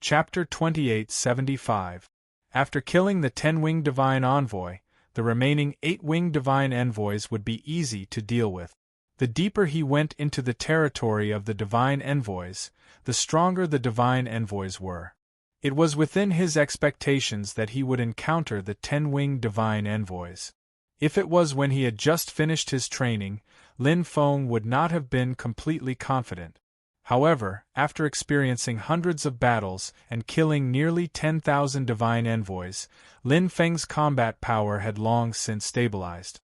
Chapter 2875. After killing the 10-winged divine envoy, the remaining 8-winged divine envoys would be easy to deal with. The deeper he went into the territory of the divine envoys, the stronger the divine envoys were. It was within his expectations that he would encounter the 10-winged divine envoys. If it was when he had just finished his training, Lin Feng would not have been completely confident. However, after experiencing hundreds of battles and killing nearly 10,000 divine envoys, Lin Feng's combat power had long since stabilized.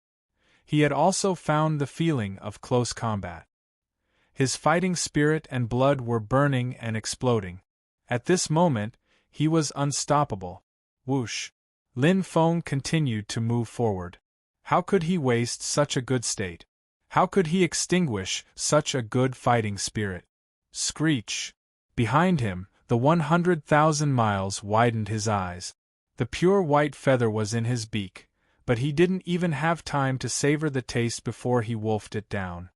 He had also found the feeling of close combat. His fighting spirit and blood were burning and exploding. At this moment, he was unstoppable. Whoosh! Lin Feng continued to move forward. How could he waste such a good state? How could he extinguish such a good fighting spirit? Screech! Behind him, the 100,000 miles widened his eyes. The pure white feather was in his beak, but he didn't even have time to savor the taste before he wolfed it down.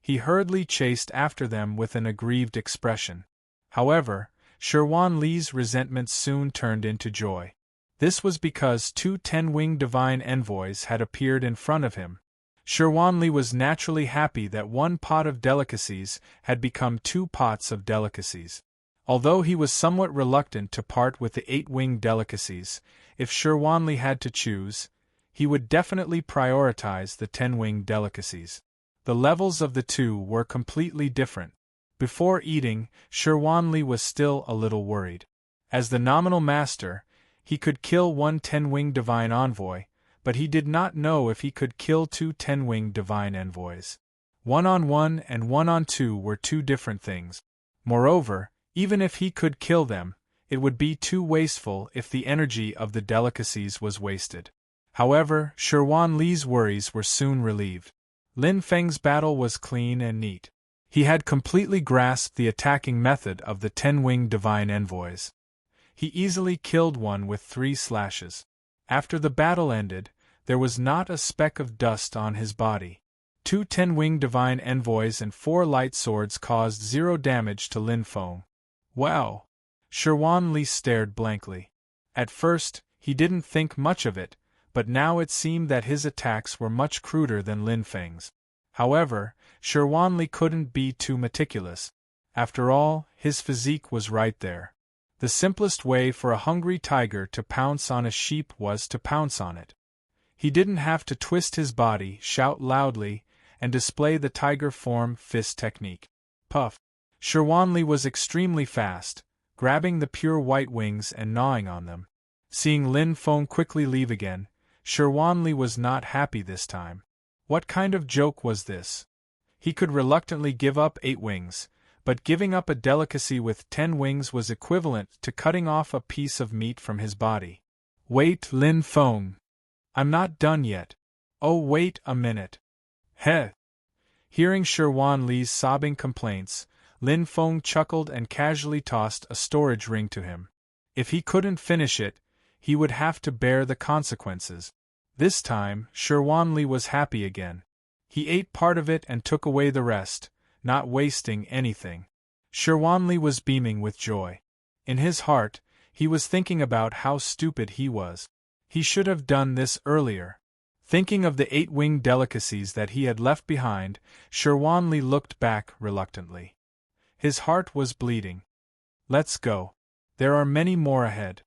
He hurriedly chased after them with an aggrieved expression. However, Shirwan Li's resentment soon turned into joy. This was because 2 10-winged divine envoys had appeared in front of him. Shirwan Li was naturally happy that 1 pot of delicacies had become 2 pots of delicacies. Although he was somewhat reluctant to part with the 8-winged delicacies, if Shirwan Li had to choose, he would definitely prioritize the 10-winged delicacies. The levels of the two were completely different. Before eating, Shirwan Li was still a little worried. As the nominal master, he could kill 1 10-winged divine envoy, but he did not know if he could kill 2 10-winged divine envoys. 1-on-1 and 1-on-2 were 2 different things. Moreover, even if he could kill them, it would be too wasteful if the energy of the delicacies was wasted. However, Shirwan Li's worries were soon relieved. Lin Feng's battle was clean and neat. He had completely grasped the attacking method of the 10-winged divine envoys. He easily killed one with 3 slashes. After the battle ended, there was not a speck of dust on his body. 2 10-winged divine envoys and 4 light swords caused 0 damage to Lin Feng. Wow! Shirwan Li stared blankly. At first, he didn't think much of it, but now it seemed that his attacks were much cruder than Lin Feng's. However, Shirwan Li couldn't be too meticulous. After all, his physique was right there. The simplest way for a hungry tiger to pounce on a sheep was to pounce on it. He didn't have to twist his body, shout loudly, and display the tiger form fist technique. Puff! Shirwan Li was extremely fast, grabbing the pure white wings and gnawing on them. Seeing Lin Feng quickly leave again, Shirwan Li was not happy this time. What kind of joke was this? He could reluctantly give up 8 wings, but giving up a delicacy with 10 wings was equivalent to cutting off a piece of meat from his body. Wait, Lin Feng. I'm not done yet. Oh, wait a minute. Heh! Hearing Shirwan Li's sobbing complaints, Lin Feng chuckled and casually tossed a storage ring to him. If he couldn't finish it, he would have to bear the consequences. This time, Shirwan Li was happy again. He ate part of it and took away the rest, not wasting anything. Shirwan Li was beaming with joy. In his heart, he was thinking about how stupid he was. He should have done this earlier. Thinking of the 8-winged delicacies that he had left behind, Shirwan Li looked back reluctantly. His heart was bleeding. Let's go. There are many more ahead.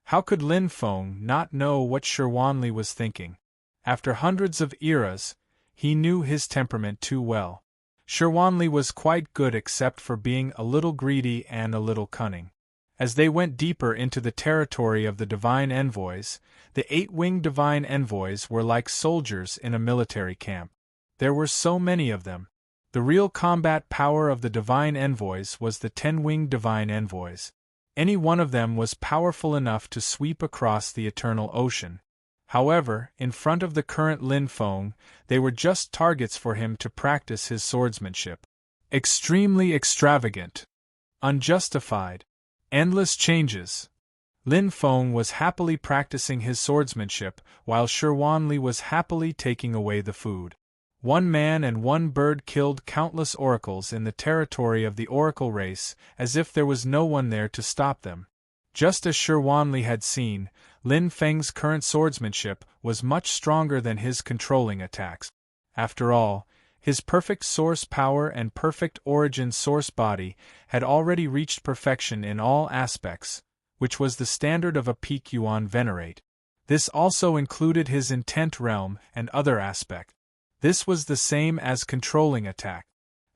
How could Lin Feng not know what Shirwan Li was thinking? After hundreds of eras, he knew his temperament too well. Shirwan Li was quite good except for being a little greedy and a little cunning. As they went deeper into the territory of the divine envoys, the 8-winged divine envoys were like soldiers in a military camp. There were so many of them. The real combat power of the divine envoys was the 10-winged divine envoys. Any one of them was powerful enough to sweep across the eternal ocean. However, in front of the current Lin Feng, they were just targets for him to practice his swordsmanship. Extremely extravagant. Unjustified. Endless changes. Lin Feng was happily practicing his swordsmanship, while Shirwan Li was happily taking away the food. One man and one bird killed countless oracles in the territory of the oracle race, as if there was no one there to stop them. Just as Shi Wanli had seen, Lin Feng's current swordsmanship was much stronger than his controlling attacks. After all, his perfect source power and perfect origin source body had already reached perfection in all aspects, which was the standard of a peak Yuan venerate. This also included his intent realm and other aspects. This was the same as controlling attack.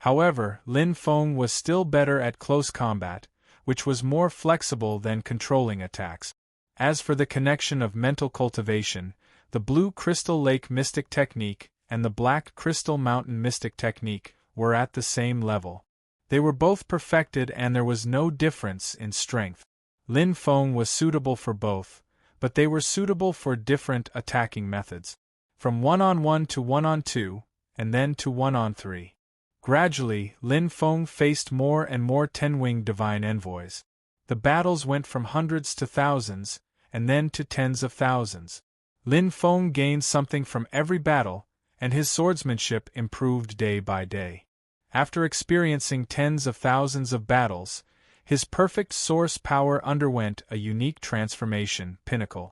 However, Lin Feng was still better at close combat, which was more flexible than controlling attacks. As for the connection of mental cultivation, the Blue Crystal Lake Mystic Technique and the Black Crystal Mountain Mystic Technique were at the same level. They were both perfected and there was no difference in strength. Lin Feng was suitable for both, but they were suitable for different attacking methods. From 1-on-1 to 1-on-2, and then to 1-on-3. Gradually, Lin Feng faced more and more 10-winged divine envoys. The battles went from hundreds to thousands, and then to tens of thousands. Lin Feng gained something from every battle, and his swordsmanship improved day by day. After experiencing tens of thousands of battles, his perfect source power underwent a unique transformation, pinnacle.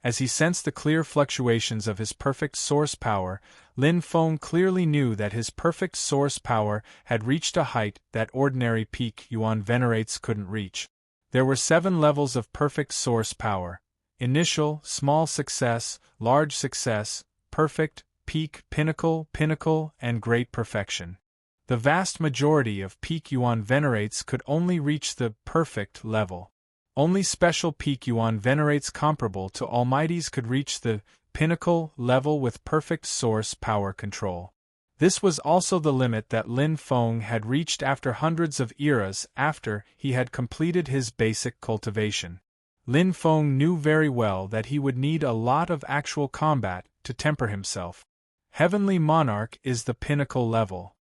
As he sensed the clear fluctuations of his perfect source power, Lin Feng clearly knew that his perfect source power had reached a height that ordinary peak Yuan venerates couldn't reach. There were 7 levels of perfect source power: initial, small success, large success, perfect, peak, pinnacle, and great perfection. The vast majority of peak Yuan venerates could only reach the perfect level. Only special peak Yuan venerates comparable to Almighties could reach the pinnacle level with perfect source power control. This was also the limit that Lin Feng had reached after hundreds of eras after he had completed his basic cultivation. Lin Feng knew very well that he would need a lot of actual combat to temper himself. Heavenly Monarch is the pinnacle level.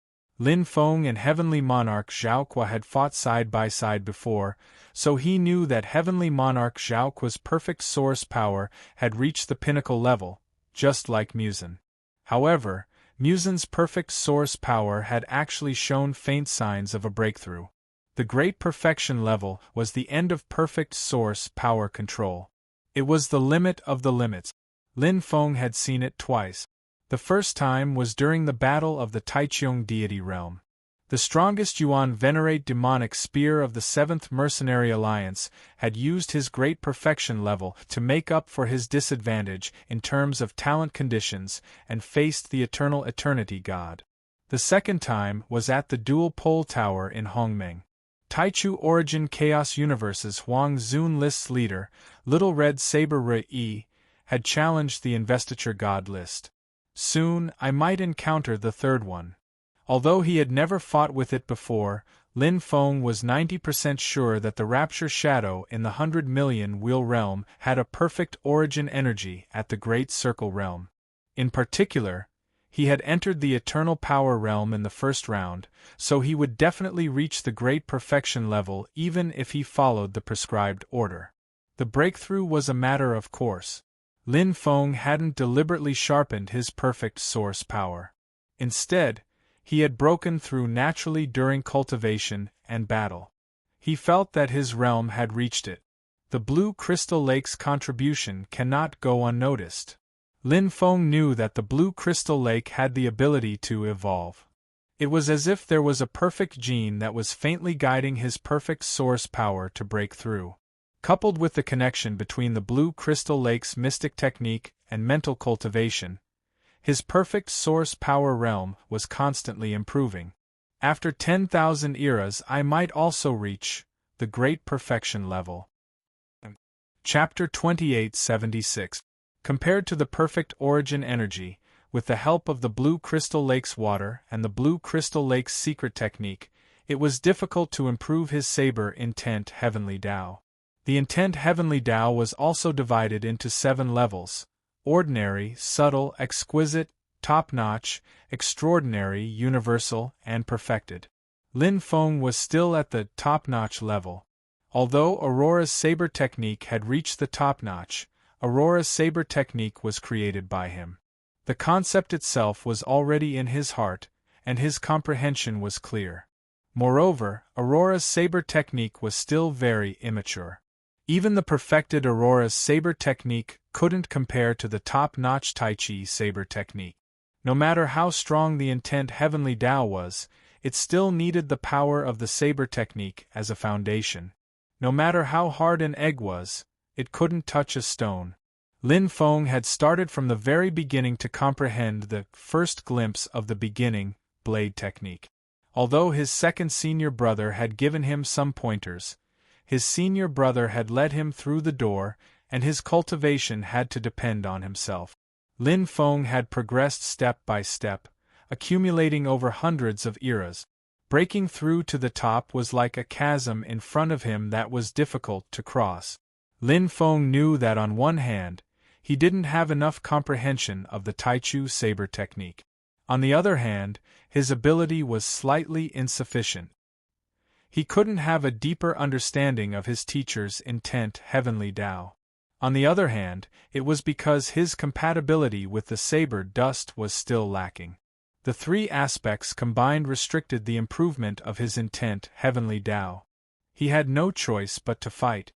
Lin Feng and Heavenly Monarch Zhaoque had fought side by side before, so he knew that Heavenly Monarch Zhaoque's perfect source power had reached the pinnacle level, just like Muzan. However, Muzan's perfect source power had actually shown faint signs of a breakthrough. The Great Perfection level was the end of perfect source power control. It was the limit of the limits. Lin Feng had seen it twice. The first time was during the battle of the Taichung deity realm. The strongest Yuan venerate demonic spear of the 7th Mercenary Alliance had used his Great Perfection level to make up for his disadvantage in terms of talent conditions and faced the Eternal Eternity God. The second time was at the Dual Pole Tower in Hongmeng. Taichu Origin Chaos Universe's Huang Zun list's leader, Little Red Saber Rui, had challenged the Investiture God list. Soon, I might encounter the third one. Although he had never fought with it before, Lin Feng was 90% sure that the Rapture Shadow in the 100 million wheel realm had a perfect origin energy at the Great Circle realm. In particular, he had entered the Eternal Power realm in the first round, so he would definitely reach the Great Perfection level even if he followed the prescribed order. The breakthrough was a matter of course. Lin Feng hadn't deliberately sharpened his perfect source power. Instead, he had broken through naturally during cultivation and battle. He felt that his realm had reached it. The Blue Crystal Lake's contribution cannot go unnoticed. Lin Feng knew that the Blue Crystal Lake had the ability to evolve. It was as if there was a perfect gene that was faintly guiding his perfect source power to break through. Coupled with the connection between the Blue Crystal Lake's mystic technique and mental cultivation, his perfect source power realm was constantly improving. After 10,000 eras I might also reach the Great Perfection level. Chapter 2876. Compared to the perfect origin energy, with the help of the Blue Crystal Lake's water and the Blue Crystal Lake's secret technique, it was difficult to improve his saber intent Heavenly Tao. The intent Heavenly Tao was also divided into 7 levels: ordinary, subtle, exquisite, top-notch, extraordinary, universal, and perfected. Lin Feng was still at the top-notch level. Although Aurora's saber technique had reached the top-notch, Aurora's saber technique was created by him. The concept itself was already in his heart, and his comprehension was clear. Moreover, Aurora's saber technique was still very immature. Even the perfected Aurora's saber technique couldn't compare to the top-notch Tai Chi saber technique. No matter how strong the intent Heavenly Tao was, it still needed the power of the saber technique as a foundation. No matter how hard an egg was, it couldn't touch a stone. Lin Feng had started from the very beginning to comprehend the first glimpse of the beginning blade technique. Although his second senior brother had given him some pointers, his senior brother had led him through the door, and his cultivation had to depend on himself. Lin Feng had progressed step by step, accumulating over hundreds of eras. Breaking through to the top was like a chasm in front of him that was difficult to cross. Lin Feng knew that on one hand, he didn't have enough comprehension of the Taichu saber technique. On the other hand, his ability was slightly insufficient. He couldn't have a deeper understanding of his teacher's intent Heavenly Tao. On the other hand, it was because his compatibility with the saber dust was still lacking. The three aspects combined restricted the improvement of his intent Heavenly Tao. He had no choice but to fight.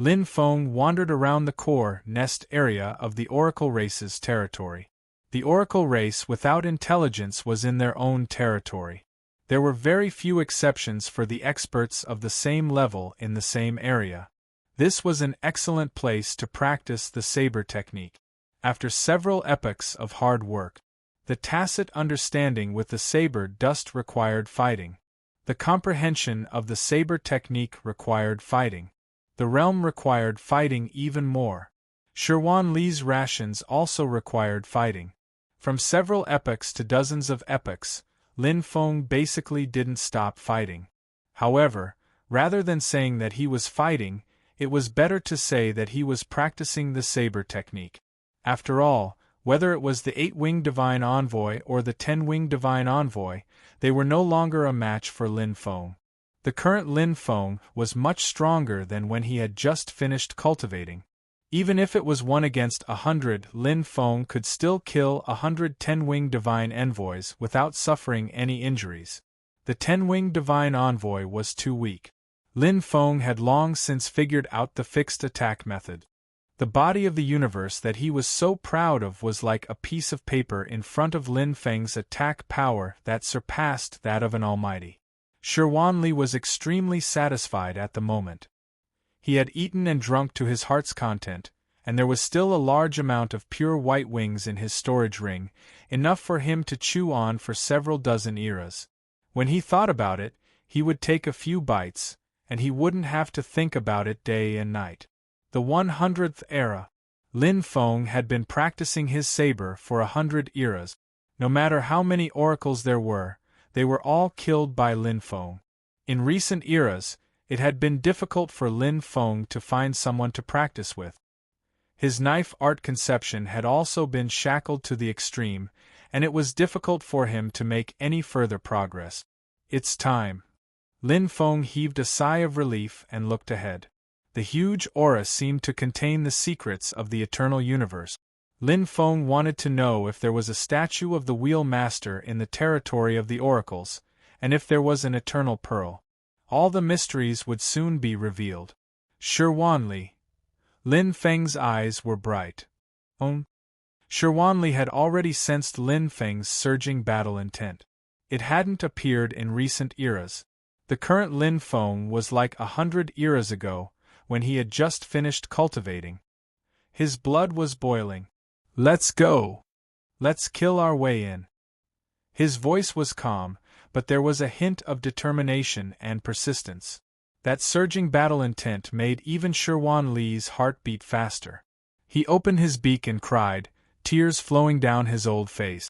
Lin Feng wandered around the core nest area of the Oracle race's territory. The Oracle race without intelligence was in their own territory. There were very few exceptions for the experts of the same level in the same area. This was an excellent place to practice the saber technique. After several epochs of hard work, the tacit understanding with the saber dust required fighting. The comprehension of the saber technique required fighting. The realm required fighting even more. Shirwan Li's rations also required fighting. From several epochs to dozens of epochs, Lin Feng basically didn't stop fighting. However, rather than saying that he was fighting, it was better to say that he was practicing the saber technique. After all, whether it was the 8-winged divine envoy or the 10-winged divine envoy, they were no longer a match for Lin Feng. The current Lin Feng was much stronger than when he had just finished cultivating. Even if it was 1 against 100, Lin Feng could still kill 100 10-winged divine envoys without suffering any injuries. The 10-winged divine envoy was too weak. Lin Feng had long since figured out the fixed attack method. The body of the universe that he was so proud of was like a piece of paper in front of Lin Feng's attack power that surpassed that of an almighty. Shirwan Li was extremely satisfied at the moment. He had eaten and drunk to his heart's content, and there was still a large amount of pure white wings in his storage ring, enough for him to chew on for several dozen eras. When he thought about it, he would take a few bites, and he wouldn't have to think about it day and night. The 100th era. Lin Feng had been practicing his saber for 100 eras. No matter how many oracles there were, they were all killed by Lin Feng. In recent eras, it had been difficult for Lin Feng to find someone to practice with. His knife art conception had also been shackled to the extreme, and it was difficult for him to make any further progress. It's time. Lin Feng heaved a sigh of relief and looked ahead. The huge aura seemed to contain the secrets of the eternal universe. Lin Feng wanted to know if there was a statue of the Wheel Master in the territory of the oracles, and if there was an eternal pearl. All the mysteries would soon be revealed. Shirwan Li. Lin Feng's eyes were bright. Shirwan Li had already sensed Lin Feng's surging battle intent. It hadn't appeared in recent eras. The current Lin Feng was like 100 eras ago, when he had just finished cultivating. His blood was boiling. Let's go! Let's kill our way in. His voice was calm, but there was a hint of determination and persistence. That surging battle intent made even Shirwan Li's heart beat faster. He opened his beak and cried, tears flowing down his old face.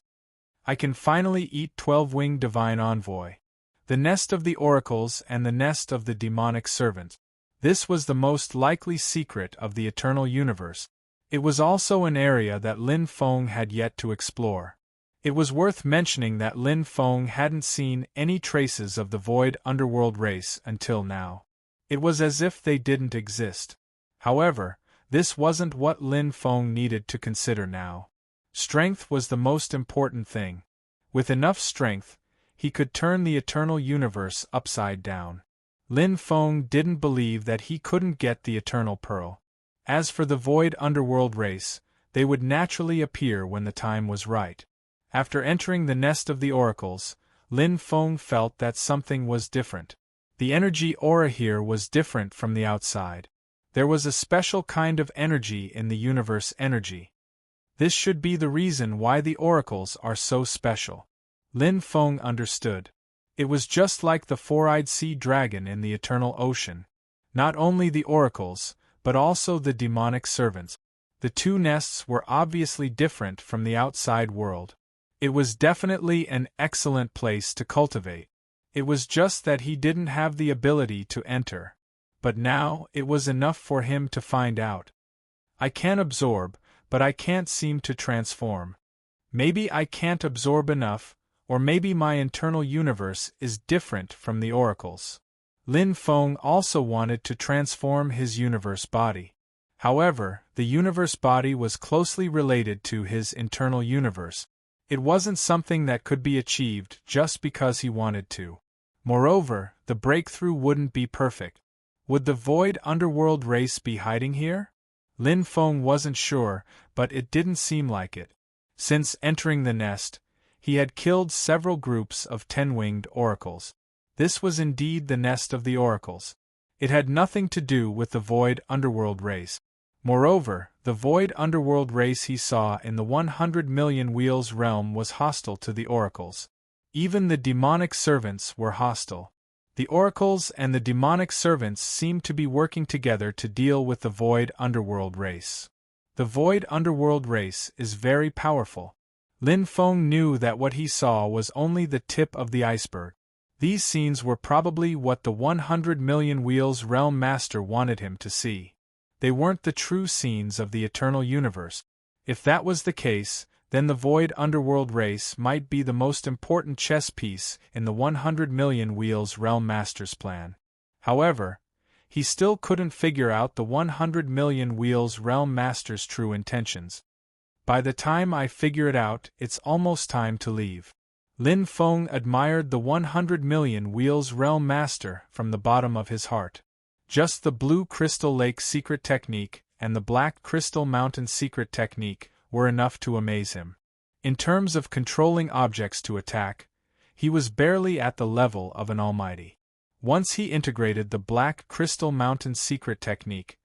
I can finally eat 12-winged divine envoy. The nest of the oracles and the nest of the demonic servant. This was the most likely secret of the eternal universe. It was also an area that Lin Feng had yet to explore. It was worth mentioning that Lin Feng hadn't seen any traces of the void underworld race until now. It was as if they didn't exist. However, this wasn't what Lin Feng needed to consider now. Strength was the most important thing. With enough strength, he could turn the eternal universe upside down. Lin Feng didn't believe that he couldn't get the eternal pearl. As for the void underworld race, they would naturally appear when the time was right. After entering the nest of the oracles, Lin Feng felt that something was different. The energy aura here was different from the outside. There was a special kind of energy in the universe energy. This should be the reason why the oracles are so special. Lin Feng understood. It was just like the four-eyed sea dragon in the eternal ocean. Not only the oracles, but also the demonic servants. The two nests were obviously different from the outside world. It was definitely an excellent place to cultivate. It was just that he didn't have the ability to enter. But now, it was enough for him to find out. I can absorb, but I can't seem to transform. Maybe I can't absorb enough, or maybe my internal universe is different from the oracles. Lin Feng also wanted to transform his universe body. However, the universe body was closely related to his internal universe. It wasn't something that could be achieved just because he wanted to. Moreover, the breakthrough wouldn't be perfect. Would the void underworld race be hiding here? Lin Feng wasn't sure, but it didn't seem like it. Since entering the nest, he had killed several groups of 10-winged oracles. This was indeed the nest of the oracles. It had nothing to do with the void underworld race. Moreover, the void underworld race he saw in the 100 million wheels realm was hostile to the oracles. Even the demonic servants were hostile. The oracles and the demonic servants seemed to be working together to deal with the void underworld race. The void underworld race is very powerful. Lin Feng knew that what he saw was only the tip of the iceberg. These scenes were probably what the 100 million wheels realm master wanted him to see. They weren't the true scenes of the eternal universe. If that was the case, then the void underworld race might be the most important chess piece in the 100 million wheels realm master's plan. However, he still couldn't figure out the 100 million wheels realm master's true intentions. By the time I figure it out, it's almost time to leave. Lin Feng admired the 100 million wheels realm master from the bottom of his heart. Just the blue crystal lake secret technique and the black crystal mountain secret technique were enough to amaze him. In terms of controlling objects to attack, he was barely at the level of an almighty. Once he integrated the black crystal mountain secret technique,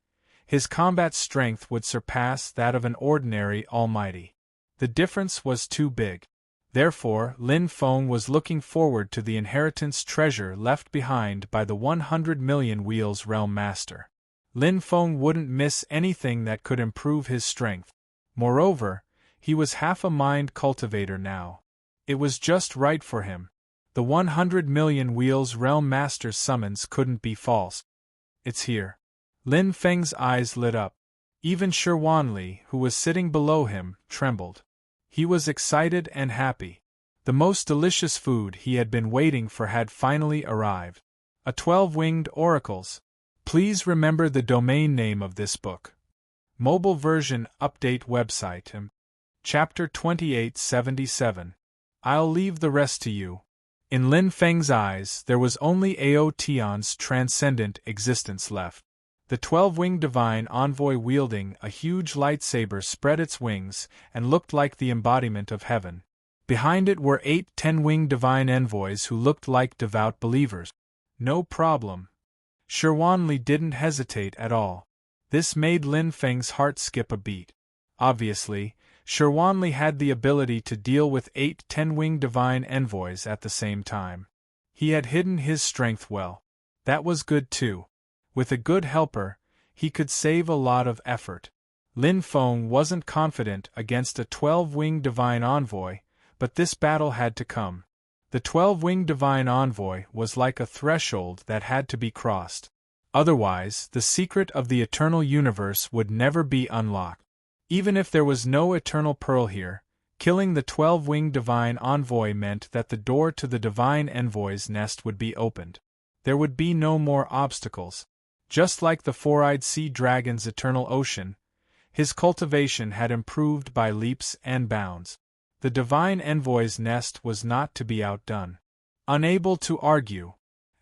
his combat strength would surpass that of an ordinary almighty. The difference was too big. Therefore, Lin Feng was looking forward to the inheritance treasure left behind by the 100 million wheels realm master. Lin Feng wouldn't miss anything that could improve his strength. Moreover, he was half a mind cultivator now. It was just right for him. The 100 million wheels realm master's summons couldn't be false. It's here. Lin Feng's eyes lit up. Even Shirwanli, who was sitting below him, trembled. He was excited and happy. The most delicious food he had been waiting for had finally arrived. A 12-winged oracles. Please remember the domain name of this book. Mobile version update website. Chapter 2877. I'll leave the rest to you. In Lin Feng's eyes, there was only Ao Tian's transcendent existence left. The 12-winged divine envoy wielding a huge lightsaber spread its wings and looked like the embodiment of heaven. Behind it were 8 10-winged divine envoys who looked like devout believers. No problem. Shirwanli didn't hesitate at all. This made Lin Feng's heart skip a beat. Obviously, Shirwanli had the ability to deal with 8 10-winged divine envoys at the same time. He had hidden his strength well. That was good too. With a good helper, he could save a lot of effort. Lin Feng wasn't confident against a 12-winged divine envoy, but this battle had to come. The 12-winged divine envoy was like a threshold that had to be crossed. Otherwise, the secret of the eternal universe would never be unlocked. Even if there was no eternal pearl here, killing the 12-winged divine envoy meant that the door to the divine envoy's nest would be opened. There would be no more obstacles. Just like the four-eyed sea dragon's eternal ocean, His cultivation had improved by leaps and bounds. The divine envoy's nest was not to be outdone. Unable to argue,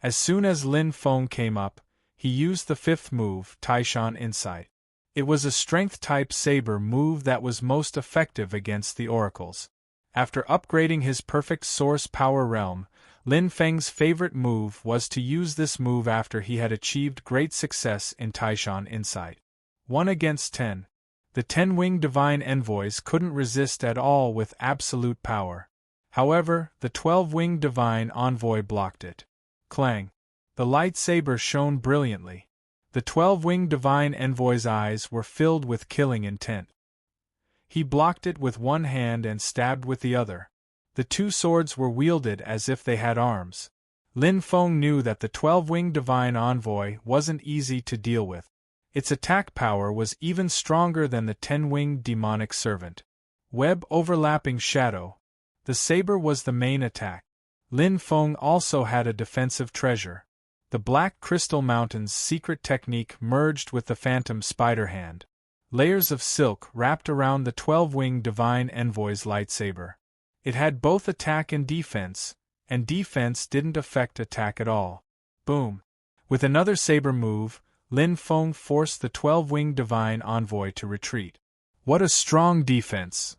as soon as Lin Feng came up, he used the fifth move, Taishan Insight. It was a strength-type saber move that was most effective against the oracles. After upgrading his perfect source power realm, Lin Feng's favorite move was to use this move after he had achieved great success in Taishan Insight. 1 against 10. The 10-winged divine envoys couldn't resist at all with absolute power. However, the 12-winged divine envoy blocked it. Clang! The lightsaber shone brilliantly. The 12-winged divine envoy's eyes were filled with killing intent. He blocked it with one hand and stabbed with the other. The two swords were wielded as if they had arms. Lin Feng knew that the 12-winged divine envoy wasn't easy to deal with. Its attack power was even stronger than the 10-winged demonic servant. Web overlapping shadow. The saber was the main attack. Lin Feng also had a defensive treasure. The Black Crystal Mountain's secret technique merged with the Phantom Spider Hand. Layers of silk wrapped around the 12-winged divine envoy's lightsaber. It had both attack and defense didn't affect attack at all. Boom! With another saber move, Lin Feng forced the 12-winged divine envoy to retreat. What a strong defense!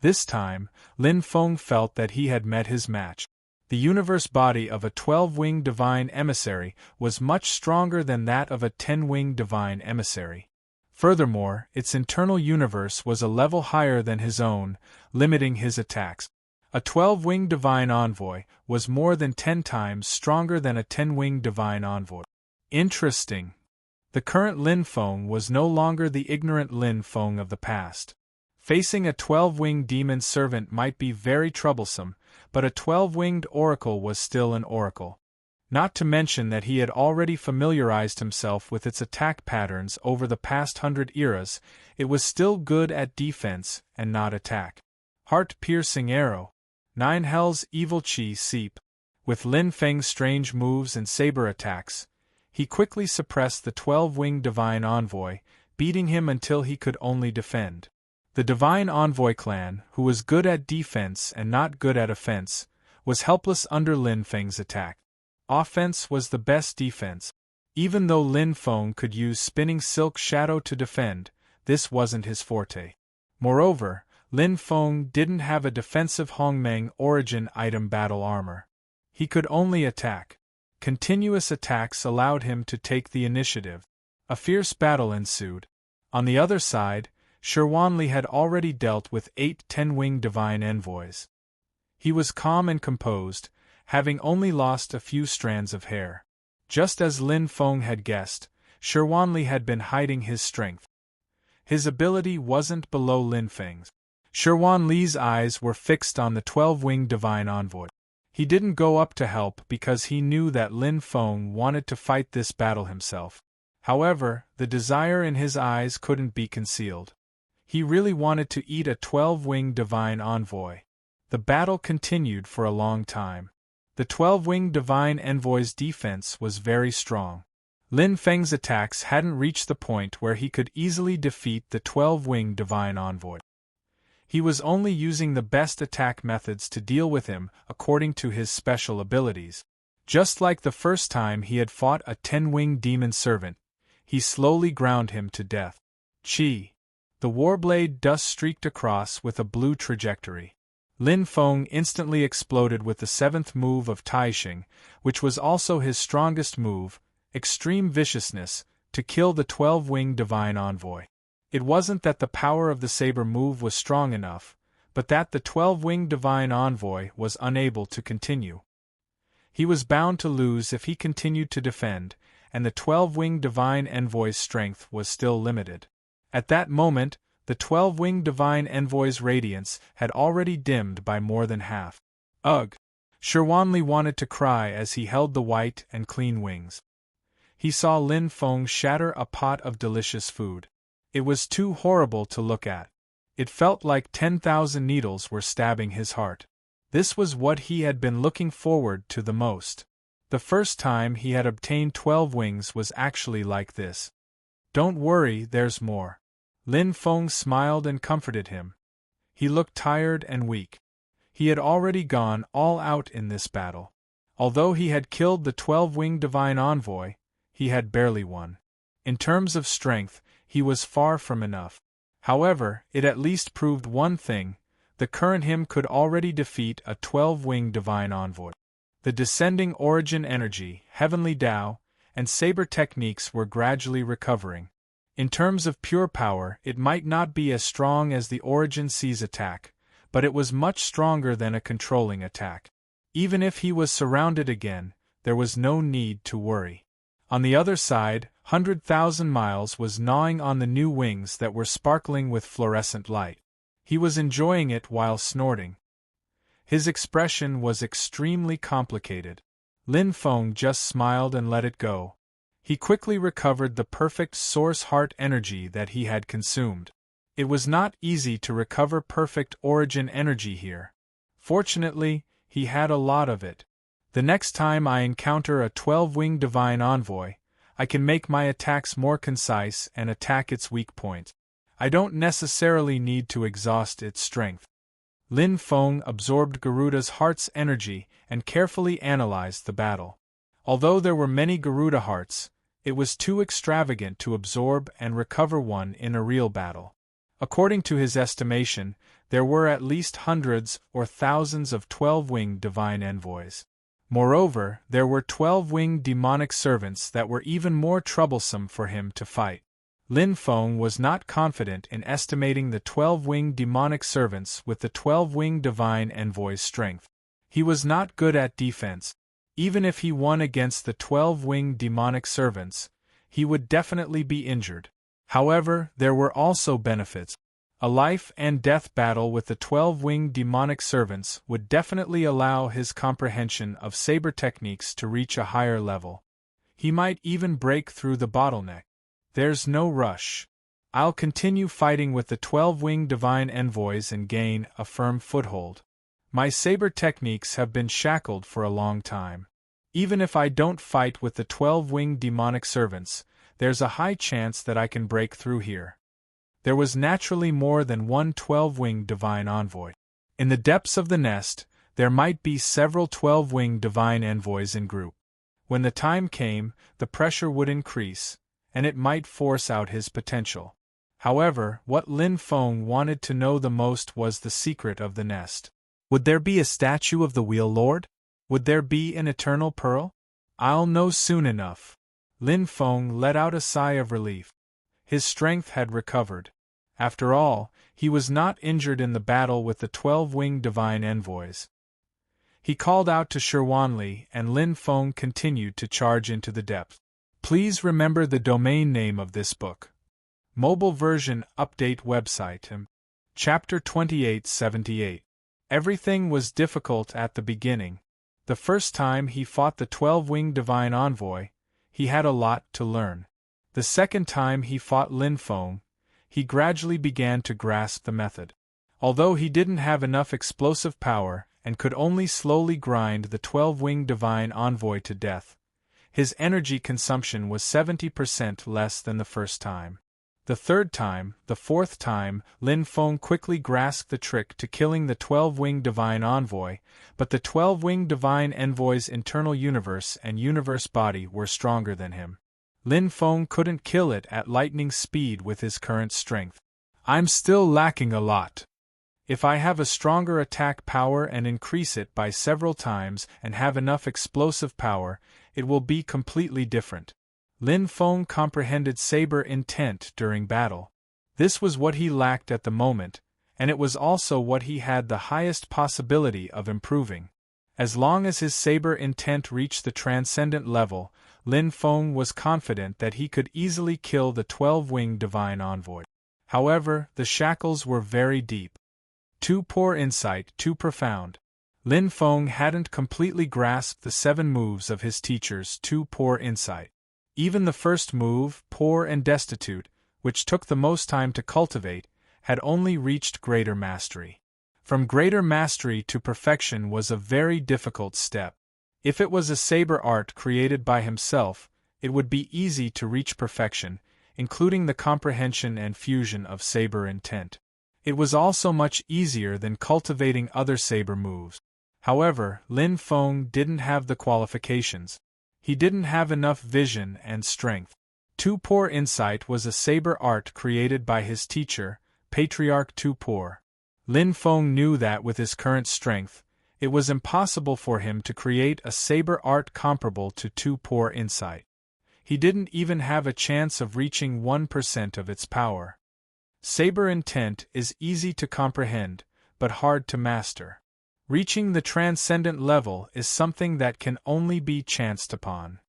This time, Lin Feng felt that he had met his match. The universe body of a 12-winged divine emissary was much stronger than that of a 10-winged divine emissary. Furthermore, its internal universe was a level higher than his own, limiting his attacks. A 12-winged divine envoy was more than 10 times stronger than a 10-winged divine envoy. Interesting. The current Lin Feng was no longer the ignorant Lin Feng of the past. Facing a 12-winged demon servant might be very troublesome, but a 12-winged oracle was still an oracle. Not to mention that he had already familiarized himself with its attack patterns over the past 100 eras. It was still good at defense and not attack. Heart-piercing arrow. 9 Hell's evil chi seep. With Lin Feng's strange moves and saber attacks, he quickly suppressed the 12-winged divine envoy, beating him until he could only defend. The Divine Envoy clan, who was good at defense and not good at offense, was helpless under Lin Feng's attack. Offense was the best defense. Even though Lin Feng could use Spinning Silk Shadow to defend, this wasn't his forte. Moreover, Lin Feng didn't have a defensive Hongmeng origin item battle armor. He could only attack. Continuous attacks allowed him to take the initiative. A fierce battle ensued. On the other side, Shirwanli had already dealt with 8 10-winged divine envoys. He was calm and composed, having only lost a few strands of hair. Just as Lin Feng had guessed, Shirwanli had been hiding his strength. His ability wasn't below Lin Feng's. Shirwanli's eyes were fixed on the 12-winged divine envoy. He didn't go up to help because he knew that Lin Feng wanted to fight this battle himself. However, the desire in his eyes couldn't be concealed. He really wanted to eat a 12-winged divine envoy. The battle continued for a long time. The 12-winged divine envoy's defense was very strong. Lin Feng's attacks hadn't reached the point where he could easily defeat the 12-winged divine envoy. He was only using the best attack methods to deal with him according to his special abilities. Just like the first time he had fought a 10-winged demon servant, he slowly ground him to death. Chi. The warblade dust streaked across with a blue trajectory. Lin Feng instantly exploded with the 7th move of Taixing, which was also his strongest move, Extreme Viciousness, to kill the 12-winged divine envoy. It wasn't that the power of the saber move was strong enough, but that the 12-winged divine envoy was unable to continue. He was bound to lose if he continued to defend, and the 12-winged divine envoy's strength was still limited. At that moment, the 12-winged divine envoy's radiance had already dimmed by more than half. Ugh! Shirwanli wanted to cry as he held the white and clean wings. He saw Lin Feng shatter a pot of delicious food. It was too horrible to look at. It felt like 10,000 needles were stabbing his heart. This was what he had been looking forward to the most. The first time he had obtained 12 wings was actually like this. Don't worry, there's more. Lin Feng smiled and comforted him. He looked tired and weak. He had already gone all out in this battle. Although he had killed the 12-winged divine envoy, he had barely won. In terms of strength, he was far from enough. However, it at least proved one thing: the current him could already defeat a 12-winged divine envoy. The descending origin energy, heavenly Tao, and saber techniques were gradually recovering. In terms of pure power, it might not be as strong as the origin C's attack, but it was much stronger than a controlling attack. Even if he was surrounded again, there was no need to worry. On the other side, 100,000 Miles was gnawing on the new wings that were sparkling with fluorescent light. He was enjoying it while snorting. His expression was extremely complicated. Lin Feng just smiled and let it go. He quickly recovered the perfect source heart energy that he had consumed. It was not easy to recover perfect origin energy here. Fortunately, he had a lot of it. The next time I encounter a 12-winged divine envoy, I can make my attacks more concise and attack its weak points. I don't necessarily need to exhaust its strength. Lin Feng absorbed Garuda's heart's energy and carefully analyzed the battle. Although there were many Garuda hearts, it was too extravagant to absorb and recover one in a real battle. According to his estimation, there were at least hundreds or thousands of 12-winged divine envoys. Moreover, there were 12-winged demonic servants that were even more troublesome for him to fight. Lin Feng was not confident in estimating the 12-winged demonic servants with the 12-winged divine envoy's strength. He was not good at defense. Even if he won against the 12-winged demonic servants, he would definitely be injured. However, there were also benefits. A life-and-death battle with the 12-winged demonic servants would definitely allow his comprehension of saber techniques to reach a higher level. He might even break through the bottleneck. There's no rush. I'll continue fighting with the 12-winged divine envoys and gain a firm foothold. My saber techniques have been shackled for a long time. Even if I don't fight with the 12-winged demonic servants, there's a high chance that I can break through here. There was naturally more than one 12-winged divine envoy. In the depths of the nest, there might be several 12-winged divine envoys in group. When the time came, the pressure would increase, and it might force out his potential. However, what Lin Feng wanted to know the most was the secret of the nest. Would there be a statue of the Wheel Lord? Would there be an eternal pearl? I'll know soon enough. Lin Feng let out a sigh of relief. His strength had recovered. After all, he was not injured in the battle with the 12-winged divine envoys. He called out to Shirwanli, and Lin Feng continued to charge into the depth. Please remember the domain name of this book. Mobile version update website. Chapter 2878. Everything was difficult at the beginning. The first time he fought the 12-winged divine envoy, he had a lot to learn. The second time he fought Lin Feng, he gradually began to grasp the method. Although he didn't have enough explosive power and could only slowly grind the 12-winged divine envoy to death, his energy consumption was 70% less than the first time. The third time, the fourth time, Lin Feng quickly grasped the trick to killing the 12-winged divine envoy, but the 12-winged divine envoy's internal universe and universe body were stronger than him. Lin Feng couldn't kill it at lightning speed with his current strength. I'm still lacking a lot. If I have a stronger attack power and increase it by several times and have enough explosive power, it will be completely different. Lin Feng comprehended saber intent during battle. This was what he lacked at the moment, and it was also what he had the highest possibility of improving. As long as his saber intent reached the transcendent level, Lin Feng was confident that he could easily kill the 12-winged divine envoy. However, the shackles were very deep. Too poor insight, too profound. Lin Feng hadn't completely grasped the 7 moves of his teacher's too poor insight. Even the first move, poor and destitute, which took the most time to cultivate, had only reached greater mastery. From greater mastery to perfection was a very difficult step. If it was a saber art created by himself, it would be easy to reach perfection. including the comprehension and fusion of saber intent. It was also much easier than cultivating other saber moves. However, Lin Feng didn't have the qualifications. He didn't have enough vision and strength. Tu Por Insight was a saber art created by his teacher, Patriarch Tu Por. Lin Feng knew that with his current strength, it was impossible for him to create a saber art comparable to Tu Por Insight. He didn't even have a chance of reaching 1% of its power. Saber intent is easy to comprehend, but hard to master. Reaching the transcendent level is something that can only be chanced upon.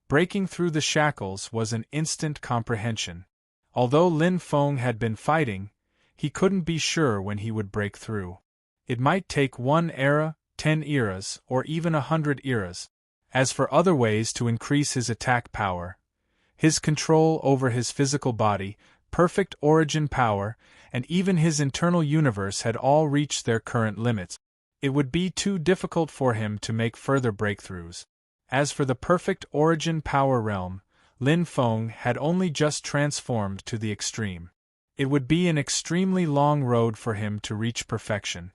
Breaking through the shackles was an instant comprehension. Although Lin Feng had been fighting, he couldn't be sure when he would break through. It might take 1 era, 10 eras, or even 100 eras. As for other ways to increase his attack power, his control over his physical body, perfect origin power, and even his internal universe had all reached their current limits. It would be too difficult for him to make further breakthroughs. As for the perfect origin power realm, Lin Feng had only just transformed to the extreme. It would be an extremely long road for him to reach perfection.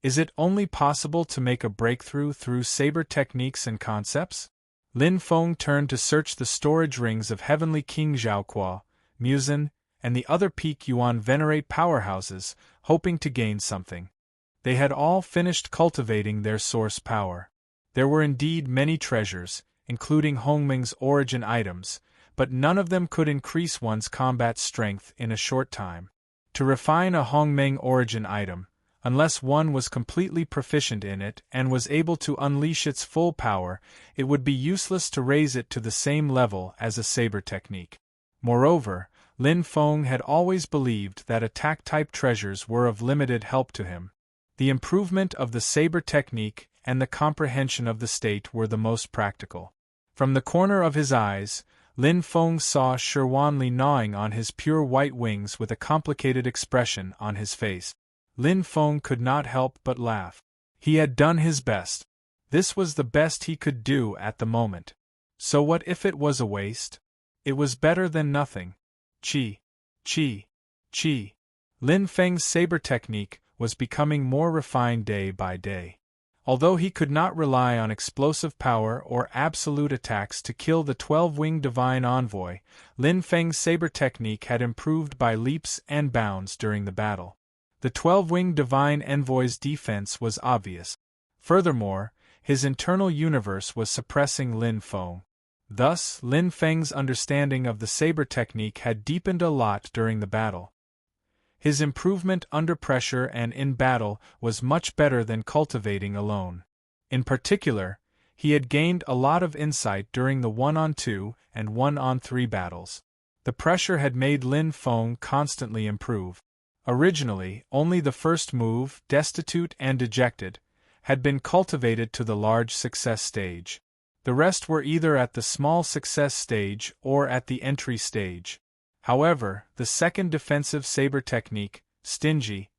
Is it only possible to make a breakthrough through saber techniques and concepts? Lin Feng turned to search the storage rings of Heavenly King Zhaokuo, Muzan, and the other Peak Yuan Venerate powerhouses, hoping to gain something. They had all finished cultivating their source power. There were indeed many treasures, including Hongming's origin items, but none of them could increase one's combat strength in a short time. To refine a Hongming origin item, unless one was completely proficient in it and was able to unleash its full power, it would be useless to raise it to the same level as a saber technique. Moreover, Lin Feng had always believed that attack-type treasures were of limited help to him. The improvement of the saber technique and the comprehension of the state were the most practical. From the corner of his eyes, Lin Feng saw Shirwanli gnawing on his pure white wings with a complicated expression on his face. Lin Feng could not help but laugh. He had done his best. This was the best he could do at the moment. So what if it was a waste? It was better than nothing. Chi. Lin Feng's saber technique was becoming more refined day by day. Although he could not rely on explosive power or absolute attacks to kill the 12-winged divine envoy, Lin Feng's saber technique had improved by leaps and bounds during the battle. The 12-winged divine envoy's defense was obvious. Furthermore, his internal universe was suppressing Lin Feng. Thus, Lin Feng's understanding of the saber technique had deepened a lot during the battle. His improvement under pressure and in battle was much better than cultivating alone. In particular, he had gained a lot of insight during the 1-on-2 and 1-on-3 battles. The pressure had made Lin Feng constantly improve. Originally, only the first move, Destitute and Dejected, had been cultivated to the large success stage. The rest were either at the small success stage or at the entry stage. However, the second defensive saber technique, Stingy,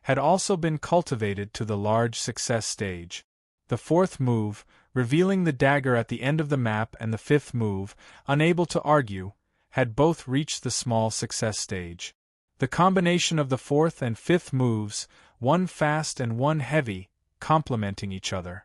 had also been cultivated to the large success stage. The fourth move, revealing the dagger at the end of the map, and the fifth move, Unable to Argue, had both reached the small success stage. The combination of the fourth and fifth moves, one fast and one heavy, complementing each other.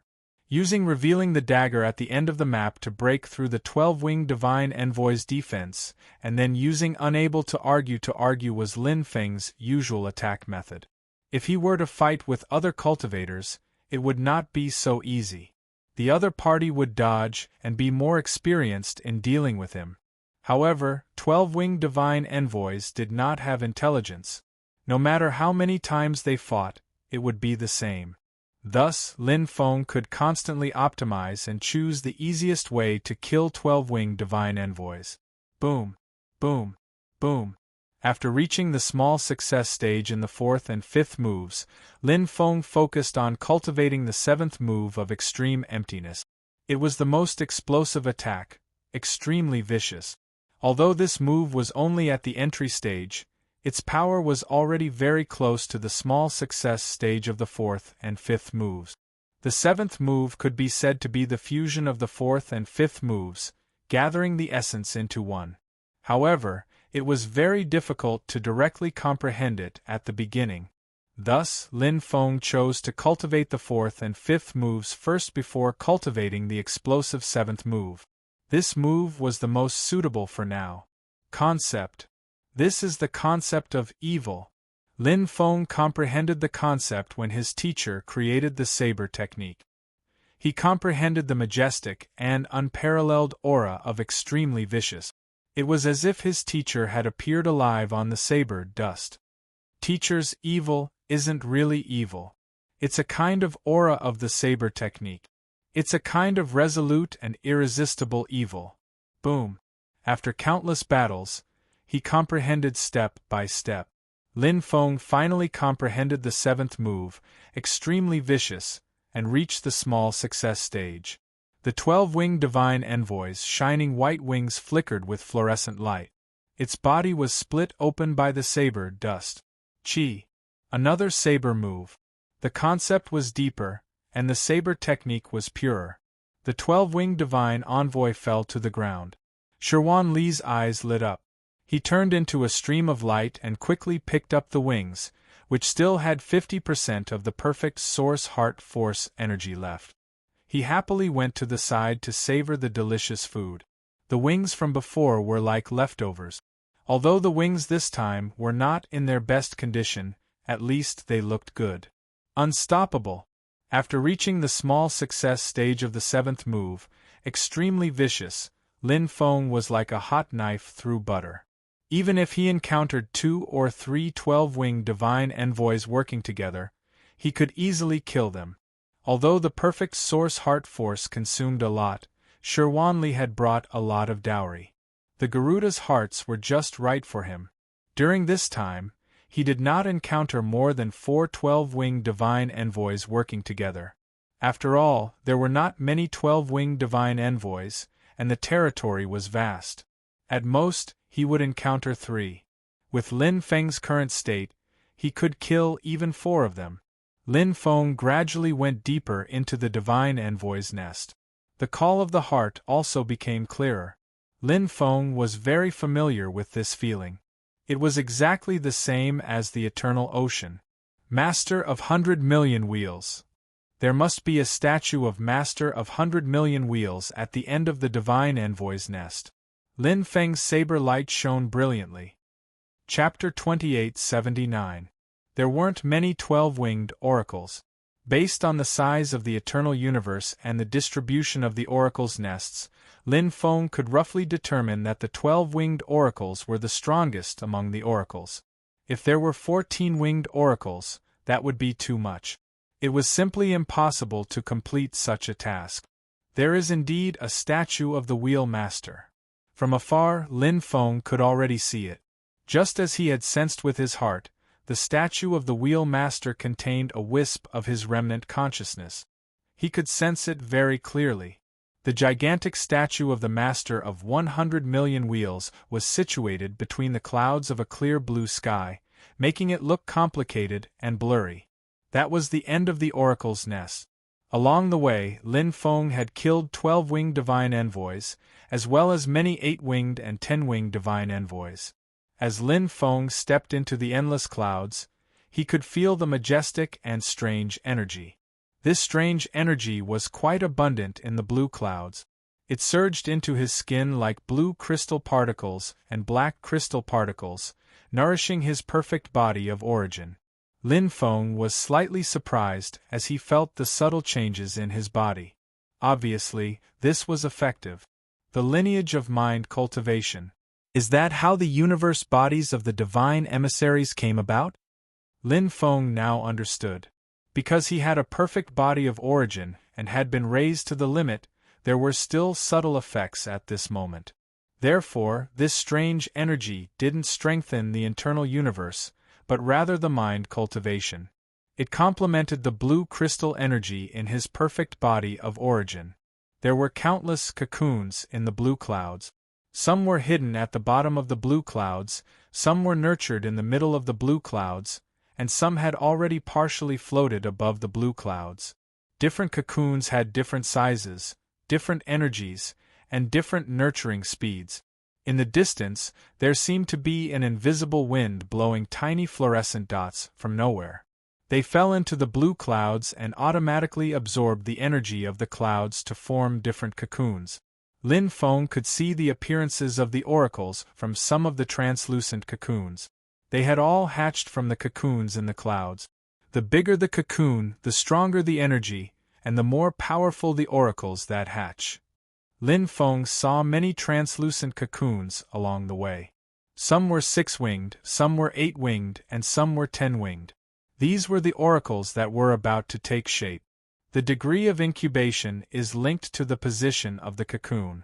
Using Revealing the Dagger at the end of the map to break through the 12-winged Divine Envoy's defense, and then using Unable to Argue was Lin Feng's usual attack method. If he were to fight with other cultivators, it would not be so easy. The other party would dodge and be more experienced in dealing with him. However, 12-winged Divine Envoys did not have intelligence. No matter how many times they fought, it would be the same. Thus, Lin Feng could constantly optimize and choose the easiest way to kill 12-winged Divine Envoys. Boom, boom, boom. After reaching the small success stage in the fourth and fifth moves, Lin Feng focused on cultivating the seventh move of Extreme Emptiness. It was the most explosive attack, extremely vicious. Although this move was only at the entry stage, its power was already very close to the small success stage of the fourth and fifth moves. The seventh move could be said to be the fusion of the fourth and fifth moves, gathering the essence into one. However, It was very difficult to directly comprehend it at the beginning. Thus, Lin Feng chose to cultivate the fourth and fifth moves first before cultivating the explosive seventh move. This move was the most suitable for now. Concept. This is the concept of evil. Lin Feng comprehended the concept when his teacher created the saber technique. He comprehended the majestic and unparalleled aura of extremely vicious. It was as if his teacher had appeared alive on the saber dust. Teacher's evil isn't really evil. It's a kind of aura of the saber technique. It's a kind of resolute and irresistible evil. Boom. After countless battles, he comprehended step by step. Lin Feng finally comprehended the seventh move, extremely vicious, and reached the small success stage. The 12-winged divine envoy's shining white wings flickered with fluorescent light. Its body was split open by the saber dust. Chi. Another saber move. The concept was deeper, and the saber technique was purer. The 12-winged divine envoy fell to the ground. Shirwan Li's eyes lit up. He turned into a stream of light and quickly picked up the wings, which still had 50% of the perfect source heart force energy left. He happily went to the side to savor the delicious food. The wings from before were like leftovers. Although the wings this time were not in their best condition, at least they looked good. Unstoppable. After reaching the small success stage of the seventh move, extremely vicious, Lin Feng was like a hot knife through butter. Even if he encountered 2 or 3 12-winged divine envoys working together, he could easily kill them. Although the perfect source heart force consumed a lot, Shirwan Li had brought a lot of dowry. The Garuda's hearts were just right for him. During this time, he did not encounter more than 4 12-winged divine envoys working together. After all, there were not many 12-winged divine envoys, and the territory was vast. At most, he would encounter 3. With Lin Feng's current state, he could kill even 4 of them. Lin Feng gradually went deeper into the divine envoy's nest. The call of the heart also became clearer. Lin Feng was very familiar with this feeling. It was exactly the same as the eternal ocean. Master of 100 million wheels. There must be a statue of Master of 100 million wheels at the end of the divine envoy's nest. Lin Feng's saber light shone brilliantly. Chapter 2879. There weren't many 12-winged oracles. Based on the size of the eternal universe and the distribution of the oracles' nests, Lin Feng could roughly determine that the 12-winged oracles were the strongest among the oracles. If there were 14-winged oracles, that would be too much. It was simply impossible to complete such a task. There is indeed a statue of the Wheel Master. From afar, Lin Feng could already see it. Just as he had sensed with his heart, the statue of the Wheel Master contained a wisp of his remnant consciousness. He could sense it very clearly. The gigantic statue of the Master of 100 million wheels was situated between the clouds of a clear blue sky, making it look complicated and blurry. That was the end of the oracle's nest. Along the way, Lin Feng had killed 12-winged divine envoys, as well as many 8-winged and 10-winged divine envoys. As Lin Feng stepped into the endless clouds, he could feel the majestic and strange energy. This strange energy was quite abundant in the blue clouds. It surged into his skin like blue crystal particles and black crystal particles, nourishing his perfect body of origin. Lin Feng was slightly surprised as he felt the subtle changes in his body. Obviously, this was effective. The lineage of mind cultivation. Is that how the universe bodies of the divine emissaries came about? Lin Feng now understood. Because he had a perfect body of origin and had been raised to the limit, there were still subtle effects at this moment. Therefore, this strange energy didn't strengthen the internal universe, but rather the mind cultivation. It complemented the blue crystal energy in his perfect body of origin. There were countless cocoons in the blue clouds. Some were hidden at the bottom of the blue clouds, some were nurtured in the middle of the blue clouds, and some had already partially floated above the blue clouds. Different cocoons had different sizes, different energies, and different nurturing speeds. In the distance, there seemed to be an invisible wind blowing tiny fluorescent dots from nowhere. They fell into the blue clouds and automatically absorbed the energy of the clouds to form different cocoons. Lin Feng could see the appearances of the oracles from some of the translucent cocoons. They had all hatched from the cocoons in the clouds. The bigger the cocoon, the stronger the energy, and the more powerful the oracles that hatch. Lin Feng saw many translucent cocoons along the way. Some were 6-winged, some were 8-winged, and some were 10-winged. These were the oracles that were about to take shape. The degree of incubation is linked to the position of the cocoon.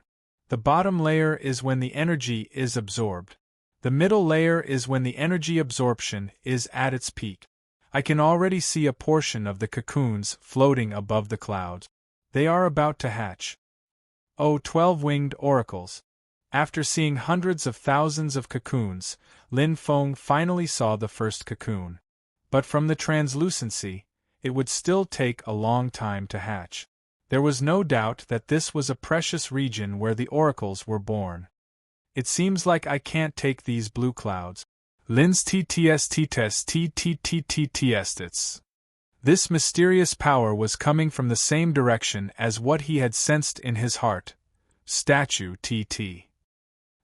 The bottom layer is when the energy is absorbed. The middle layer is when the energy absorption is at its peak. I can already see a portion of the cocoons floating above the clouds. They are about to hatch. Oh, 12-winged oracles! After seeing hundreds of thousands of cocoons, Lin Feng finally saw the first cocoon. But from the translucency, it would still take a long time to hatch. There was no doubt that this was a precious region where the oracles were born. It seems like I can't take these blue clouds. Lin's TTS. This mysterious power was coming from the same direction as what he had sensed in his heart. Statue TT.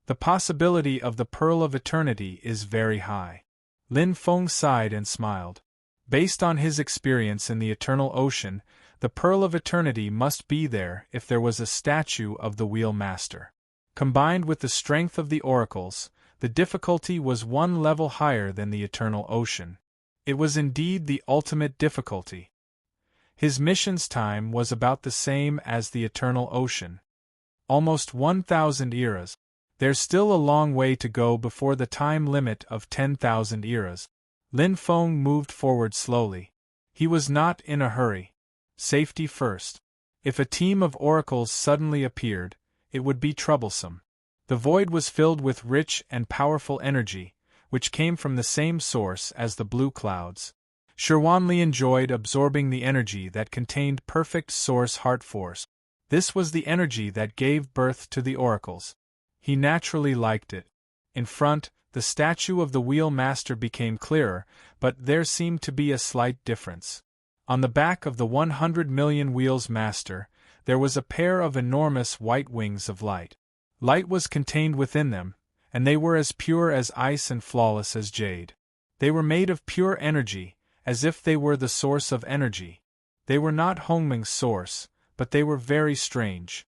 The possibility of the Pearl of Eternity is very high. Lin Feng sighed and smiled. Based on his experience in the Eternal Ocean, the Pearl of Eternity must be there if there was a statue of the Wheel Master. Combined with the strength of the oracles, the difficulty was one level higher than the Eternal Ocean. It was indeed the ultimate difficulty. His mission's time was about the same as the Eternal Ocean. Almost 1,000 eras. There's still a long way to go before the time limit of 10,000 eras. Lin Feng moved forward slowly. He was not in a hurry. Safety first. If a team of oracles suddenly appeared, it would be troublesome. The void was filled with rich and powerful energy, which came from the same source as the blue clouds. Shirwanli enjoyed absorbing the energy that contained perfect source heart force. This was the energy that gave birth to the oracles. He naturally liked it. In front, the statue of the Wheel Master became clearer, but there seemed to be a slight difference. On the back of the 100 million Wheels Master, there was a pair of enormous white wings of light. Light was contained within them, and they were as pure as ice and flawless as jade. They were made of pure energy, as if they were the source of energy. They were not Hongming's source, but they were very strange.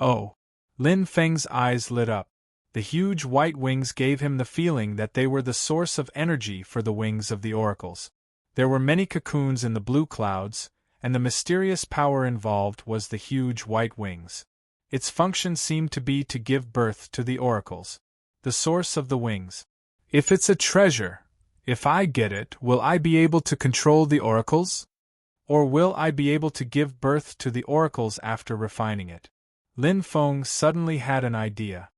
Oh! Lin Feng's eyes lit up. The huge white wings gave him the feeling that they were the source of energy for the wings of the oracles. There were many cocoons in the blue clouds, and the mysterious power involved was the huge white wings. Its function seemed to be to give birth to the oracles. The source of the wings. If it's a treasure, if I get it, will I be able to control the oracles? Or will I be able to give birth to the oracles after refining it? Lin Feng suddenly had an idea.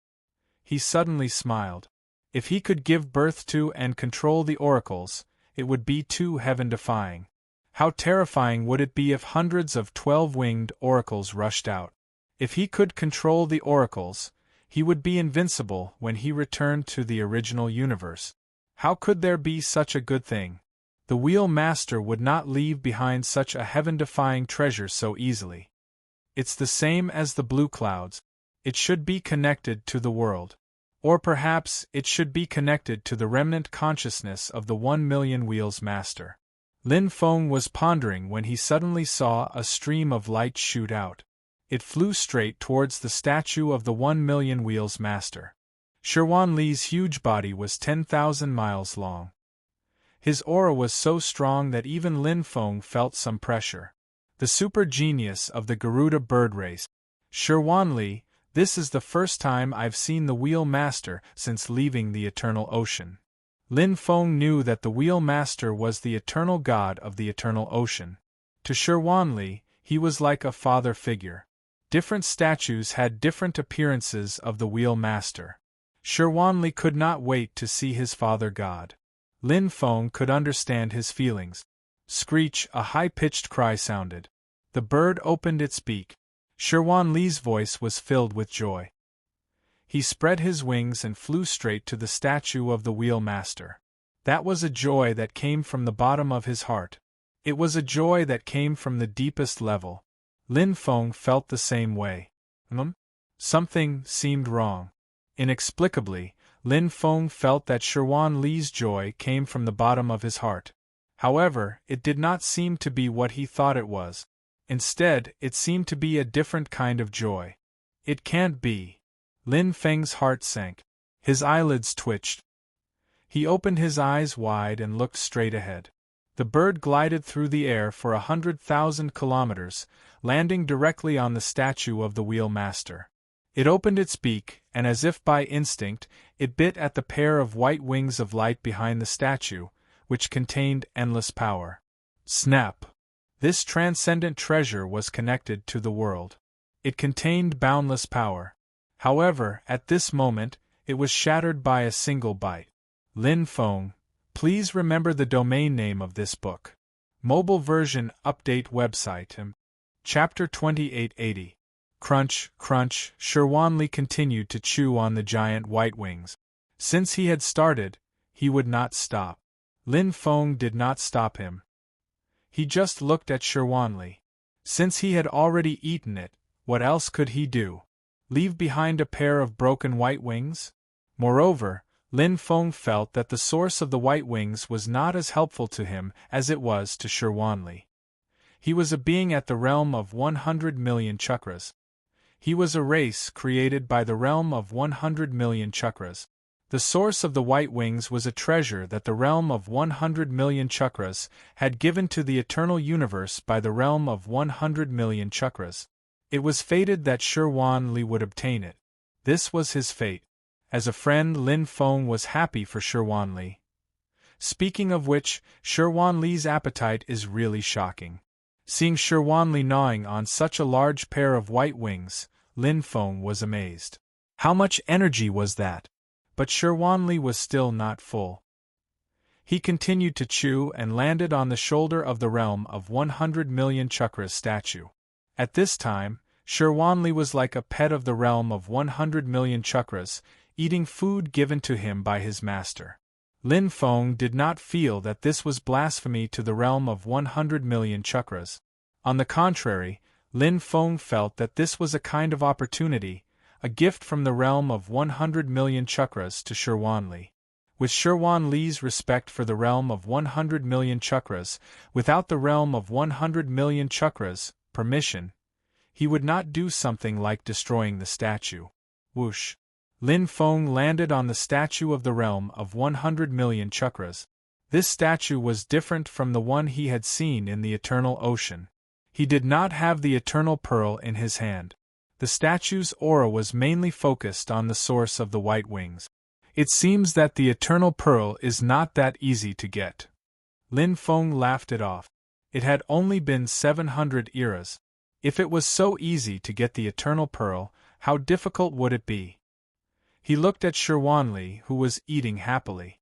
He suddenly smiled. If he could give birth to and control the oracles, it would be too heaven-defying. How terrifying would it be if hundreds of 12-winged oracles rushed out? If he could control the oracles, he would be invincible when he returned to the original universe. How could there be such a good thing? The Wheel Master would not leave behind such a heaven-defying treasure so easily. It's the same as the blue clouds. It should be connected to the world. Or perhaps it should be connected to the remnant consciousness of the 1 million Wheels Master. Lin Feng was pondering when he suddenly saw a stream of light shoot out. It flew straight towards the statue of the 1 million Wheels Master. Shirwanli's huge body was 10,000 miles long. His aura was so strong that even Lin Feng felt some pressure. The super genius of the Garuda bird race. Shirwanli, this is the first time I've seen the Wheel Master since leaving the Eternal Ocean. Lin Feng knew that the Wheel Master was the eternal god of the Eternal Ocean. To Shirwanli, he was like a father figure. Different statues had different appearances of the Wheel Master. Shirwanli could not wait to see his father god. Lin Feng could understand his feelings. Screech, a high-pitched cry sounded. The bird opened its beak. Shirwanli's voice was filled with joy. He spread his wings and flew straight to the statue of the Wheel Master. That was a joy that came from the bottom of his heart. It was a joy that came from the deepest level. Lin Feng felt the same way. Something seemed wrong. Inexplicably, Lin Feng felt that Sherwan Li's joy came from the bottom of his heart. However, it did not seem to be what he thought it was. Instead, it seemed to be a different kind of joy. It can't be. Lin Feng's heart sank. His eyelids twitched. He opened his eyes wide and looked straight ahead. The bird glided through the air for 100,000 kilometers, landing directly on the statue of the Wheel Master. It opened its beak, and as if by instinct, it bit at the pair of white wings of light behind the statue, which contained endless power. Snap! This transcendent treasure was connected to the world. It contained boundless power. However, at this moment, it was shattered by a single bite. Lin Feng, please remember the domain name of this book. Mobile version update website. Chapter 2880. Crunch, crunch, Sherwan Li continued to chew on the giant white wings. Since he had started, he would not stop. Lin Feng did not stop him. He just looked at Sherwan Li. Since he had already eaten it, what else could he do? Leave behind a pair of broken white wings? Moreover, Lin Feng felt that the source of the white wings was not as helpful to him as it was to Sherwan Li. He was a being at the realm of 100 million chakras. He was a race created by the realm of 100 million chakras. The source of the white wings was a treasure that the realm of 100 million chakras had given to the eternal universe by the realm of 100 million chakras. It was fated that Sherwan Li would obtain it. This was his fate. As a friend, Lin Feng was happy for Sherwan Li. Speaking of which, Sherwan Li's appetite is really shocking. Seeing Sherwan Li gnawing on such a large pair of white wings, Lin Feng was amazed. How much energy was that? But Sherwan Li was still not full. He continued to chew and landed on the shoulder of the realm of 100 million chakras statue. At this time, Sherwan Li was like a pet of the realm of 100 million chakras, eating food given to him by his master. Lin Feng did not feel that this was blasphemy to the realm of 100 million chakras. On the contrary, Lin Feng felt that this was a kind of opportunity, a gift from the realm of 100 million chakras to Sherwan Li. With Sherwan Li's respect for the realm of 100 million chakras, without the realm of 100 million chakras' permission, he would not do something like destroying the statue. Whoosh! Lin Feng landed on the statue of the realm of 100 million chakras. This statue was different from the one he had seen in the eternal ocean. He did not have the eternal pearl in his hand. The statue's aura was mainly focused on the source of the white wings. It seems that the eternal pearl is not that easy to get. Lin Feng laughed it off. It had only been 700 eras. If it was so easy to get the eternal pearl, how difficult would it be? He looked at Sherwan Li, who was eating happily.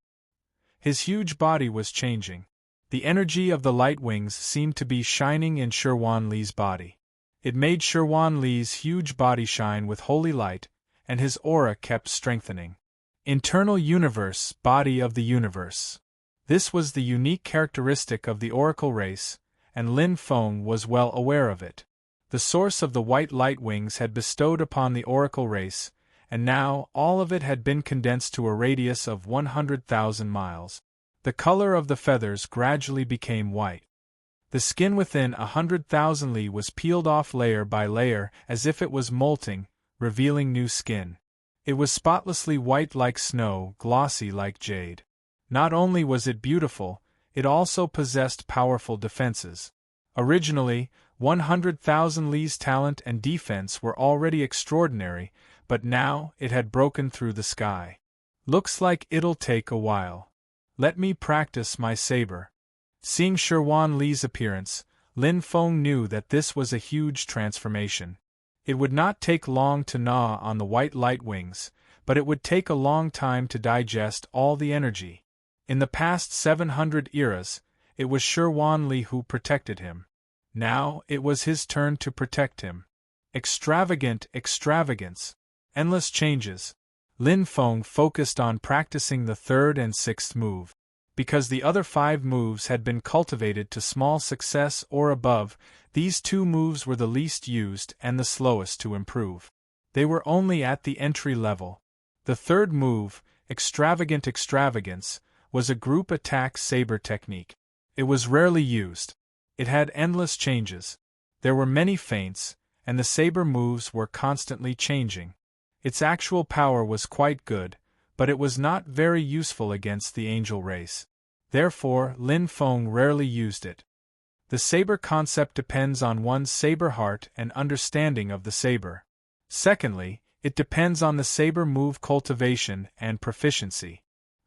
His huge body was changing. The energy of the light wings seemed to be shining in Sherwan Li's body. It made Sherwan Li's huge body shine with holy light, and his aura kept strengthening. Internal universe, body of the universe. This was the unique characteristic of the oracle race, and Lin Feng was well aware of it. The source of the white light wings had bestowed upon the oracle race, and now all of it had been condensed to a radius of 100,000 miles. The color of the feathers gradually became white. The skin within 100,000 li was peeled off layer by layer as if it was molting, revealing new skin. It was spotlessly white like snow, glossy like jade. Not only was it beautiful, it also possessed powerful defenses. Originally, 100,000 li's talent and defense were already extraordinary, but now it had broken through the sky. Looks like it'll take a while. Let me practice my saber. Seeing Sherwan Li's appearance, Lin Feng knew that this was a huge transformation. It would not take long to gnaw on the white light wings, but it would take a long time to digest all the energy. In the past 700 eras, it was Sherwan Li who protected him. Now it was his turn to protect him. Extravagant extravagance. Endless changes. Lin Feng focused on practicing the third and sixth move. Because the other 5 moves had been cultivated to small success or above, these 2 moves were the least used and the slowest to improve. They were only at the entry level. The third move, Extravagant Extravagance, was a group attack saber technique. It was rarely used. It had endless changes. There were many feints, and the saber moves were constantly changing. Its actual power was quite good, but it was not very useful against the angel race. Therefore, Lin Feng rarely used it. The saber concept depends on one's saber heart and understanding of the saber. Secondly, it depends on the saber move cultivation and proficiency.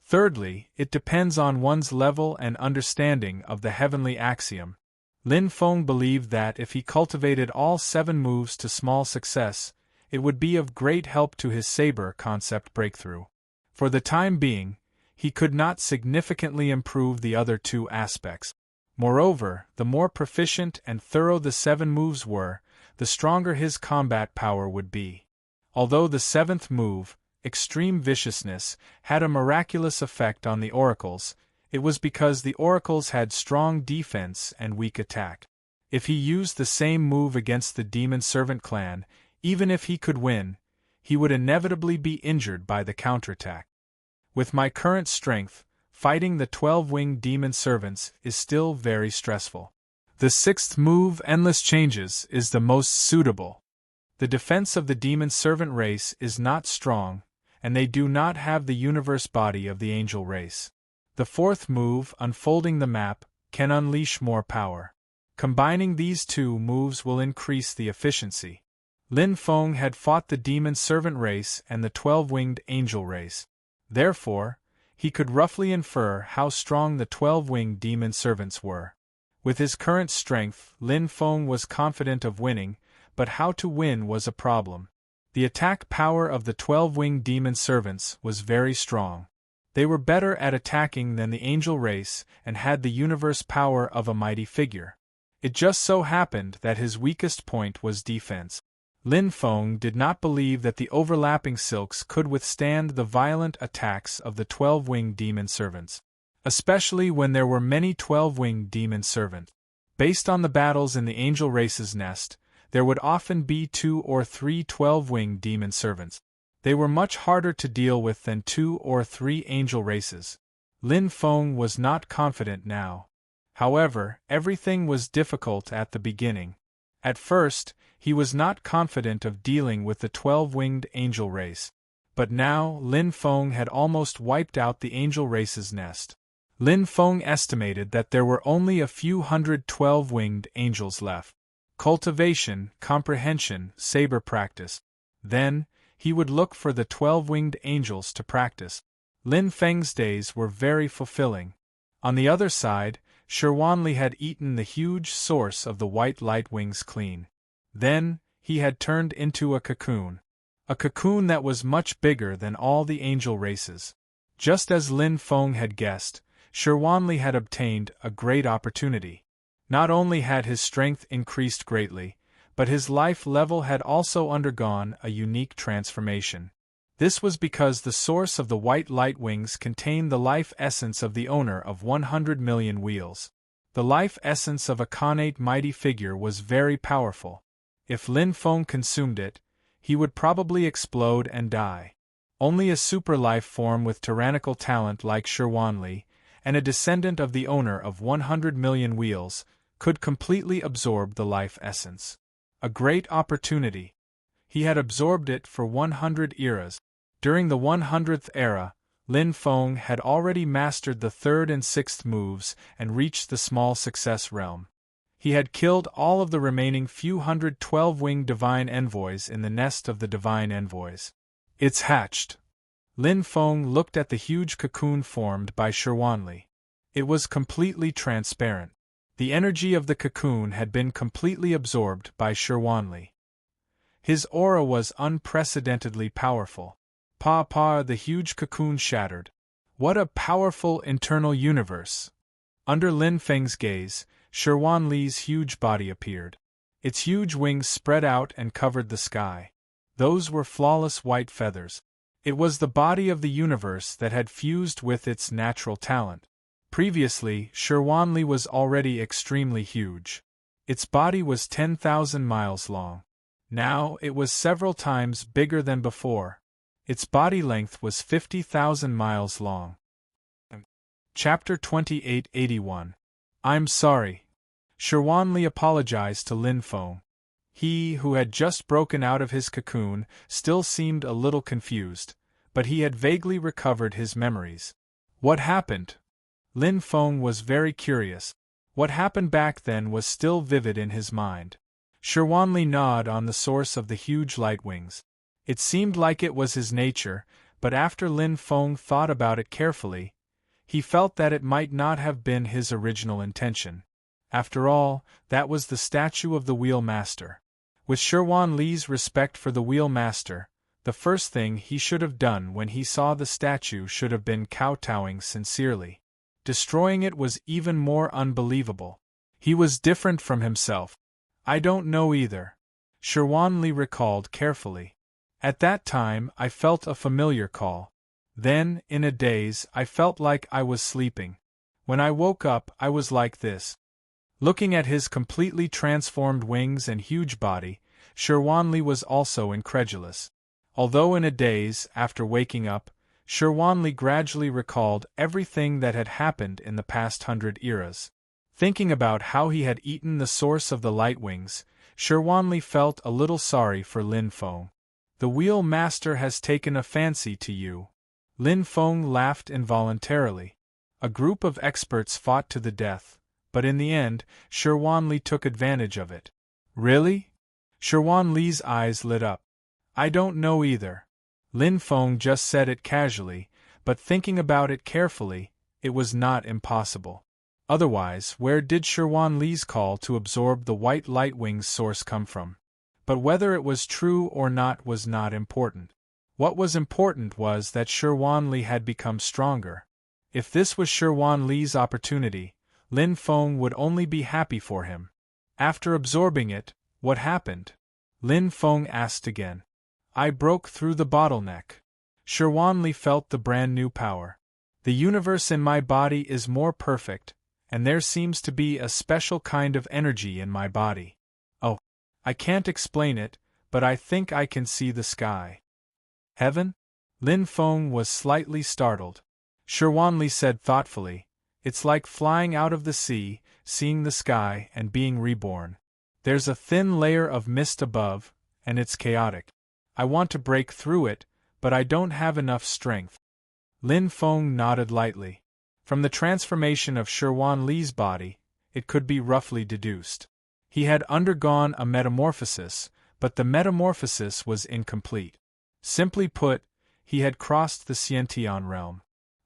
Thirdly, it depends on one's level and understanding of the heavenly axiom. Lin Feng believed that if he cultivated all 7 moves to small success, it would be of great help to his saber concept breakthrough. For the time being, he could not significantly improve the other 2 aspects. Moreover, the more proficient and thorough the 7 moves were, the stronger his combat power would be. Although the 7th move, Extreme Viciousness, had a miraculous effect on the oracles, it was because the oracles had strong defense and weak attack. If he used the same move against the Demon Servant clan, even if he could win, he would inevitably be injured by the counterattack. With my current strength, fighting the 12-winged demon servants is still very stressful. The 6th move, Endless Changes, is the most suitable. The defense of the demon servant race is not strong, and they do not have the universe body of the angel race. The 4th move, Unfolding the Map, can unleash more power. Combining these 2 moves will increase the efficiency. Lin Feng had fought the demon servant race and the 12-winged angel race. Therefore, he could roughly infer how strong the 12-winged demon servants were. With his current strength, Lin Feng was confident of winning, but how to win was a problem. The attack power of the 12-winged demon servants was very strong. They were better at attacking than the angel race and had the universe power of a mighty figure. It just so happened that his weakest point was defense. Lin Feng did not believe that the overlapping silks could withstand the violent attacks of the 12-winged demon servants, especially when there were many 12-winged demon servants. Based on the battles in the angel race's nest, there would often be 2 or 3 12-winged demon servants. They were much harder to deal with than 2 or 3 angel races. Lin Feng was not confident now. However, everything was difficult at the beginning. At first, he was not confident of dealing with the 12-winged angel race. But now, Lin Feng had almost wiped out the angel race's nest. Lin Feng estimated that there were only a few hundred 12-winged angels left. Cultivation, comprehension, saber practice. Then, he would look for the 12-winged angels to practice. Lin Feng's days were very fulfilling. On the other side, Shirwanli had eaten the huge source of the white light wings clean. Then, he had turned into a cocoon that was much bigger than all the angel races. Just as Lin Feng had guessed, Shirwanli had obtained a great opportunity. Not only had his strength increased greatly, but his life level had also undergone a unique transformation. This was because the source of the white light wings contained the life essence of the owner of 100 million wheels. The life essence of a connate mighty figure was very powerful. If Lin Feng consumed it, he would probably explode and die. Only a super life form with tyrannical talent like Shirwanli, and a descendant of the owner of 100 million wheels, could completely absorb the life essence. A great opportunity. He had absorbed it for 100 eras. During the 100th era, Lin Feng had already mastered the 3rd and 6th moves and reached the small success realm. He had killed all of the remaining few hundred 12-winged divine envoys in the nest of the divine envoys. It's hatched. Lin Feng looked at the huge cocoon formed by Shirwanli. It was completely transparent. The energy of the cocoon had been completely absorbed by Shirwanli. His aura was unprecedentedly powerful. The huge cocoon shattered. What a powerful internal universe! Under Lin Feng's gaze, Shirwanli's huge body appeared. Its huge wings spread out and covered the sky. Those were flawless white feathers. It was the body of the universe that had fused with its natural talent. Previously, Shirwanli was already extremely huge. Its body was 10,000 miles long. Now it was several times bigger than before. Its body length was 50,000 miles long. Chapter 2881. I'm sorry. Shirwanli apologized to Lin Feng. He, who had just broken out of his cocoon, still seemed a little confused, but he had vaguely recovered his memories. What happened? Lin Feng was very curious. What happened back then was still vivid in his mind. Shirwanli gnawed on the source of the huge light wings. It seemed like it was his nature, but after Lin Feng thought about it carefully, he felt that it might not have been his original intention. After all, that was the statue of the Wheel Master. With Shirwanli's respect for the Wheel Master, the first thing he should have done when he saw the statue should have been kowtowing sincerely. Destroying it was even more unbelievable. He was different from himself. I don't know either. Shirwanli recalled carefully. At that time I felt a familiar call. Then, in a daze, I felt like I was sleeping. When I woke up, I was like this. Looking at his completely transformed wings and huge body, Shirwanli was also incredulous. Although in a daze, after waking up, Shirwanli gradually recalled everything that had happened in the past 100 eras. Thinking about how he had eaten the source of the light wings, Shirwanli felt a little sorry for Lin Feng. The Wheel Master has taken a fancy to you. Lin Feng laughed involuntarily. A group of experts fought to the death, but in the end, Shirwanli took advantage of it. Really? Shirwanli's eyes lit up. I don't know either. Lin Feng just said it casually, but thinking about it carefully, it was not impossible. Otherwise, where did Shirwanli's call to absorb the white light wings source come from? But whether it was true or not was not important. What was important was that Shirwanli had become stronger. If this was Shirwanli's opportunity, Lin Feng would only be happy for him. After absorbing it, what happened? Lin Feng asked again. I broke through the bottleneck. Shirwanli felt the brand new power. The universe in my body is more perfect, and there seems to be a special kind of energy in my body. Oh, I can't explain it, but I think I can see the sky. Heaven? Lin Feng was slightly startled. Shirwanli said thoughtfully, it's like flying out of the sea, seeing the sky, and being reborn. There's a thin layer of mist above, and it's chaotic. I want to break through it, but I don't have enough strength. Lin Feng nodded lightly. From the transformation of Shirwanli's body, it could be roughly deduced. He had undergone a metamorphosis, but the metamorphosis was incomplete. Simply put, he had crossed the Xiantian realm.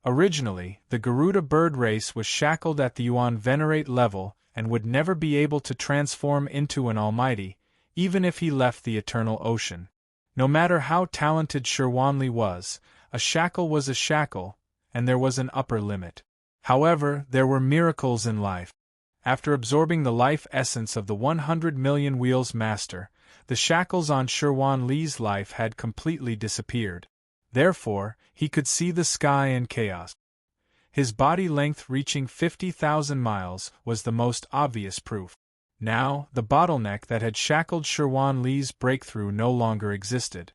Originally, the Garuda bird race was shackled at the Yuan Venerate level and would never be able to transform into an almighty, even if he left the eternal ocean. No matter how talented Shirwanli was, a shackle was a shackle, and there was an upper limit. However, there were miracles in life. After absorbing the life essence of the 100 million Wheels Master, the shackles on Shirwanli's life had completely disappeared. Therefore, he could see the sky and chaos. His body length reaching 50,000 miles was the most obvious proof. Now, the bottleneck that had shackled Shirwanli's breakthrough no longer existed.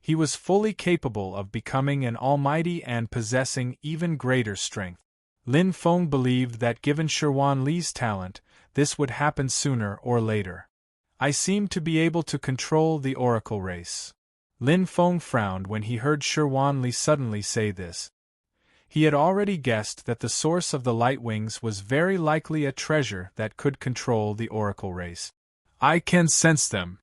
He was fully capable of becoming an almighty and possessing even greater strength. Lin Feng believed that given Shirwanli's talent, this would happen sooner or later. I seem to be able to control the oracle race. Lin Feng frowned when he heard Shirwanli suddenly say this. He had already guessed that the source of the light wings was very likely a treasure that could control the oracle race. I can sense them.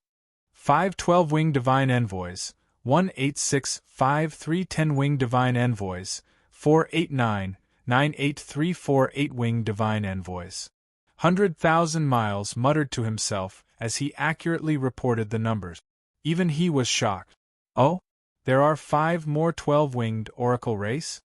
5 12-winged divine envoys, 186 5 3 10-winged divine envoys, 489 983 8-winged divine envoys. 100,000 miles muttered to himself as he accurately reported the numbers. Even he was shocked. Oh? There are 5 more 12-winged oracle race?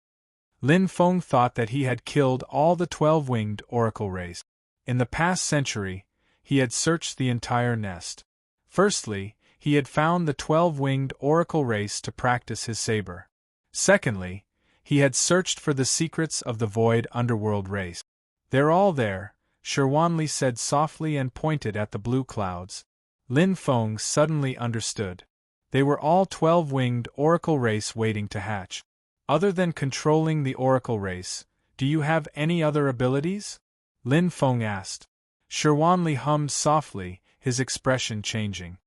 Lin Feng thought that he had killed all the 12-winged oracle race. In the past century, he had searched the entire nest. Firstly, He had found the 12-winged oracle race to practice his saber. Secondly, he had searched for the secrets of the void underworld race. They're all there, Shirwanli said softly and pointed at the blue clouds. Lin Feng suddenly understood. They were all 12-winged oracle race waiting to hatch. Other than controlling the oracle race, do you have any other abilities? Lin Feng asked. Shirwanli hummed softly, his expression changing.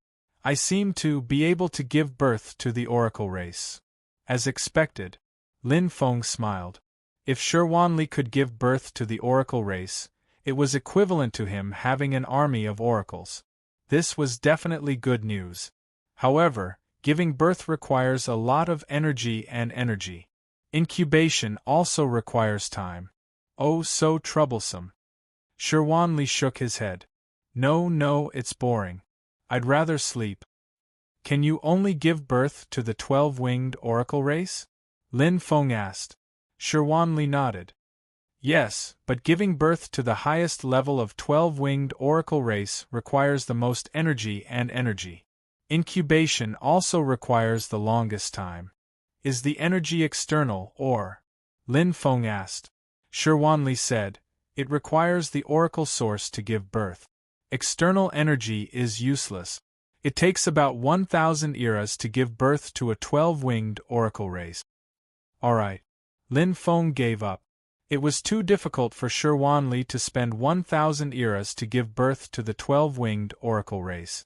I seem to be able to give birth to the oracle race. As expected, Lin Feng smiled. If Shirwanli could give birth to the oracle race, it was equivalent to him having an army of oracles. This was definitely good news. However, giving birth requires a lot of energy and energy. Incubation also requires time. Oh, so troublesome. Shirwanli shook his head. No, it's boring. I'd rather sleep. Can you only give birth to the 12-winged oracle race? Lin Feng asked. Shirwanli nodded. Yes, but giving birth to the highest level of 12-winged oracle race requires the most energy and energy. Incubation also requires the longest time. Is the energy external or? Lin Feng asked. Shirwanli said, it requires the oracle source to give birth. External energy is useless. It takes about 1,000 eras to give birth to a 12-winged oracle race. Alright. Lin Feng gave up. It was too difficult for Shirwanli to spend 1,000 eras to give birth to the 12-winged oracle race.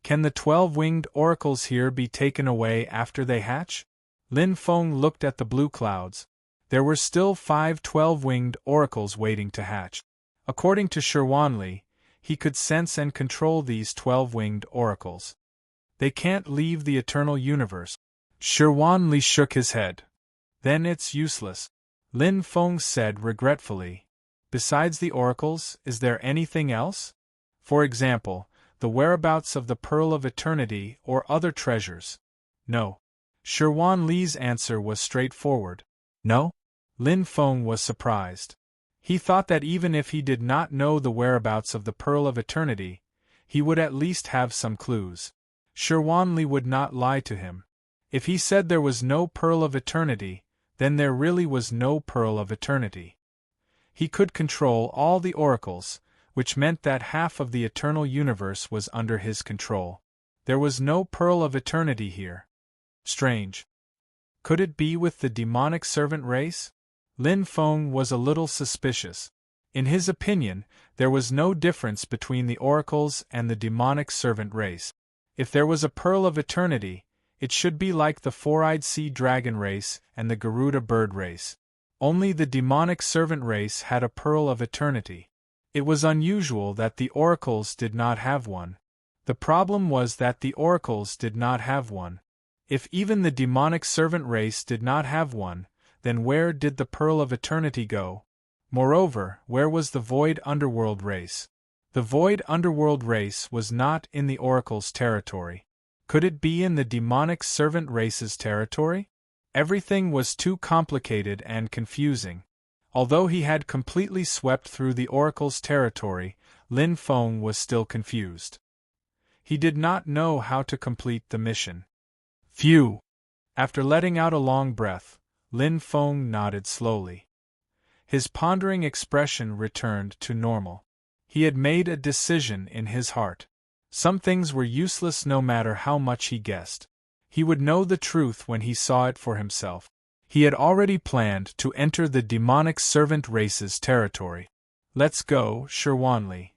Can the 12-winged oracles here be taken away after they hatch? Lin Feng looked at the blue clouds. There were still 5 12-winged oracles waiting to hatch. According to Shirwanli, he could sense and control these 12-winged oracles. They can't leave the eternal universe. Shirwanli shook his head. Then it's useless. Lin Feng said regretfully. Besides the oracles, is there anything else? For example, the whereabouts of the Pearl of Eternity or other treasures? No. Shirwanli's answer was straightforward. No? Lin Feng was surprised. He thought that even if he did not know the whereabouts of the Pearl of Eternity, he would at least have some clues. Shirwanli would not lie to him. If he said there was no Pearl of Eternity, then there really was no Pearl of Eternity. He could control all the oracles, which meant that half of the eternal universe was under his control. There was no Pearl of Eternity here. Strange. Could it be with the demonic servant race? Lin Feng was a little suspicious. In his opinion, there was no difference between the oracles and the demonic servant race. If there was a Pearl of Eternity, it should be like the four-eyed sea dragon race and the Garuda bird race. Only the demonic servant race had a Pearl of Eternity. It was unusual that the oracles did not have one. The problem was that the oracles did not have one. If even the demonic servant race did not have one, then where did the Pearl of Eternity go? Moreover, where was the Void Underworld race? The Void Underworld race was not in the oracle's territory. Could it be in the demonic servant race's territory? Everything was too complicated and confusing. Although he had completely swept through the oracle's territory, Lin Feng was still confused. He did not know how to complete the mission. Phew! After letting out a long breath, Lin Feng nodded slowly. His pondering expression returned to normal. He had made a decision in his heart. Some things were useless no matter how much he guessed. He would know the truth when he saw it for himself. He had already planned to enter the demonic servant race's territory. Let's go, Shirwanli.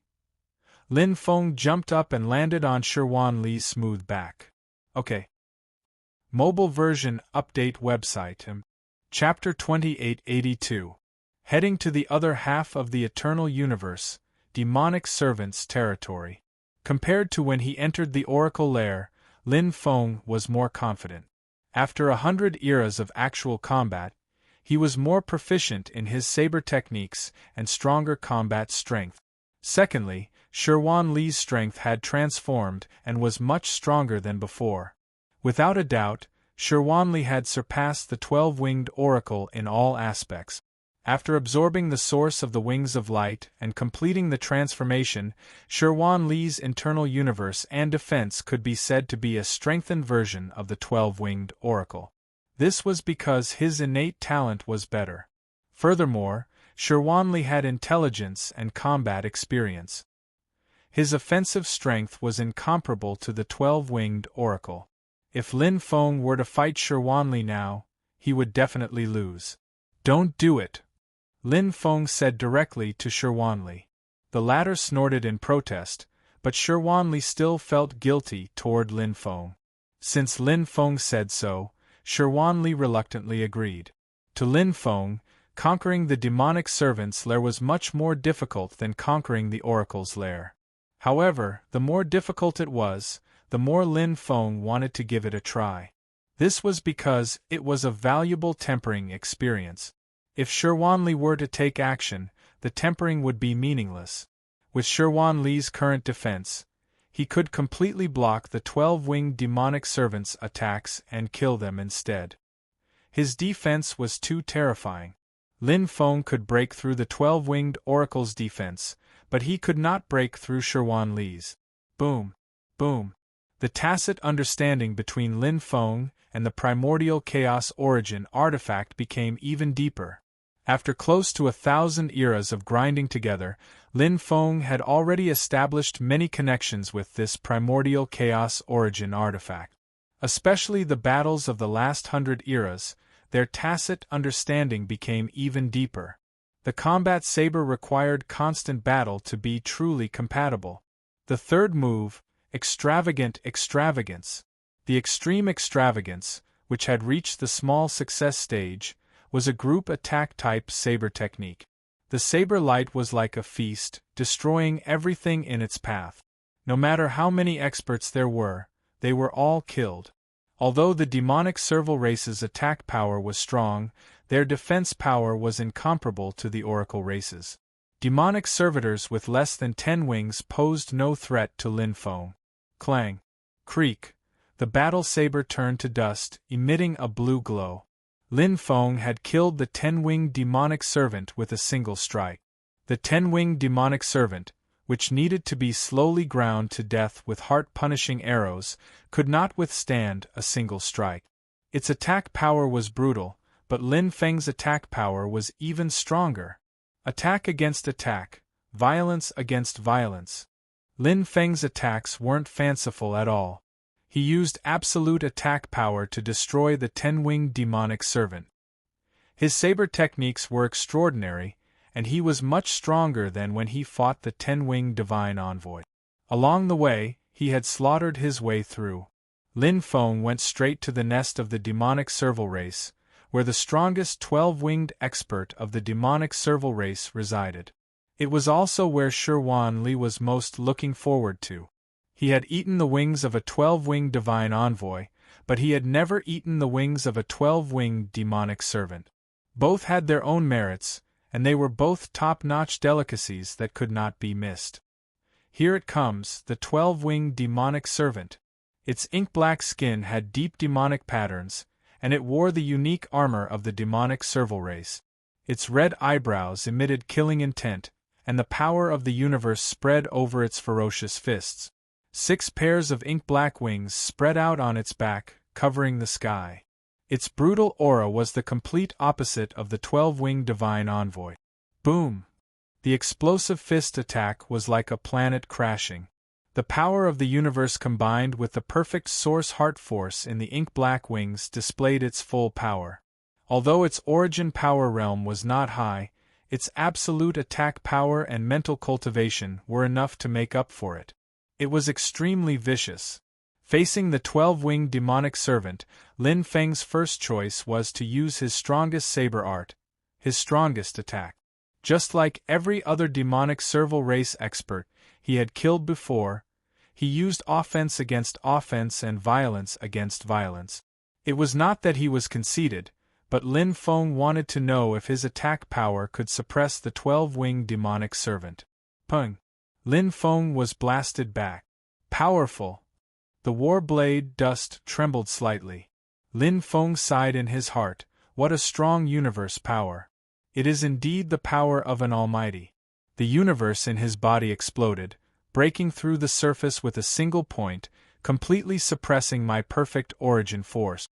Lin Feng jumped up and landed on Shirwanli's smooth back. Okay. Mobile version update website. Chapter 2882. Heading to the other half of the eternal universe, demonic servant's territory. Compared to when he entered the oracle lair, Lin Feng was more confident. After 100 eras of actual combat, he was more proficient in his saber techniques and stronger combat strength. Secondly, Shirwanli's strength had transformed and was much stronger than before. Without a doubt, Shirwanli had surpassed the 12-winged oracle in all aspects. After absorbing the source of the wings of light and completing the transformation, Shirwan internal universe and defense could be said to be a strengthened version of the 12-winged oracle. This was because his innate talent was better. Furthermore, Shirwan had intelligence and combat experience. His offensive strength was incomparable to the 12-winged oracle. If Lin Feng were to fight Shirwan now, he would definitely lose. "Don't do it," Lin Feng said directly to Shirwan. The latter snorted in protest, but Shirwan still felt guilty toward Lin Feng. Since Lin Feng said so, Shirwan reluctantly agreed. To Lin Feng, conquering the demonic servant's lair was much more difficult than conquering the oracle's lair. However, the more difficult it was, the more Lin Feng wanted to give it a try. This was because it was a valuable tempering experience. If Shirwan were to take action, the tempering would be meaningless. With Shirwan current defense, he could completely block the 12-winged demonic servant's attacks and kill them instead. His defense was too terrifying. Lin Feng could break through the 12-winged oracle's defense, but he could not break through Shirwan. Boom! Boom! The tacit understanding between Lin Feng and the primordial chaos origin artifact became even deeper. After close to 1,000 eras of grinding together, Lin Feng had already established many connections with this primordial chaos origin artifact. Especially the battles of the last 100 eras, their tacit understanding became even deeper. The combat saber required constant battle to be truly compatible. The third move, extravagant extravagance. The extreme extravagance, which had reached the small success stage, was a group attack type saber technique. The saber light was like a feast, destroying everything in its path. No matter how many experts there were, they were all killed. Although the demonic serval race's attack power was strong, their defense power was incomparable to the oracle race's. Demonic servitors with less than 10 wings posed no threat to Lin Feng. Clang! Creak! The battle saber turned to dust, emitting a blue glow. Lin Feng had killed the 10-winged demonic servant with a single strike. The 10-winged demonic servant, which needed to be slowly ground to death with heart-punishing arrows, could not withstand a single strike. Its attack power was brutal, but Lin Feng's attack power was even stronger. Attack against attack, violence against violence. Lin Feng's attacks weren't fanciful at all. He used absolute attack power to destroy the 10-winged demonic servant. His saber techniques were extraordinary, and he was much stronger than when he fought the 10-winged divine envoy. Along the way, he had slaughtered his way through. Lin Feng went straight to the nest of the demonic serval race, where the strongest 12-winged expert of the demonic serval race resided. It was also where Shirwan was most looking forward to. He had eaten the wings of a 12-winged divine envoy, but he had never eaten the wings of a 12-winged demonic servant. Both had their own merits, and they were both top-notch delicacies that could not be missed. Here it comes, the 12-winged demonic servant. Its ink-black skin had deep demonic patterns, and it wore the unique armor of the demonic serval race. Its red eyebrows emitted killing intent, and the power of the universe spread over its ferocious fists. 6 pairs of ink-black wings spread out on its back, covering the sky. Its brutal aura was the complete opposite of the 12-winged divine envoy. Boom! The explosive fist attack was like a planet crashing. The power of the universe combined with the perfect source heart force in the ink-black wings displayed its full power. Although its origin power realm was not high, its absolute attack power and mental cultivation were enough to make up for it. It was extremely vicious. Facing the 12-winged demonic servant, Lin Feng's first choice was to use his strongest saber art, his strongest attack. Just like every other demonic serval race expert he had killed before, he used offense against offense and violence against violence. It was not that he was conceited, but Lin Feng wanted to know if his attack power could suppress the 12-winged demonic servant. Pung! Lin Feng was blasted back. Powerful! The war blade dust trembled slightly. Lin Feng sighed in his heart, what a strong universe power. It is indeed the power of an almighty. The universe in his body exploded, breaking through the surface with a single point, completely suppressing my perfect origin force.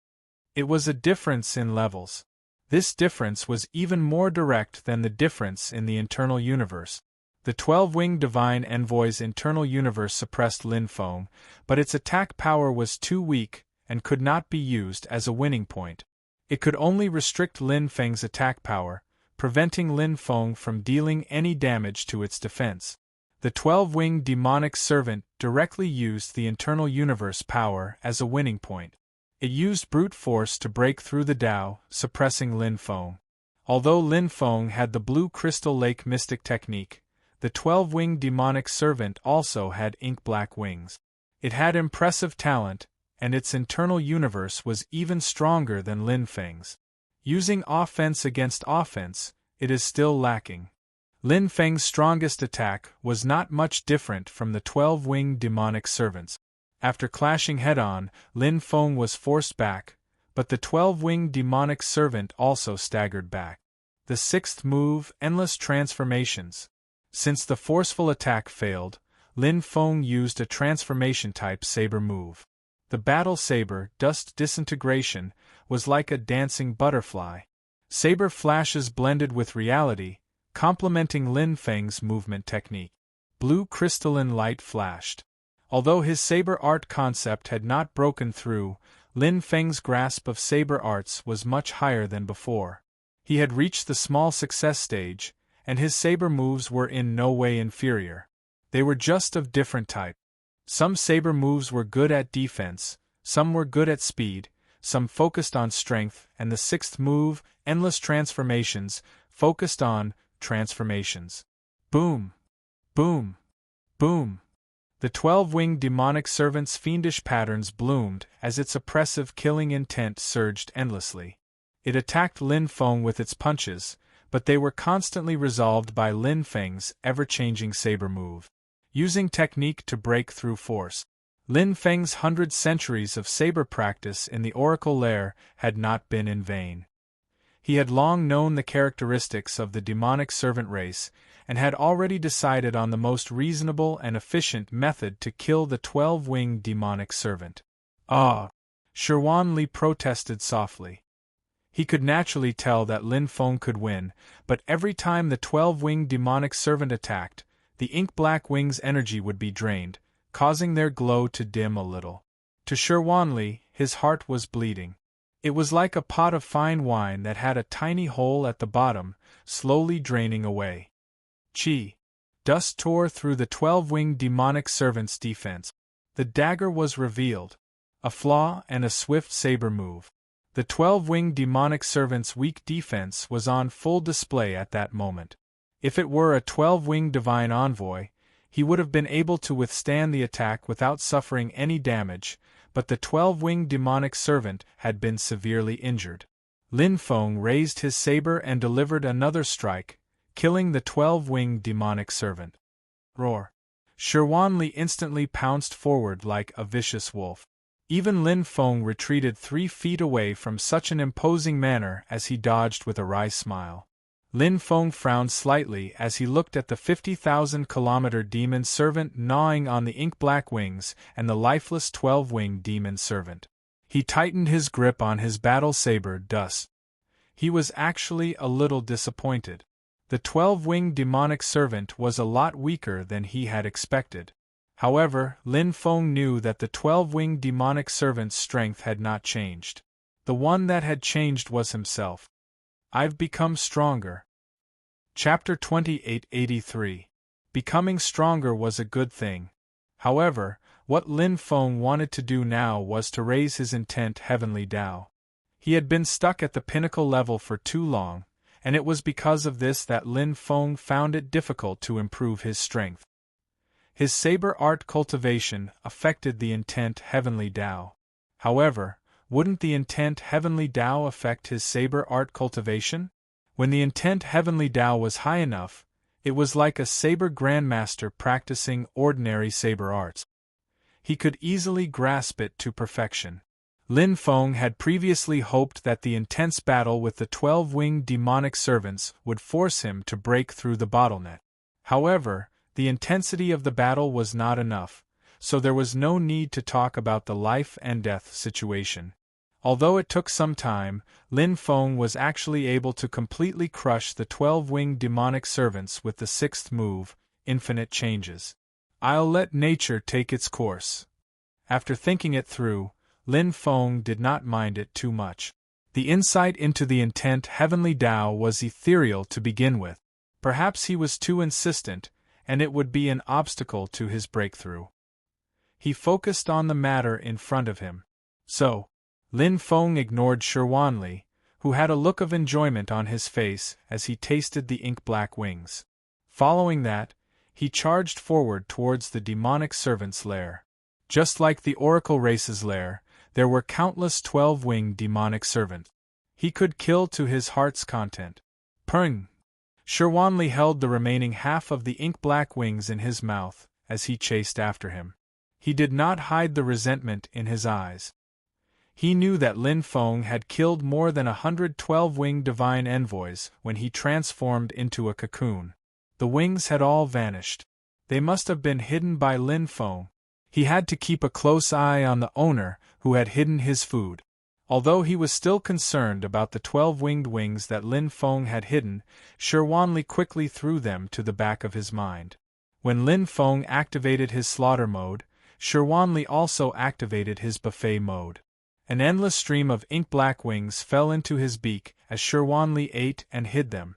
It was a difference in levels. This difference was even more direct than the difference in the internal universe. The 12-winged divine envoy's internal universe suppressed Lin Feng, but its attack power was too weak and could not be used as a winning point. It could only restrict Lin Feng's attack power, preventing Lin Feng from dealing any damage to its defense. The 12-winged demonic servant directly used the internal universe power as a winning point. It used brute force to break through the Tao, suppressing Lin Feng. Although Lin Feng had the blue crystal lake mystic technique, the 12-winged demonic servant also had ink-black wings. It had impressive talent, and its internal universe was even stronger than Lin Feng's. Using offense against offense, it is still lacking. Lin Feng's strongest attack was not much different from the 12-winged demonic servant's. After clashing head-on, Lin Feng was forced back, but the 12-winged demonic servant also staggered back. The sixth move, endless transformations. Since the forceful attack failed, Lin Feng used a transformation-type saber move. The battle saber, dust disintegration, was like a dancing butterfly. Saber flashes blended with reality, complementing Lin Feng's movement technique. Blue crystalline light flashed. Although his saber art concept had not broken through, Lin Feng's grasp of saber arts was much higher than before. He had reached the small success stage, and his saber moves were in no way inferior. They were just of different type. Some saber moves were good at defense, some were good at speed, some focused on strength, and the sixth move, endless transformations, focused on transformations. Boom! Boom! Boom! The 12-winged demonic servant's fiendish patterns bloomed as its oppressive killing intent surged endlessly. It attacked Lin Feng with its punches, but they were constantly resolved by Lin Feng's ever-changing saber move. Using technique to break through force. Lin Feng's 100 centuries of saber practice in the Oracle Lair had not been in vain. He had long known the characteristics of the demonic servant race, and had already decided on the most reasonable and efficient method to kill the 12-winged demonic servant. Ah! Shirwan Li protested softly. He could naturally tell that Lin Feng could win, but every time the 12-winged demonic servant attacked, the ink-black wings' energy would be drained, causing their glow to dim a little. To Shirwan Li, his heart was bleeding. It was like a pot of fine wine that had a tiny hole at the bottom, slowly draining away. Chi! Dust tore through the 12-winged demonic servant's defense. The dagger was revealed. A flaw and a swift saber move. The 12-winged demonic servant's weak defense was on full display at that moment. If it were a 12-winged divine envoy, he would have been able to withstand the attack without suffering any damage, but the 12-winged demonic servant had been severely injured. Lin Feng raised his saber and delivered another strike, killing the 12-winged demonic servant. Roar! Shirwan Li instantly pounced forward like a vicious wolf. Even Lin Feng retreated 3 feet away from such an imposing manner as he dodged with a wry smile. Lin Feng frowned slightly as he looked at the 50,000-kilometer demon servant gnawing on the ink-black wings and the lifeless 12-winged demon servant. He tightened his grip on his battle saber dust. He was actually a little disappointed. The 12-winged demonic servant was a lot weaker than he had expected. However, Lin Feng knew that the 12-winged demonic servant's strength had not changed. The one that had changed was himself. I've become stronger. Chapter 2883. Becoming stronger was a good thing. However, what Lin Feng wanted to do now was to raise his intent heavenly Tao. He had been stuck at the pinnacle level for too long, and it was because of this that Lin Feng found it difficult to improve his strength. His saber art cultivation affected the intent heavenly Tao. However, wouldn't the intent heavenly Tao affect his saber art cultivation? When the intent heavenly Tao was high enough, it was like a saber grandmaster practicing ordinary saber arts. He could easily grasp it to perfection. Lin Feng had previously hoped that the intense battle with the 12-winged demonic servants would force him to break through the bottleneck. However, the intensity of the battle was not enough, so there was no need to talk about the life-and-death situation. Although it took some time, Lin Feng was actually able to completely crush the 12-winged demonic servants with the sixth move, Infinite Changes. I'll let nature take its course. After thinking it through, Lin Feng did not mind it too much. The insight into the intent heavenly Tao was ethereal to begin with. Perhaps he was too insistent, and it would be an obstacle to his breakthrough. He focused on the matter in front of him. So, Lin Feng ignored Shirwanli, who had a look of enjoyment on his face as he tasted the ink-black wings. Following that, he charged forward towards the demonic servant's lair. Just like the Oracle race's lair, there were countless 12-winged demonic servants. He could kill to his heart's content. Purring! Shirwanli held the remaining half of the ink-black wings in his mouth as he chased after him. He did not hide the resentment in his eyes. He knew that Lin Feng had killed more than 112-winged divine envoys when he transformed into a cocoon. The wings had all vanished. They must have been hidden by Lin Feng. He had to keep a close eye on the owner who had hidden his food. Although he was still concerned about the 12-winged wings that Lin Feng had hidden, Shirwanli quickly threw them to the back of his mind. When Lin Feng activated his slaughter mode, Shirwanli also activated his buffet mode. An endless stream of ink-black wings fell into his beak as Shirwanli ate and hid them.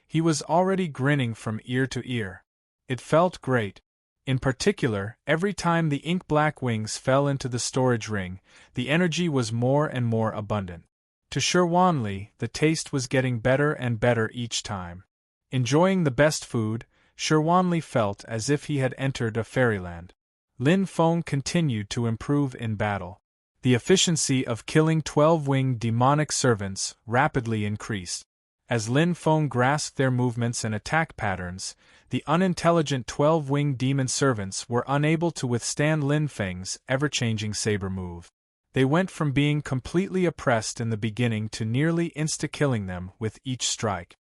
He was already grinning from ear to ear. It felt great. In particular, every time the ink-black wings fell into the storage ring, the energy was more and more abundant. To Shirwanli, the taste was getting better and better each time. Enjoying the best food, Shirwanli felt as if he had entered a fairyland. Lin Feng continued to improve in battle. The efficiency of killing 12-winged demonic servants rapidly increased. As Lin Feng grasped their movements and attack patterns, the unintelligent 12-winged demon servants were unable to withstand Lin Feng's ever-changing saber move. They went from being completely oppressed in the beginning to nearly insta-killing them with each strike.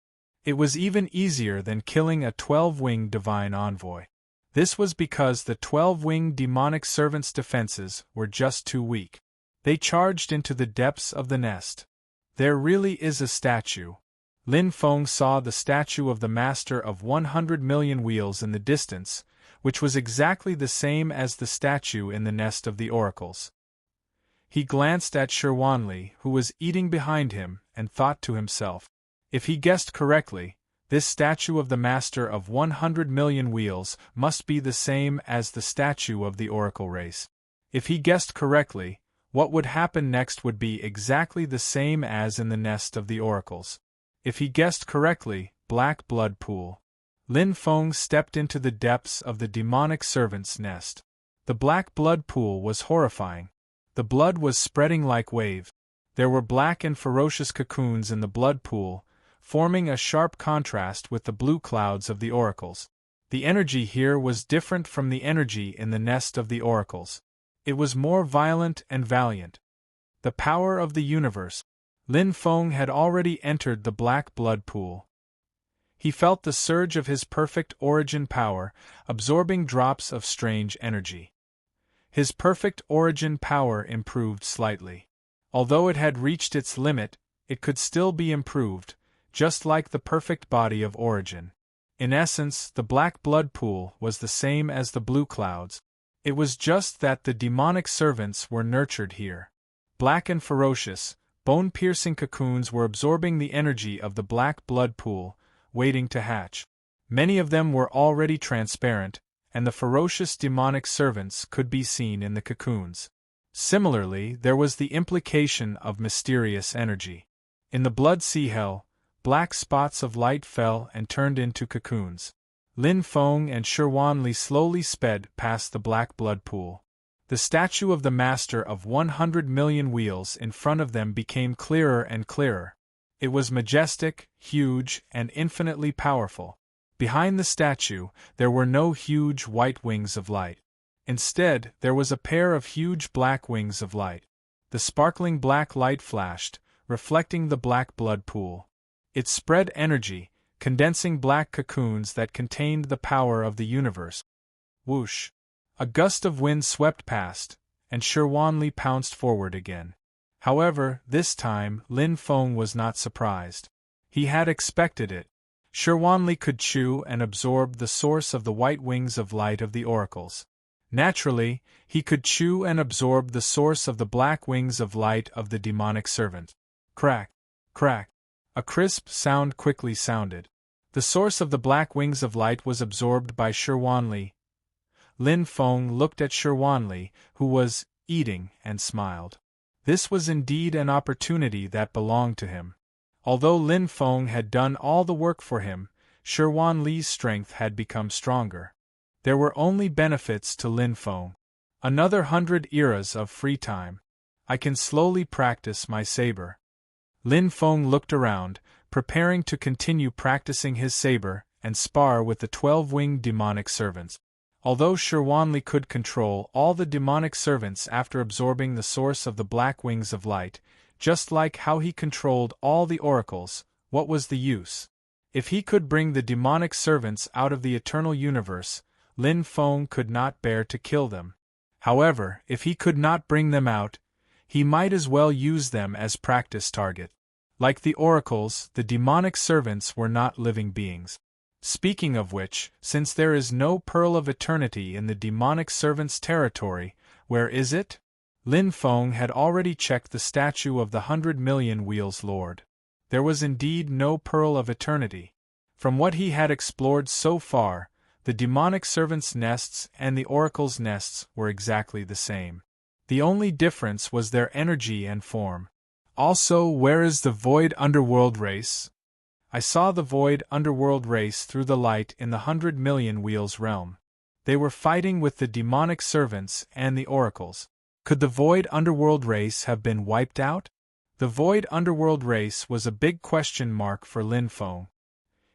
It was even easier than killing a 12-winged divine envoy. This was because the 12-winged demonic servants' defenses were just too weak. They charged into the depths of the nest. There really is a statue. Lin Feng saw the statue of the Master of 100 million wheels in the distance, which was exactly the same as the statue in the nest of the oracles. He glanced at Shirwanli, who was eating behind him, and thought to himself, if he guessed correctly, this statue of the Master of 100 million wheels must be the same as the statue of the Oracle race. If he guessed correctly, what would happen next would be exactly the same as in the nest of the oracles. If he guessed correctly, black blood pool. Lin Feng stepped into the depths of the demonic servant's nest. The black blood pool was horrifying. The blood was spreading like waves. There were black and ferocious cocoons in the blood pool, forming a sharp contrast with the blue clouds of the oracles. The energy here was different from the energy in the nest of the oracles. It was more violent and valiant. The power of the universe. Lin Feng had already entered the black blood pool. He felt the surge of his perfect origin power, absorbing drops of strange energy. His perfect origin power improved slightly. Although it had reached its limit, it could still be improved, just like the perfect body of origin. In essence, the black blood pool was the same as the blue clouds. It was just that the demonic servants were nurtured here. Black and ferocious, bone-piercing cocoons were absorbing the energy of the black blood pool, waiting to hatch. Many of them were already transparent, and the ferocious demonic servants could be seen in the cocoons. Similarly, there was the implication of mysterious energy. In the blood sea hell, black spots of light fell and turned into cocoons. Lin Feng and Shirwanli slowly sped past the black blood pool. The statue of the Master of 100 million wheels in front of them became clearer and clearer. It was majestic, huge, and infinitely powerful. Behind the statue, there were no huge white wings of light. Instead, there was a pair of huge black wings of light. The sparkling black light flashed, reflecting the black blood pool. It spread energy, condensing black cocoons that contained the power of the universe. Whoosh! A gust of wind swept past, and Shirwanli pounced forward again. However, this time, Lin Feng was not surprised. He had expected it. Shirwanli could chew and absorb the source of the white wings of light of the oracles. Naturally, he could chew and absorb the source of the black wings of light of the demonic servant. Crack! Crack! A crisp sound quickly sounded. The source of the black wings of light was absorbed by Shirwanli. Lin Feng looked at Shirwanli, who was eating, and smiled. This was indeed an opportunity that belonged to him. Although Lin Feng had done all the work for him, Shirwanli's strength had become stronger. There were only benefits to Lin Feng. Another 100 eras of free time. I can slowly practice my saber. Lin Feng looked around, preparing to continue practicing his saber and spar with the 12-winged demonic servants. Although Shirwanli could control all the demonic servants after absorbing the source of the black wings of light, just like how he controlled all the oracles, what was the use? If he could bring the demonic servants out of the eternal universe, Lin Feng could not bear to kill them. However, if he could not bring them out, he might as well use them as practice target. Like the oracles, the demonic servants were not living beings. Speaking of which, since there is no Pearl of Eternity in the demonic servant's territory, where is it? Lin Feng had already checked the statue of the 100,000,000 Wheels Lord. There was indeed no Pearl of Eternity. From what he had explored so far, the demonic servants' nests and the oracles' nests were exactly the same. The only difference was their energy and form. Also, where is the Void Underworld race? I saw the Void Underworld race through the light in the 100,000,000 Wheels realm. They were fighting with the demonic servants and the oracles. Could the Void Underworld race have been wiped out? The Void Underworld race was a big question mark for Lin Feng.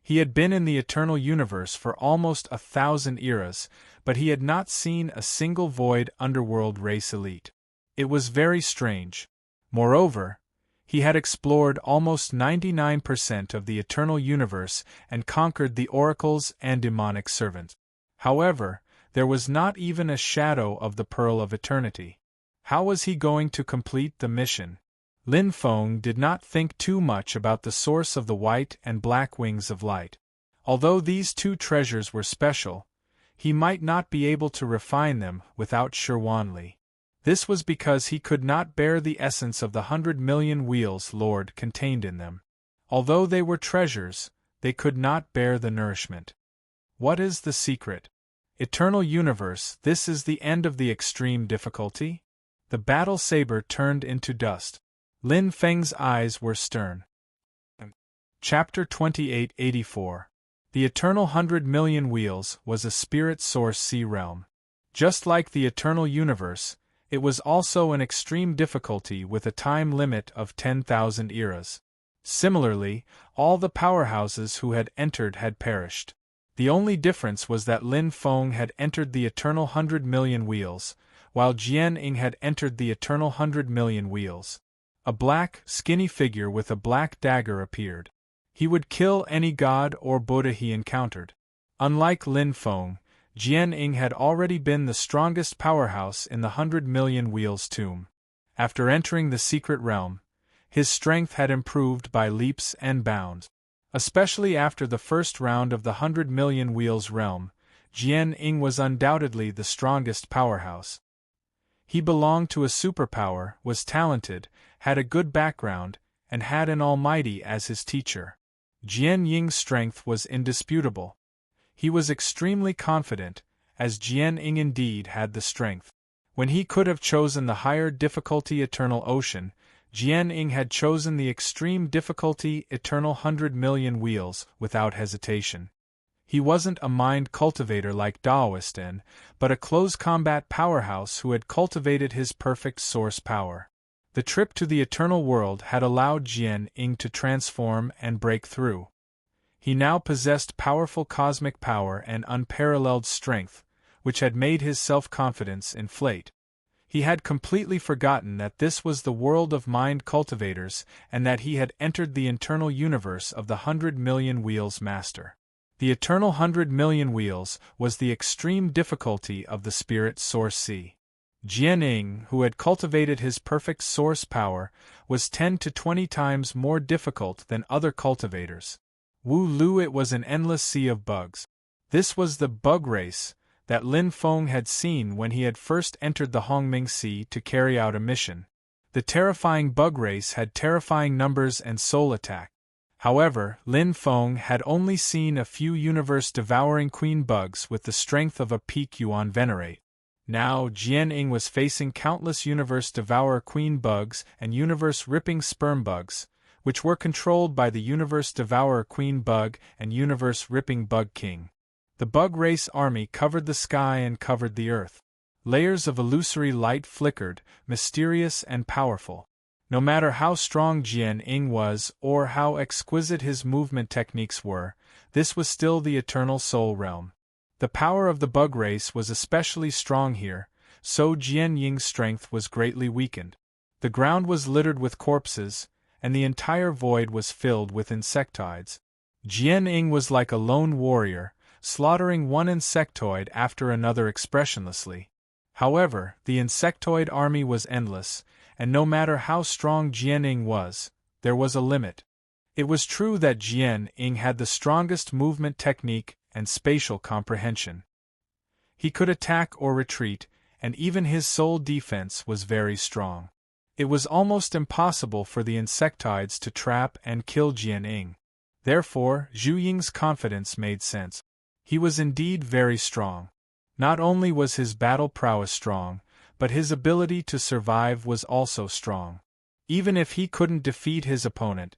He had been in the eternal universe for almost 1,000 eras, but he had not seen a single Void Underworld race elite. It was very strange. Moreover, he had explored almost 99% of the eternal universe and conquered the oracles and demonic servants. However, there was not even a shadow of the Pearl of Eternity. How was he going to complete the mission? Lin Feng did not think too much about the source of the white and black wings of light. Although these two treasures were special, he might not be able to refine them without Shirwanli. This was because he could not bear the essence of the 100,000,000 Wheels Lord contained in them. Although they were treasures, they could not bear the nourishment. What is the secret? Eternal universe, this is the end of the extreme difficulty? The battle saber turned into dust. Lin Feng's eyes were stern. Chapter 2884. The Eternal 100,000,000 Wheels was a spirit source sea realm. Just like the eternal universe, it was also an extreme difficulty with a time limit of 10,000 eras. Similarly, all the powerhouses who had entered had perished. The only difference was that Lin Feng had entered the eternal 100,000,000 Wheels, while Jian Ying had entered the eternal 100,000,000 Wheels. A black, skinny figure with a black dagger appeared. He would kill any god or Buddha he encountered. Unlike Lin Feng, Jian Ying had already been the strongest powerhouse in the 100,000,000 Wheels tomb. After entering the secret realm, his strength had improved by leaps and bounds. Especially after the first round of the 100,000,000 Wheels realm, Jian Ying was undoubtedly the strongest powerhouse. He belonged to a superpower, was talented, had a good background, and had an almighty as his teacher. Jian Ying's strength was indisputable. He was extremely confident, as Jian Ying indeed had the strength. When he could have chosen the higher difficulty Eternal Ocean, Jian Ying had chosen the extreme difficulty Eternal 100,000,000 Wheels without hesitation. He wasn't a mind cultivator like Daoist En, but a close combat powerhouse who had cultivated his perfect source power. The trip to the eternal world had allowed Jian Ying to transform and break through. He now possessed powerful cosmic power and unparalleled strength, which had made his self-confidence inflate. He had completely forgotten that this was the world of mind cultivators and that he had entered the internal universe of the 100 million wheels master. The eternal 100 million wheels was the extreme difficulty of the spirit source C. Jian-Ing, who had cultivated his perfect source power, was 10 to 20 times more difficult than other cultivators. Wu Lu, it was an endless sea of bugs. This was the bug race that Lin Feng had seen when he had first entered the Hongming Sea to carry out a mission. The terrifying bug race had terrifying numbers and soul attack. However, Lin Feng had only seen a few universe-devouring queen bugs with the strength of a peak yuan venerate. Now Jian-Ing was facing countless universe-devourer queen bugs and universe-ripping sperm bugs, which were controlled by the universe-devourer queen bug and universe-ripping bug king. The bug race army covered the sky and covered the earth. Layers of illusory light flickered, mysterious and powerful. No matter how strong Jian-Ing was or how exquisite his movement techniques were, this was still the eternal soul realm. The power of the bug race was especially strong here, so Jian-Ying's strength was greatly weakened. The ground was littered with corpses, and the entire void was filled with insectoids. Jian-Ing was like a lone warrior, slaughtering one insectoid after another expressionlessly. However, the insectoid army was endless, and no matter how strong Jian-Ing was, there was a limit. It was true that Jian-Ing had the strongest movement technique and spatial comprehension. He could attack or retreat, and even his soul defense was very strong. It was almost impossible for the insectoids to trap and kill Jian-Ing. Therefore, Zhu Ying's confidence made sense. He was indeed very strong. Not only was his battle prowess strong, but his ability to survive was also strong. Even if he couldn't defeat his opponent,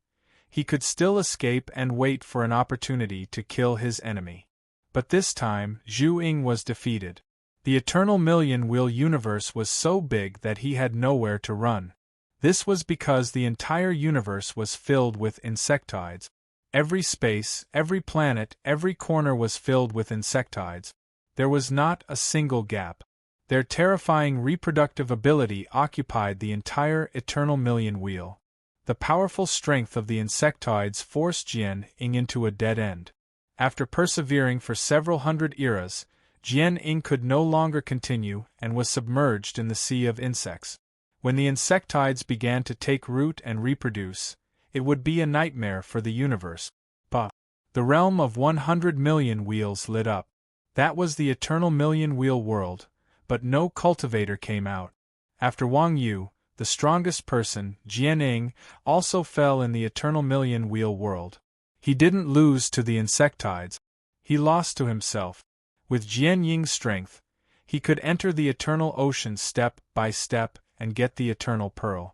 he could still escape and wait for an opportunity to kill his enemy. But this time, Zhu Ying was defeated. The eternal million-wheel universe was so big that he had nowhere to run. This was because the entire universe was filled with insectoids. Every space, every planet, every corner was filled with insectoids. There was not a single gap. Their terrifying reproductive ability occupied the entire eternal million wheel. The powerful strength of the insectoids forced Jian-Ing into a dead end. After persevering for several hundred eras, Jian-Ing could no longer continue and was submerged in the sea of insects. When the insectoids began to take root and reproduce, it would be a nightmare for the universe. But the realm of 100 million wheels lit up. That was the eternal million-wheel world, but no cultivator came out. After Wang Yu, the strongest person, Jian-Ing, also fell in the eternal million-wheel world. He didn't lose to the insectoids. He lost to himself. With Jian-Ying's strength, he could enter the eternal ocean step by step and get the eternal pearl.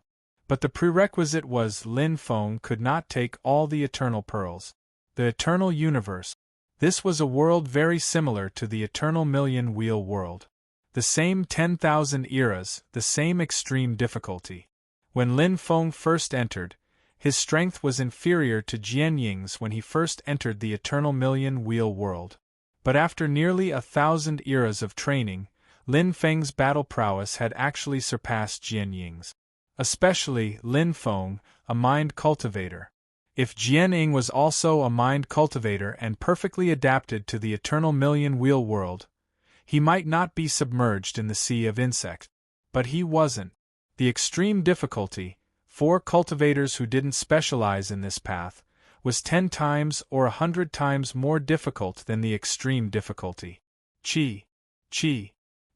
But the prerequisite was Lin Feng could not take all the eternal pearls. The eternal universe. This was a world very similar to the eternal million-wheel world. The same 10,000 eras, the same extreme difficulty. When Lin Feng first entered, his strength was inferior to Jian-Ying's when he first entered the eternal million-wheel world. But after nearly 1,000 eras of training, Lin Feng's battle prowess had actually surpassed Jian-Ying's. Especially Lin Feng, a mind cultivator. If Jian-Ing was also a mind cultivator and perfectly adapted to the eternal million-wheel world, he might not be submerged in the sea of insects. But he wasn't. The extreme difficulty, for cultivators who didn't specialize in this path, was 10 times or 100 times more difficult than the extreme difficulty. Chi.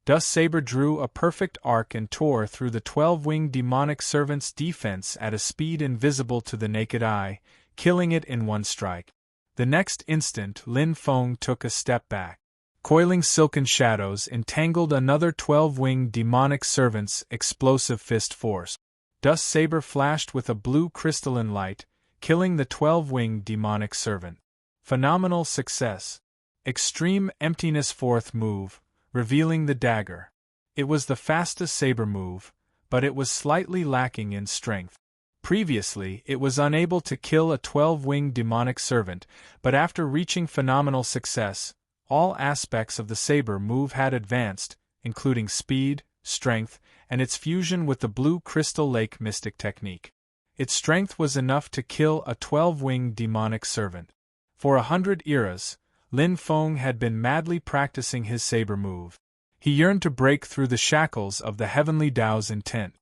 Dust Saber drew a perfect arc and tore through the 12-winged demonic servant's defense at a speed invisible to the naked eye, killing it in one strike. The next instant Lin Feng took a step back. Coiling silken shadows entangled another 12-winged demonic servant's explosive fist force. Dust Saber flashed with a blue crystalline light, killing the 12-winged demonic servant. Phenomenal success. Extreme emptiness fourth move, revealing the dagger. It was the fastest saber move, but it was slightly lacking in strength. Previously, it was unable to kill a 12-winged demonic servant, but after reaching phenomenal success, all aspects of the saber move had advanced, including speed, strength, and its fusion with the blue crystal lake mystic technique. Its strength was enough to kill a 12-winged demonic servant. For 100 eras, Lin Feng had been madly practicing his saber move. He yearned to break through the shackles of the heavenly Tao's intent.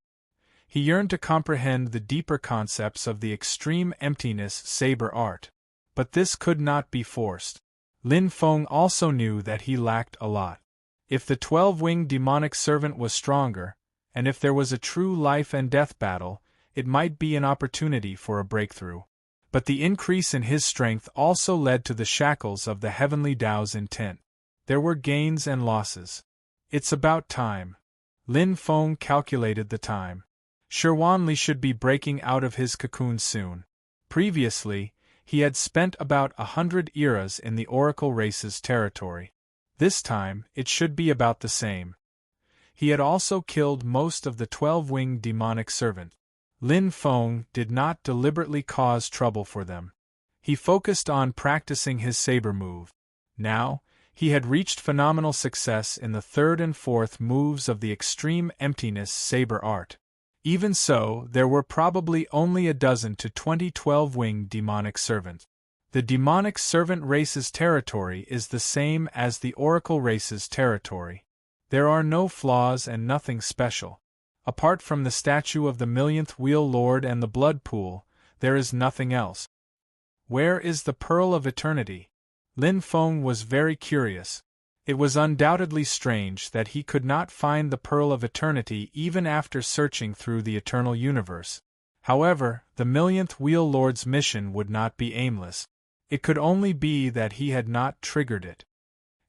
He yearned to comprehend the deeper concepts of the extreme emptiness saber art. But this could not be forced. Lin Feng also knew that he lacked a lot. If the 12-winged demonic servant was stronger, and if there was a true life and death battle, it might be an opportunity for a breakthrough. But the increase in his strength also led to the shackles of the heavenly Tao's intent. There were gains and losses. It's about time. Lin Feng calculated the time. Shi Huanli should be breaking out of his cocoon soon. Previously, he had spent about 100 eras in the Oracle Race's territory. This time, it should be about the same. He had also killed most of the 12-winged demonic servant. Lin Feng did not deliberately cause trouble for them. He focused on practicing his saber move. Now, he had reached phenomenal success in the third and fourth moves of the extreme emptiness saber art. Even so, there were probably only a dozen to 20 12-winged demonic servants. The demonic servant race's territory is the same as the Oracle race's territory. There are no flaws and nothing special. Apart from the statue of the millionth Wheel Lord and the blood pool, there is nothing else. Where is the Pearl of Eternity? Lin Feng was very curious. It was undoubtedly strange that he could not find the Pearl of Eternity even after searching through the eternal universe. However, the millionth Wheel Lord's mission would not be aimless. It could only be that he had not triggered it.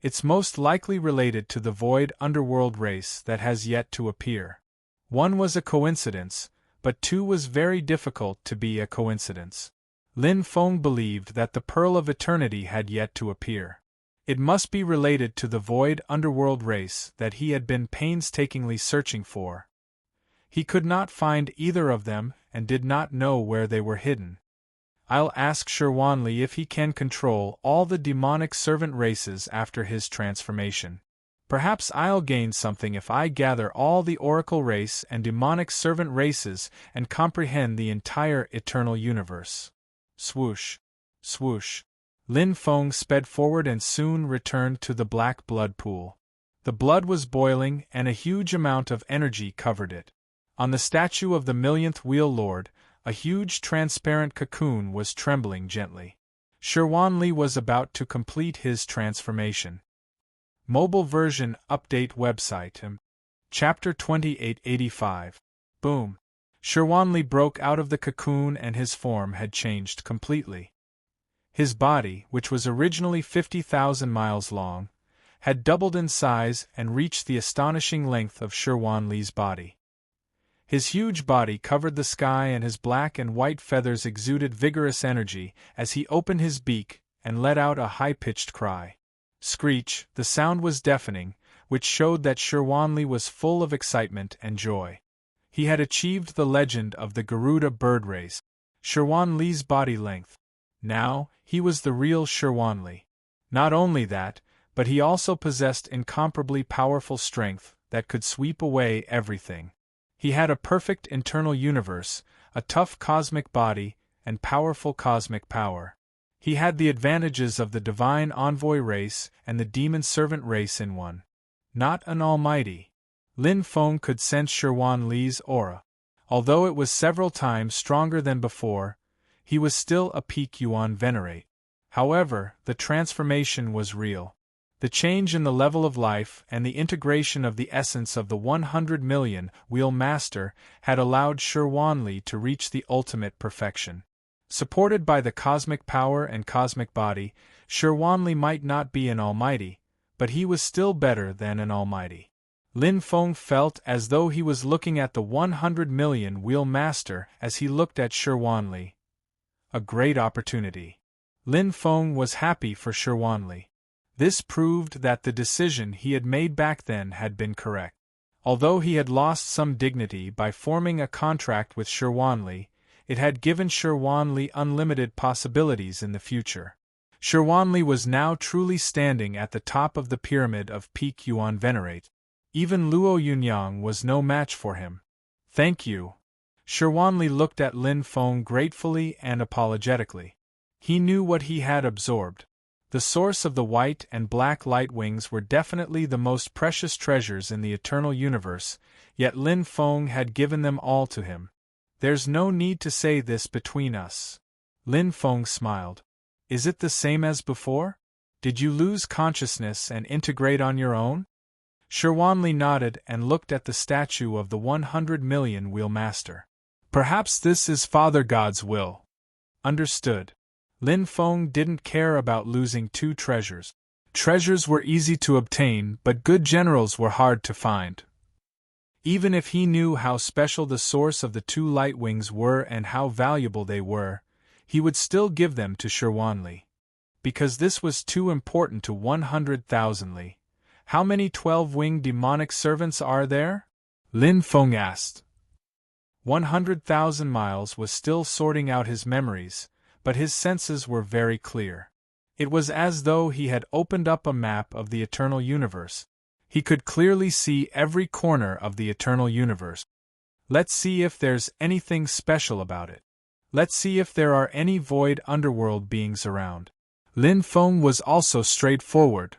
It's most likely related to the void underworld race that has yet to appear. One was a coincidence, but two was very difficult to be a coincidence. Lin Feng believed that the Pearl of Eternity had yet to appear. It must be related to the void underworld race that he had been painstakingly searching for. He could not find either of them and did not know where they were hidden. I'll ask Shi Huanli if he can control all the demonic servant races after his transformation. Perhaps I'll gain something if I gather all the Oracle race and demonic servant races and comprehend the entire eternal universe. Swoosh! Swoosh! Lin Feng sped forward and soon returned to the black blood pool. The blood was boiling and a huge amount of energy covered it. On the statue of the millionth Wheel Lord, a huge transparent cocoon was trembling gently. Shi Huanli was about to complete his transformation. Mobile version update website. Chapter 2885. Boom. Shi Huanli broke out of the cocoon and his form had changed completely. His body, which was originally 50,000 miles long, had doubled in size and reached the astonishing length of Shi Huanli's body. His huge body covered the sky and his black and white feathers exuded vigorous energy as he opened his beak and let out a high-pitched cry. Screech, the sound was deafening, which showed that Shi Huanli was full of excitement and joy. He had achieved the legend of the Garuda bird race, Shi Huanli's body length. Now, he was the real Shi Huanli. Not only that, but he also possessed incomparably powerful strength that could sweep away everything. He had a perfect internal universe, a tough cosmic body, and powerful cosmic power. He had the advantages of the divine envoy race and the demon servant race in one. Not an almighty. Lin Feng could sense Shi Huanli's aura. Although it was several times stronger than before, he was still a peak Yuan venerate. However, the transformation was real. The change in the level of life and the integration of the essence of the 100 million Wheel Master had allowed Shi Huanli to reach the ultimate perfection. Supported by the cosmic power and cosmic body, Shi Huanli might not be an almighty, but he was still better than an almighty. Lin Feng felt as though he was looking at the 100 million Wheel Master as he looked at Shi Huanli. A great opportunity. Lin Feng was happy for Shi Huanli. This proved that the decision he had made back then had been correct. Although he had lost some dignity by forming a contract with Shi Huanli, it had given Shi Huanli unlimited possibilities in the future. Shi Huanli was now truly standing at the top of the pyramid of peak Yuan venerate. Even Luo Yunyang was no match for him. Thank you. Shirwanli looked at Lin Feng gratefully and apologetically. He knew what he had absorbed. The source of the white and black light wings were definitely the most precious treasures in the eternal universe, yet Lin Feng had given them all to him. There's no need to say this between us. Lin Feng smiled. Is it the same as before? Did you lose consciousness and integrate on your own? Shirwanli nodded and looked at the statue of the 100 million wheel master. Perhaps this is Father God's will. Understood. Lin Feng didn't care about losing two treasures. Treasures were easy to obtain, but good generals were hard to find. Even if he knew how special the source of the two light wings were and how valuable they were, he would still give them to Shirwanli. Because this was too important to 100,000 Li. How many 12-winged demonic servants are there? Lin Feng asked. 100,000 miles was still sorting out his memories, but his senses were very clear. It was as though he had opened up a map of the eternal universe. He could clearly see every corner of the eternal universe. Let's see if there's anything special about it. Let's see if there are any void underworld beings around. Lin Feng was also straightforward.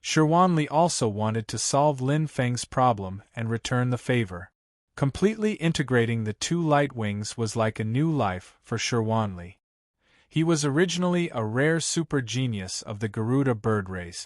Shirwanli also wanted to solve Lin Feng's problem and return the favor. Completely integrating the two light wings was like a new life for Shirwanli. He was originally a rare super genius of the Garuda bird race.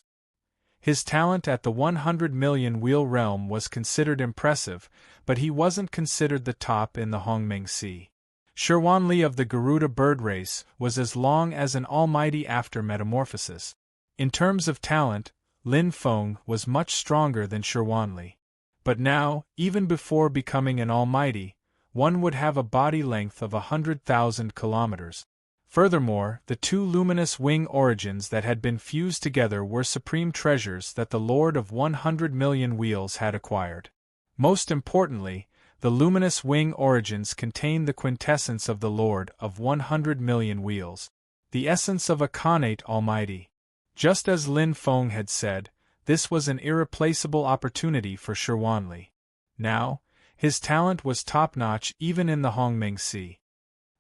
His talent at the 100 million wheel realm was considered impressive, but he wasn't considered the top in the Hongmeng Sea. Shirwanli of the Garuda bird race was as long as an almighty after metamorphosis. In terms of talent, Lin Feng was much stronger than Shirwanli. But now, even before becoming an almighty, one would have a body length of 100,000 kilometers. Furthermore, the two luminous wing origins that had been fused together were supreme treasures that the Lord of 100 million wheels had acquired. Most importantly, the luminous wing origins contained the quintessence of the Lord of 100 million wheels, the essence of a Khanate Almighty. Just as Lin Feng had said, this was an irreplaceable opportunity for Shirwanli. Now, his talent was top-notch even in the Hongmeng Sea.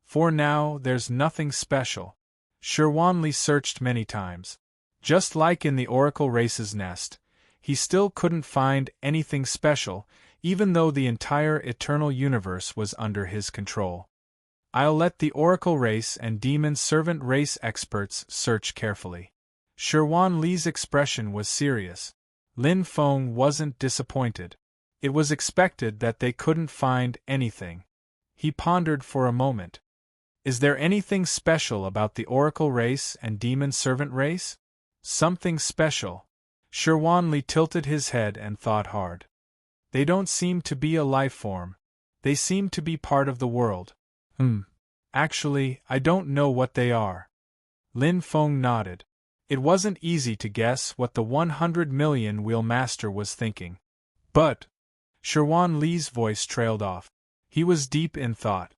For now, there's nothing special. Shirwanli searched many times. Just like in the Oracle Race's nest, he still couldn't find anything special, even though the entire eternal universe was under his control. I'll let the Oracle Race and Demon Servant Race experts search carefully. Shirwanli's expression was serious. Lin Feng wasn't disappointed. It was expected that they couldn't find anything. He pondered for a moment. Is there anything special about the Oracle Race and Demon Servant Race? Something special. Shirwanli tilted his head and thought hard. They don't seem to be a life form. They seem to be part of the world. Actually, I don't know what they are. Lin Feng nodded. It wasn't easy to guess what the 100 million wheel master was thinking. But Shirwanli's voice trailed off. He was deep in thought.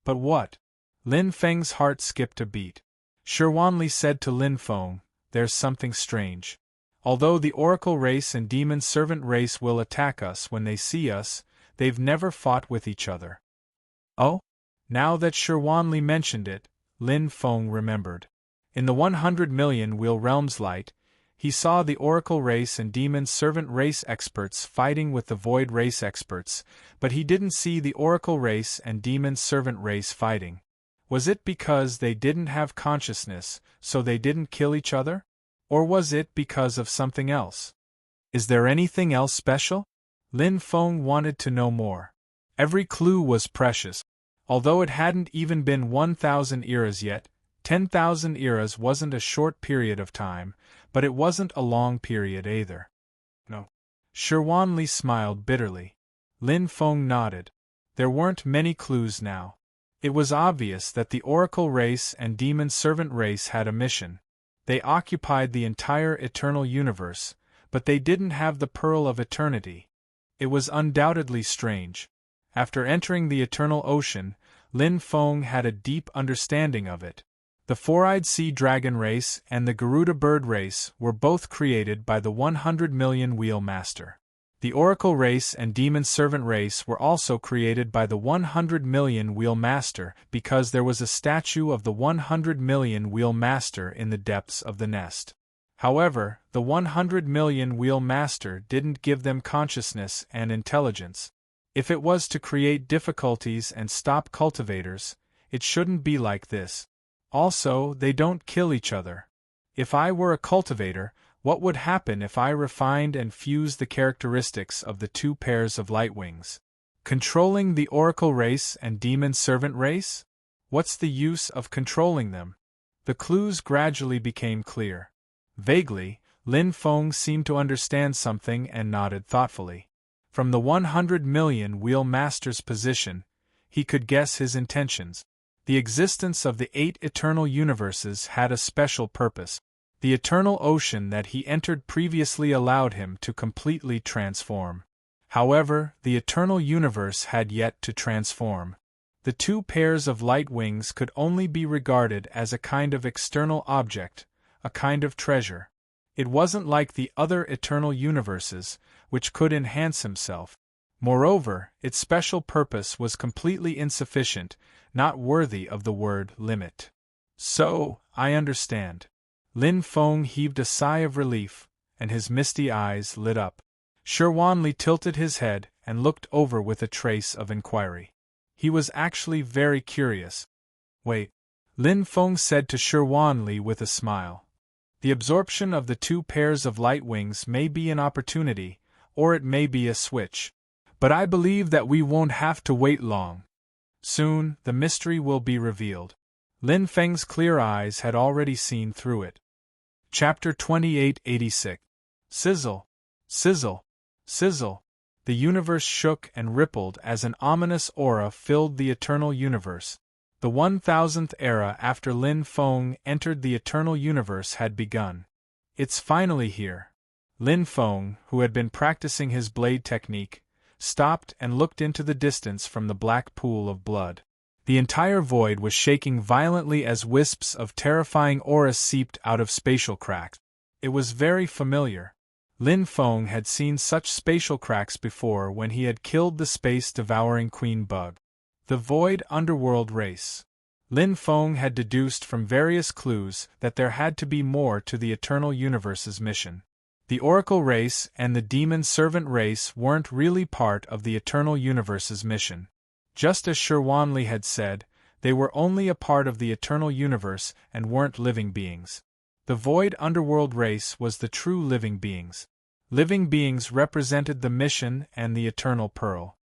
But what? Lin Feng's heart skipped a beat. Shirwanli said to Lin Feng, there's something strange. Although the Oracle Race and Demon Servant Race will attack us when they see us, they've never fought with each other. Oh? Now that Shirwanli mentioned it, Lin Feng remembered. In the 100 million wheel realm's light, he saw the Oracle Race and Demon Servant Race experts fighting with the Void Race experts, but he didn't see the Oracle Race and Demon Servant Race fighting. Was it because they didn't have consciousness, so they didn't kill each other? Or was it because of something else? Is there anything else special? Lin Feng wanted to know more. Every clue was precious. Although it hadn't even been 1,000 eras yet, 10,000 eras wasn't a short period of time, but it wasn't a long period either. No. Shirwanli smiled bitterly. Lin Feng nodded. There weren't many clues now. It was obvious that the Oracle Race and Demon Servant Race had a mission. They occupied the entire eternal universe, but they didn't have the Pearl of Eternity. It was undoubtedly strange. After entering the Eternal Ocean, Lin Feng had a deep understanding of it. The Four-Eyed Sea Dragon Race and the Garuda Bird Race were both created by the 100 million wheel master. The Oracle race and Demon Servant race were also created by the 100 million Wheel Master because there was a statue of the 100 million Wheel Master in the depths of the nest. However, the 100 million Wheel Master didn't give them consciousness and intelligence. If it was to create difficulties and stop cultivators, it shouldn't be like this. Also, they don't kill each other. If I were a cultivator, what would happen if I refined and fused the characteristics of the two pairs of light wings? Controlling the Oracle race and Demon Servant race? What's the use of controlling them? The clues gradually became clear. Vaguely, Lin Feng seemed to understand something and nodded thoughtfully. From the 100 million Wheel Master's position, he could guess his intentions. The existence of the 8 eternal universes had a special purpose. The eternal ocean that he entered previously allowed him to completely transform. However, the eternal universe had yet to transform. The two pairs of light wings could only be regarded as a kind of external object, a kind of treasure. It wasn't like the other eternal universes, which could enhance himself. Moreover, its special purpose was completely insufficient, not worthy of the word limit. So, I understand. Lin Feng heaved a sigh of relief, and his misty eyes lit up. Shirwanli tilted his head and looked over with a trace of inquiry. He was actually very curious. Wait, Lin Feng said to Shirwanli with a smile. The absorption of the two pairs of light wings may be an opportunity, or it may be a switch. But I believe that we won't have to wait long. Soon, the mystery will be revealed. Lin Feng's clear eyes had already seen through it. Chapter 2886. Sizzle, sizzle, sizzle. The universe shook and rippled as an ominous aura filled the eternal universe. The 1000th era after Lin Feng entered the eternal universe had begun. It's finally here. Lin Feng, who had been practicing his blade technique, stopped and looked into the distance from the black pool of blood. The entire void was shaking violently as wisps of terrifying aura seeped out of spatial cracks. It was very familiar. Lin Feng had seen such spatial cracks before when he had killed the space-devouring queen bug. The void underworld race. Lin Feng had deduced from various clues that there had to be more to the eternal universe's mission. The Oracle race and the Demon Servant race weren't really part of the eternal universe's mission. Just as Shirwanli had said, they were only a part of the eternal universe and weren't living beings. The void underworld race was the true living beings. Living beings represented the mission and the eternal pearl.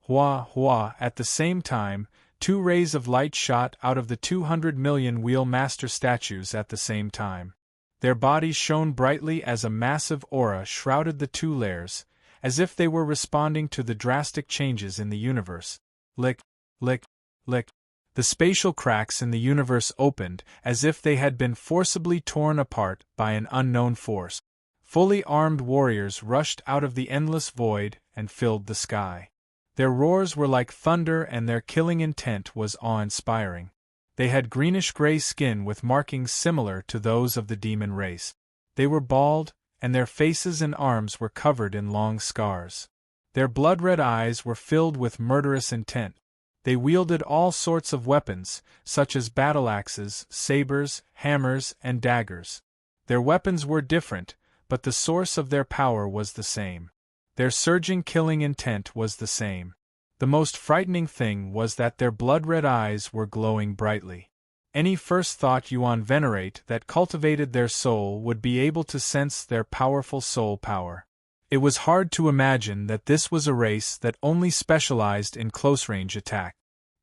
Hua, hua, at the same time, 2 rays of light shot out of the 200 million Wheel Master statues at the same time. Their bodies shone brightly as a massive aura shrouded the 2 layers, as if they were responding to the drastic changes in the universe. Lick, lick, lick. The spatial cracks in the universe opened as if they had been forcibly torn apart by an unknown force. Fully armed warriors rushed out of the endless void and filled the sky. Their roars were like thunder and their killing intent was awe-inspiring. They had greenish-gray skin with markings similar to those of the demon race. They were bald, and their faces and arms were covered in long scars. Their blood-red eyes were filled with murderous intent. They wielded all sorts of weapons, such as battle-axes, sabers, hammers, and daggers. Their weapons were different, but the source of their power was the same. Their surging killing intent was the same. The most frightening thing was that their blood-red eyes were glowing brightly. Any first thought Yuan venerate that cultivated their soul would be able to sense their powerful soul power. It was hard to imagine that this was a race that only specialized in close-range attack.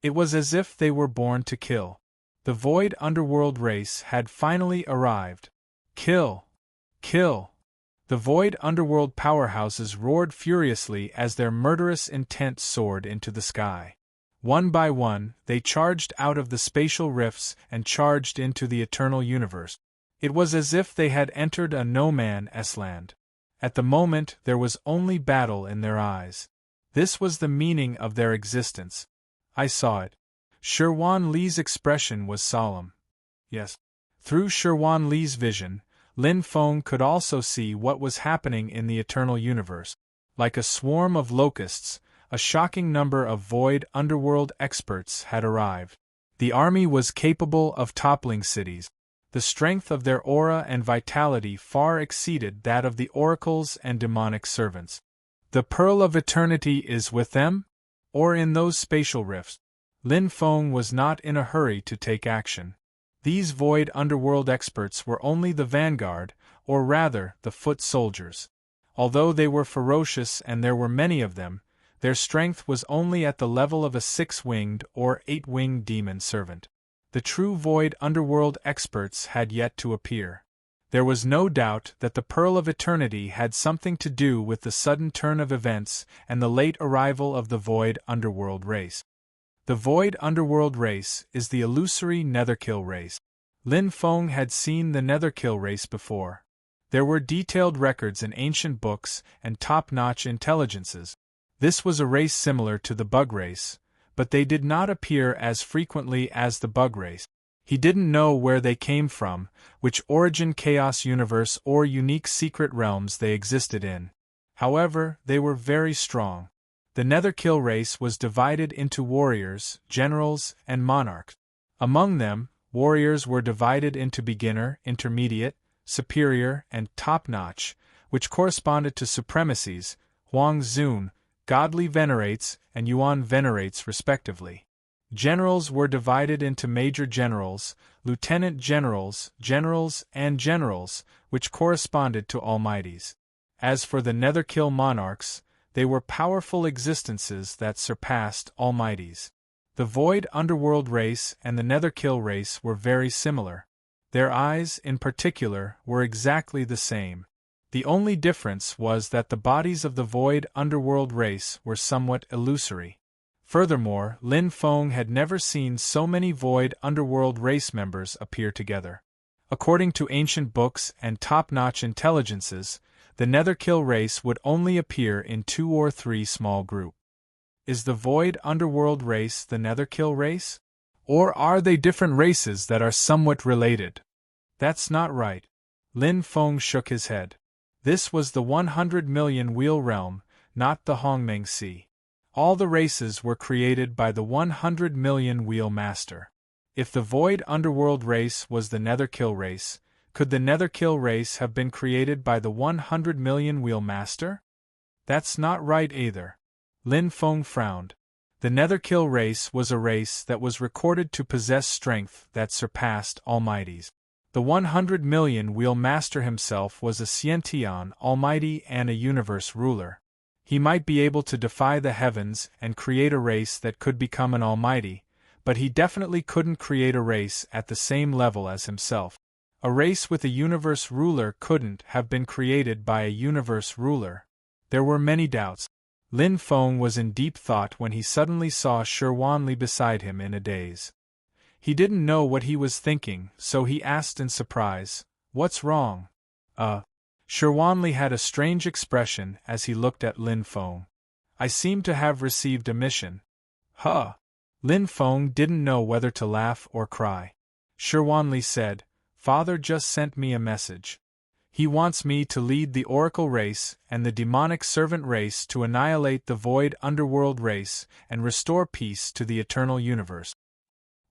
It was as if they were born to kill. The void underworld race had finally arrived. Kill! Kill! The void underworld powerhouses roared furiously as their murderous intent soared into the sky. One by one, they charged out of the spatial rifts and charged into the eternal universe. It was as if they had entered a no-man's land. At the moment, there was only battle in their eyes. This was the meaning of their existence. I saw it. Shirwanli's expression was solemn. Yes. Through Shirwanli's vision, Lin Feng could also see what was happening in the eternal universe. Like a swarm of locusts, a shocking number of void underworld experts had arrived. The army was capable of toppling cities. The strength of their aura and vitality far exceeded that of the oracles and demonic servants. The Pearl of Eternity is with them? Or in those spatial rifts? Lin Feng was not in a hurry to take action. These void underworld experts were only the vanguard, or rather, the foot soldiers. Although they were ferocious and there were many of them, their strength was only at the level of a 6-winged or 8-winged demon servant. The true void underworld experts had yet to appear. There was no doubt that the Pearl of Eternity had something to do with the sudden turn of events and the late arrival of the void underworld race. The void underworld race is the illusory Netherkill race. Lin Feng had seen the Netherkill race before. There were detailed records in ancient books and top-notch intelligences. This was a race similar to the bug race, but they did not appear as frequently as the bug race. He didn't know where they came from, which origin chaos universe or unique secret realms they existed in. However, they were very strong. The Netherkill race was divided into warriors, generals, and monarchs. Among them, warriors were divided into beginner, intermediate, superior, and top-notch, which corresponded to supremacies, Huang Zun, godly venerates, and Yuan venerates respectively. Generals were divided into major generals, lieutenant generals, generals, and generals, which corresponded to almighties. As for the Netherkill monarchs, they were powerful existences that surpassed almighties. The void underworld race and the Netherkill race were very similar. Their eyes, in particular, were exactly the same. The only difference was that the bodies of the void underworld race were somewhat illusory. Furthermore, Lin Feng had never seen so many void underworld race members appear together. According to ancient books and top-notch intelligences, the Netherkill race would only appear in 2 or 3 small groups. Is the void underworld race the Netherkill race? Or are they different races that are somewhat related? That's not right. Lin Feng shook his head. This was the 100 million wheel realm, not the Hongmeng Sea. All the races were created by the 100 million wheel master. If the void underworld race was the Netherkill race, could the Netherkill race have been created by the 100 million wheel master? That's not right either. Lin Feng frowned. The Netherkill race was a race that was recorded to possess strength that surpassed almighties. The 100 million wheel master himself was a Xiantian almighty and a universe ruler. He might be able to defy the heavens and create a race that could become an almighty, but he definitely couldn't create a race at the same level as himself. A race with a universe ruler couldn't have been created by a universe ruler. There were many doubts. Lin Feng was in deep thought when he suddenly saw Shirwanli beside him in a daze. He didn't know what he was thinking, so he asked in surprise, "What's wrong?" Shirwanli had a strange expression as he looked at Lin Feng. "I seem to have received a mission." "Huh!" Lin Feng didn't know whether to laugh or cry. Shirwanli said, "Father just sent me a message. He wants me to lead the Oracle race and the demonic servant race to annihilate the void underworld race and restore peace to the eternal universe.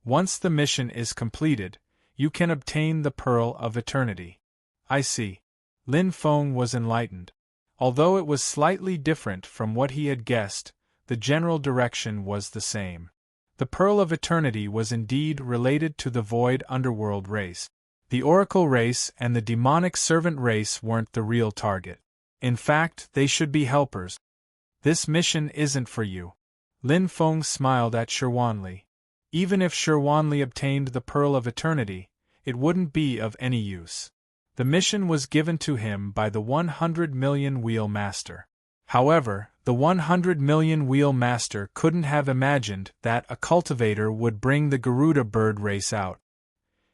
Once the mission is completed, you can obtain the Pearl of Eternity." "I see." Lin Feng was enlightened. Although it was slightly different from what he had guessed, the general direction was the same. The Pearl of Eternity was indeed related to the void underworld race. The Oracle race and the demonic servant race weren't the real target. In fact, they should be helpers. "This mission isn't for you." Lin Feng smiled at Shirwanli. Even if Shirwanli obtained the Pearl of Eternity, it wouldn't be of any use. The mission was given to him by the 100 million wheel master. However, the 100 million wheel master couldn't have imagined that a cultivator would bring the Garuda bird race out.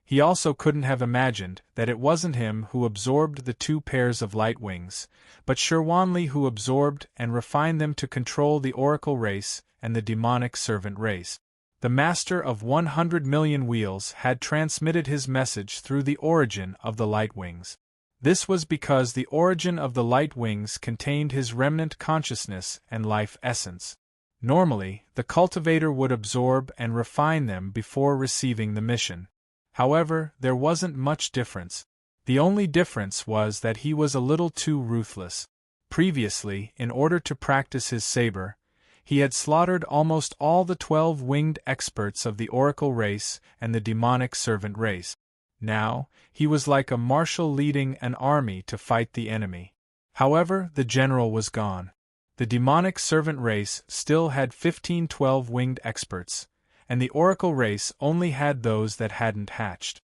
He also couldn't have imagined that it wasn't him who absorbed the 2 pairs of light wings, but Shirwanli who absorbed and refined them to control the Oracle race and the demonic servant race. The master of 100 million wheels had transmitted his message through the origin of the light wings. This was because the origin of the light wings contained his remnant consciousness and life essence. Normally, the cultivator would absorb and refine them before receiving the mission. However, there wasn't much difference. The only difference was that he was a little too ruthless. Previously, in order to practice his saber, he had slaughtered almost all the 12 winged experts of the oracle race and the demonic servant race. Now, he was like a marshal leading an army to fight the enemy. However, the general was gone. The demonic servant race still had 15 12-winged experts, and the oracle race only had those that hadn't hatched.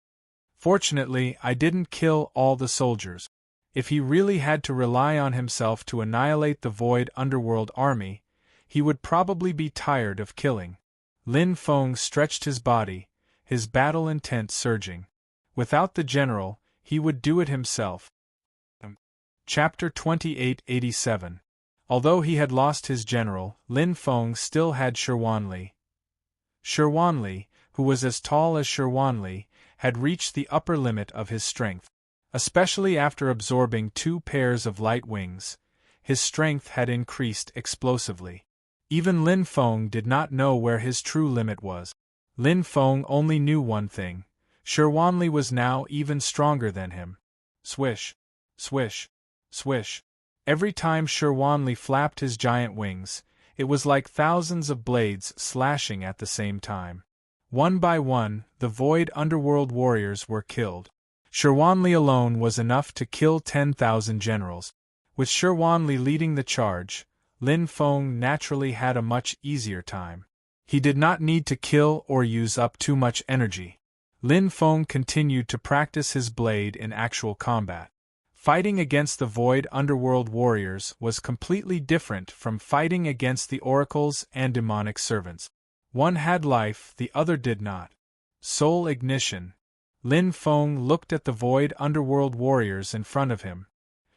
Fortunately, I didn't kill all the soldiers. If he really had to rely on himself to annihilate the void underworld army, he would probably be tired of killing. Lin Feng stretched his body, his battle intent surging. Without the general, he would do it himself. Chapter 2887. Although he had lost his general, Lin Feng still had Shirwanli. Shirwanli, who was as tall as Shirwanli, had reached the upper limit of his strength. Especially after absorbing 2 pairs of light wings, his strength had increased explosively. Even Lin Feng did not know where his true limit was. Lin Feng only knew one thing: Shirwanli was now even stronger than him. Swish, swish, swish. Every time Shirwanli flapped his giant wings, it was like thousands of blades slashing at the same time. One by one, the void underworld warriors were killed. Shirwanli alone was enough to kill 10,000 generals. With Shirwanli leading the charge, Lin Feng naturally had a much easier time. He did not need to kill or use up too much energy. Lin Feng continued to practice his blade in actual combat. Fighting against the void underworld warriors was completely different from fighting against the oracles and demonic servants. One had life, the other did not. Soul ignition. Lin Feng looked at the void underworld warriors in front of him.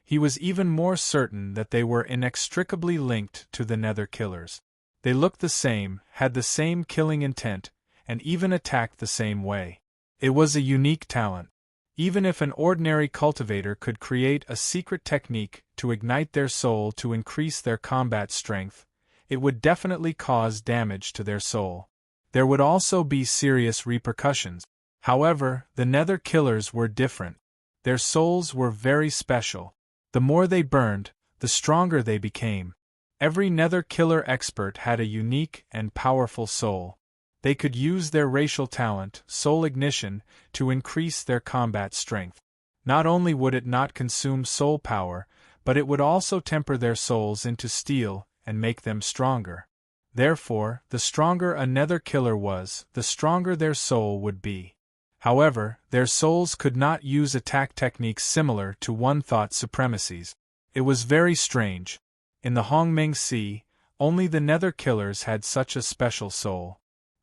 He was even more certain that they were inextricably linked to the Nether Killers. They looked the same, had the same killing intent, and even attacked the same way. It was a unique talent. Even if an ordinary cultivator could create a secret technique to ignite their soul to increase their combat strength, it would definitely cause damage to their soul. There would also be serious repercussions. However, the Nether Killers were different. Their souls were very special. The more they burned, the stronger they became. Every Nether Killer expert had a unique and powerful soul. They could use their racial talent, soul ignition, to increase their combat strength. Not only would it not consume soul power, but it would also temper their souls into steel and make them stronger. Therefore, the stronger a Nether Killer was, the stronger their soul would be. However, their souls could not use attack techniques similar to one-thought supremacies. It was very strange. In the Hongmeng Sea, only the Nether Killers had such a special soul.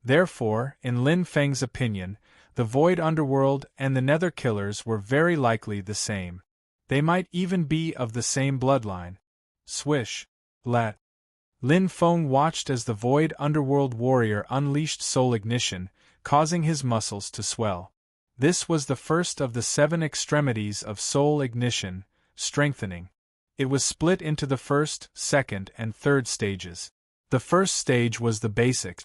Therefore, in Lin Feng's opinion, the Void Underworld and the Nether Killers were very likely the same. They might even be of the same bloodline. Swish. Let. Lin Feng watched as the Void Underworld warrior unleashed soul ignition, causing his muscles to swell. This was the first of the 7 extremities of soul ignition, strengthening. It was split into the first, second, and third stages. The first stage was the basics.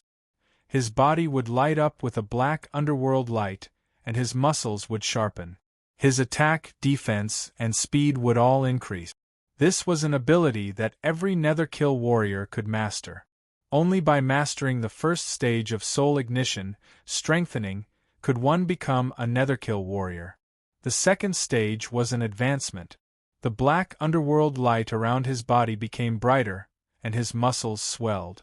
His body would light up with a black underworld light, and his muscles would sharpen. His attack, defense, and speed would all increase. This was an ability that every Netherkill warrior could master. Only by mastering the first stage of soul ignition, strengthening, could one become a Netherkill warrior. The second stage was an advancement. The black underworld light around his body became brighter, and his muscles swelled.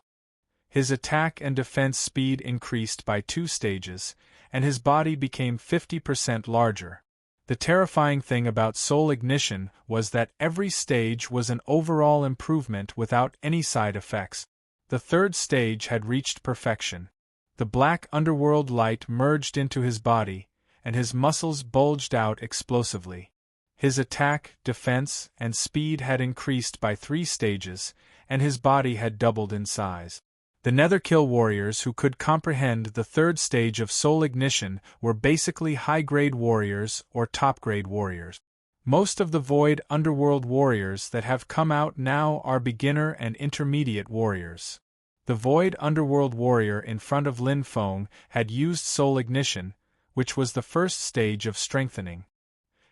His attack and defense speed increased by 2 stages, and his body became 50% larger. The terrifying thing about soul ignition was that every stage was an overall improvement without any side effects. The third stage had reached perfection. The black underworld light merged into his body, and his muscles bulged out explosively. His attack, defense, and speed had increased by 3 stages, and his body had doubled in size. The Netherkill warriors who could comprehend the third stage of soul ignition were basically high-grade warriors or top-grade warriors. Most of the Void Underworld warriors that have come out now are beginner and intermediate warriors. The Void Underworld warrior in front of Lin Feng had used Soul Ignition, which was the first stage of strengthening.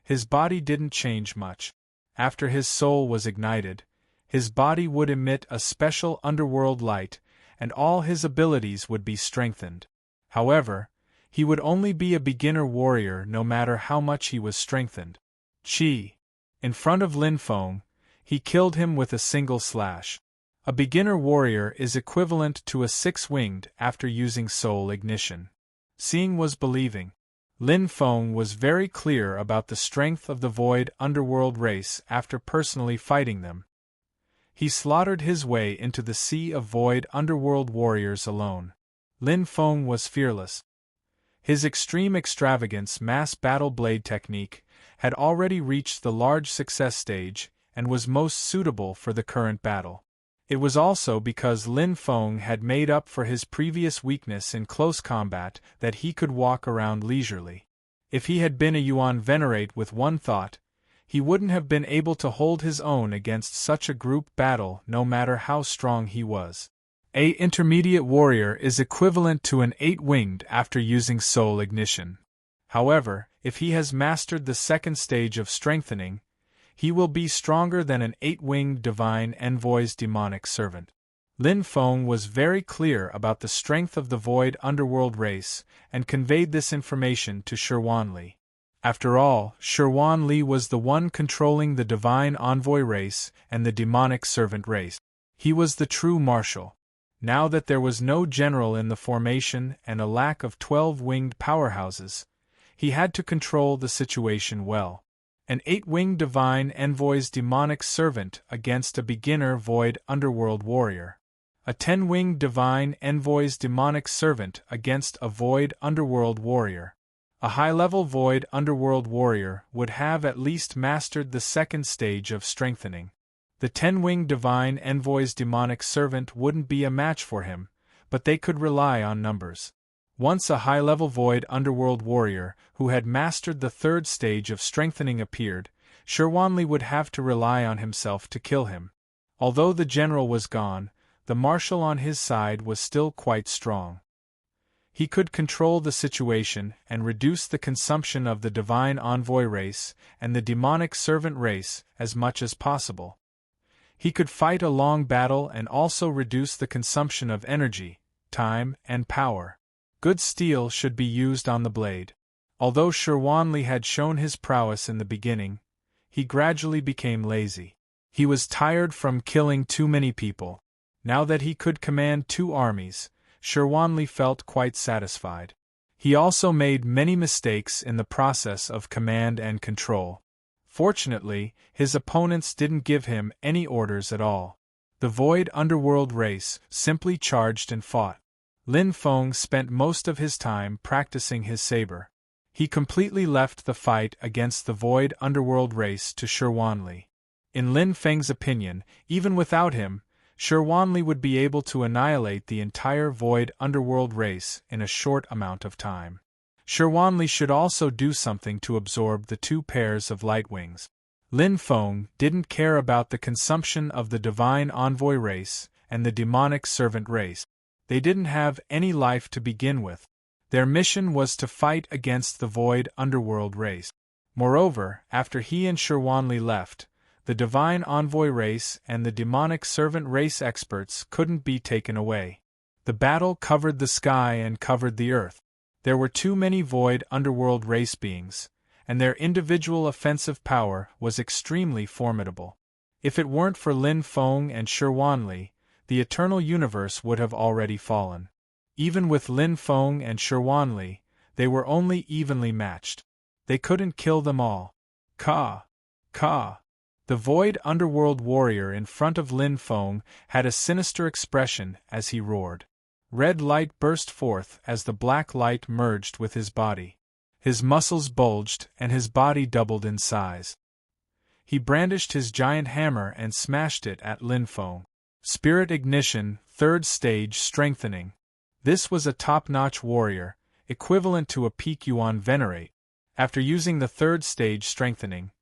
His body didn't change much. After his soul was ignited, his body would emit a special underworld light, and all his abilities would be strengthened. However, he would only be a beginner warrior no matter how much he was strengthened. In front of Lin Feng, he killed him with a single slash. A beginner warrior is equivalent to a six-winged after using Soul Ignition. Seeing was believing. Lin Feng was very clear about the strength of the Void Underworld race after personally fighting them. He slaughtered his way into the sea of Void Underworld warriors alone. Lin Feng was fearless. His extreme extravagance mass battle blade technique had already reached the large success stage and was most suitable for the current battle. It was also because Lin Feng had made up for his previous weakness in close combat that he could walk around leisurely. If he had been a Yuan Venerate with one thought, he wouldn't have been able to hold his own against such a group battle no matter how strong he was. A intermediate warrior is equivalent to an 8-winged after using Soul Ignition. However, if he has mastered the second stage of strengthening, he will be stronger than an 8-winged Divine Envoy's demonic servant. Lin Feng was very clear about the strength of the Void Underworld race and conveyed this information to Shirwan Li. After all, Shirwan Li was the one controlling the Divine Envoy race and the demonic servant race. He was the true marshal. Now that there was no general in the formation and a lack of 12-winged powerhouses, he had to control the situation well. An 8-winged Divine Envoy's demonic servant against a beginner Void Underworld warrior. A 10-winged Divine Envoy's demonic servant against a Void Underworld warrior. A high-level Void Underworld warrior would have at least mastered the second stage of strengthening. The 10-winged Divine Envoy's demonic servant wouldn't be a match for him, but they could rely on numbers. Once a high-level Void Underworld warrior who had mastered the third stage of strengthening appeared, Shirwan Li would have to rely on himself to kill him. Although the general was gone, the marshal on his side was still quite strong. He could control the situation and reduce the consumption of the Divine Envoy race and the demonic servant race as much as possible. He could fight a long battle and also reduce the consumption of energy, time, and power. Good steel should be used on the blade. Although Shirwan Li had shown his prowess in the beginning, he gradually became lazy. He was tired from killing too many people. Now that he could command 2 armies, Shirwan Li felt quite satisfied. He also made many mistakes in the process of command and control. Fortunately, his opponents didn't give him any orders at all. The Void Underworld race simply charged and fought. Lin Feng spent most of his time practicing his saber. He completely left the fight against the Void Underworld race to Shirwan Li. In Lin Feng's opinion, even without him, Shirwan Li would be able to annihilate the entire Void Underworld race in a short amount of time. Shirwan Li should also do something to absorb the 2 pairs of light wings. Lin Feng didn't care about the consumption of the Divine Envoy race and the demonic servant race. They didn't have any life to begin with. Their mission was to fight against the Void Underworld race. Moreover, after he and Shirwan Li left, the Divine Envoy race and the demonic servant race experts couldn't be taken away. The battle covered the sky and covered the earth. There were too many Void Underworld race beings, and their individual offensive power was extremely formidable. If it weren't for Lin Feng and Shirwan Li, the Eternal Universe would have already fallen. Even with Lin Feng and Shirwan Li, they were only evenly matched. They couldn't kill them all. Ka! Ka! The Void Underworld warrior in front of Lin Feng had a sinister expression as he roared. Red light burst forth as the black light merged with his body. His muscles bulged and his body doubled in size. He brandished his giant hammer and smashed it at Lin Feng. Spirit Ignition, 3rd stage strengthening. This was a top-notch warrior, equivalent to a peak Yuan Venerate. After using the 3rd stage strengthening,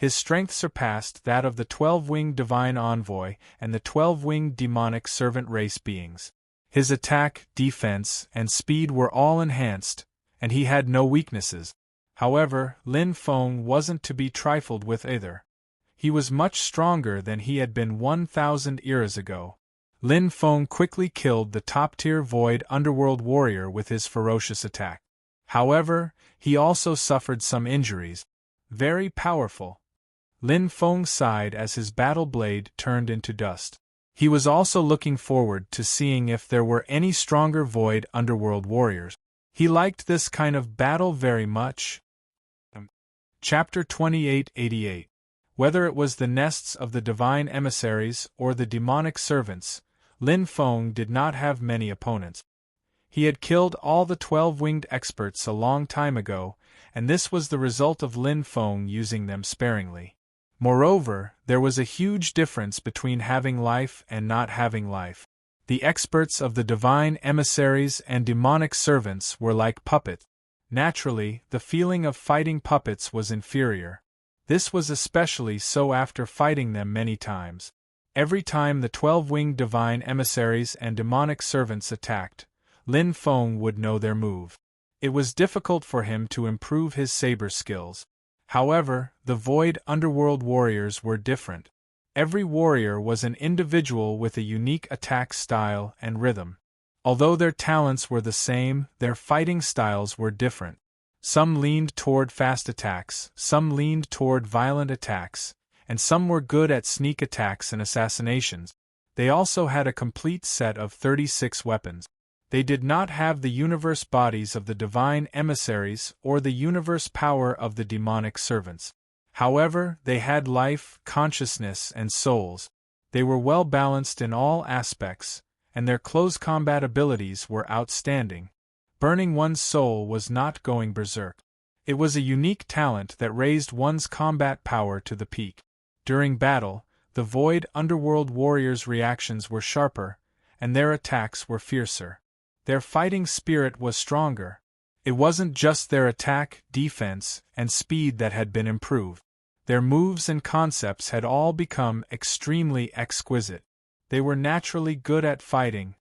His strength surpassed that of the 12-winged divine envoy and the 12-winged demonic servant race beings. His attack, defense, and speed were all enhanced, and he had no weaknesses. However, Lin Feng wasn't to be trifled with either. He was much stronger than he had been 1,000 eras ago. Lin Feng quickly killed the top-tier Void Underworld warrior with his ferocious attack. However, he also suffered some injuries. Very powerful. Lin Feng sighed as his battle blade turned into dust. He was also looking forward to seeing if there were any stronger Void Underworld warriors. He liked this kind of battle very much. Chapter 2888. Whether it was the nests of the divine emissaries or the demonic servants, Lin Feng did not have many opponents. He had killed all the 12-winged experts a long time ago, and this was the result of Lin Feng using them sparingly. Moreover, there was a huge difference between having life and not having life. The experts of the divine emissaries and demonic servants were like puppets. Naturally, the feeling of fighting puppets was inferior. This was especially so after fighting them many times. Every time the 12-winged divine emissaries and demonic servants attacked, Lin Feng would know their move. It was difficult for him to improve his saber skills. However, the Void Underworld warriors were different. Every warrior was an individual with a unique attack style and rhythm. Although their talents were the same, their fighting styles were different. Some leaned toward fast attacks, some leaned toward violent attacks, and some were good at sneak attacks and assassinations. They also had a complete set of 36 weapons. They did not have the universe bodies of the divine emissaries or the universe power of the demonic servants. However, they had life, consciousness, and souls. They were well balanced in all aspects, and their close combat abilities were outstanding. Burning one's soul was not going berserk. It was a unique talent that raised one's combat power to the peak. During battle, the Void Underworld warriors' reactions were sharper, and their attacks were fiercer. Their fighting spirit was stronger. It wasn't just their attack, defense, and speed that had been improved. Their moves and concepts had all become extremely exquisite. They were naturally good at fighting.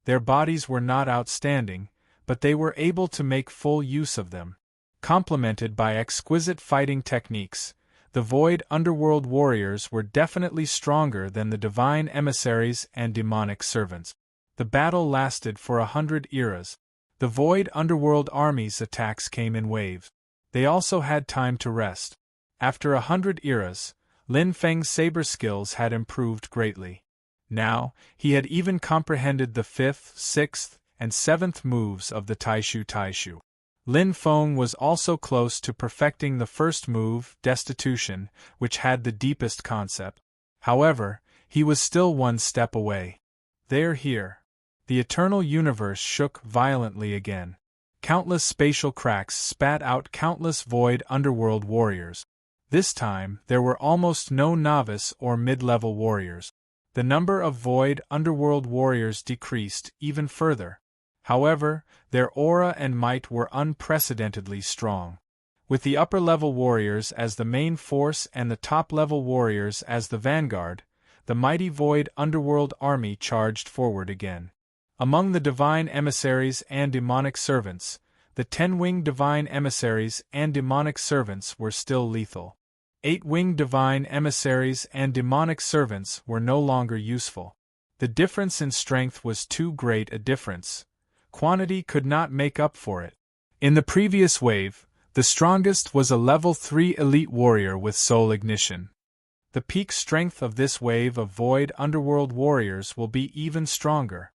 Their bodies were not outstanding, but they were able to make full use of them. Complemented by exquisite fighting techniques, the Void Underworld warriors were definitely stronger than the divine emissaries and demonic servants. The battle lasted for 100 eras. The Void Underworld army's attacks came in waves. They also had time to rest. After 100 eras, Lin Feng's saber skills had improved greatly. Now, he had even comprehended the 5th, 6th, and 7th moves of the Taishu. Lin Feng was also close to perfecting the first move, Destitution, which had the deepest concept. However, he was still one step away. They're here. The eternal universe shook violently again. Countless spatial cracks spat out countless Void Underworld warriors. This time, there were almost no novice or mid-level warriors. The number of Void Underworld warriors decreased even further. However, their aura and might were unprecedentedly strong. With the upper-level warriors as the main force and the top-level warriors as the vanguard, the mighty Void Underworld army charged forward again. Among the divine emissaries and demonic servants, the 10-winged divine emissaries and demonic servants were still lethal. 8-winged divine emissaries and demonic servants were no longer useful. The difference in strength was too great a difference. Quantity could not make up for it. In the previous wave, the strongest was a level 3 elite warrior with soul ignition. The peak strength of this wave of Void Underworld warriors will be even stronger.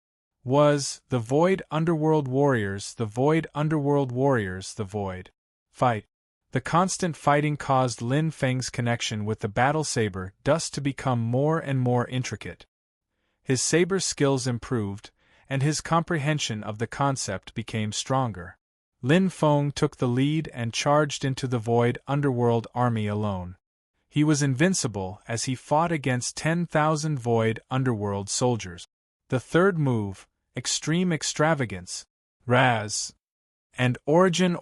Was the Void Underworld warriors, the Void Underworld warriors, the Void fight. The constant fighting caused Lin Feng's connection with the battle saber dust to become more and more intricate. His saber skills improved, and his comprehension of the concept became stronger. Lin Feng took the lead and charged into the Void Underworld army alone. He was invincible as he fought against 10,000 Void Underworld soldiers. The third move, Extreme Extravagance, Raz, and Origin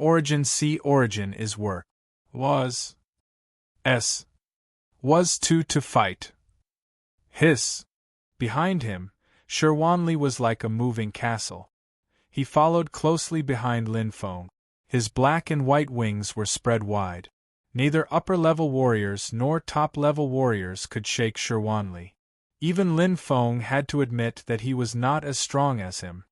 is work, was was to fight. Hiss! Behind him, Shirwanli was like a moving castle. He followed closely behind Lin Feng. His black and white wings were spread wide. Neither upper-level warriors nor top-level warriors could shake Shirwanli. Even Lin Feng had to admit that he was not as strong as him.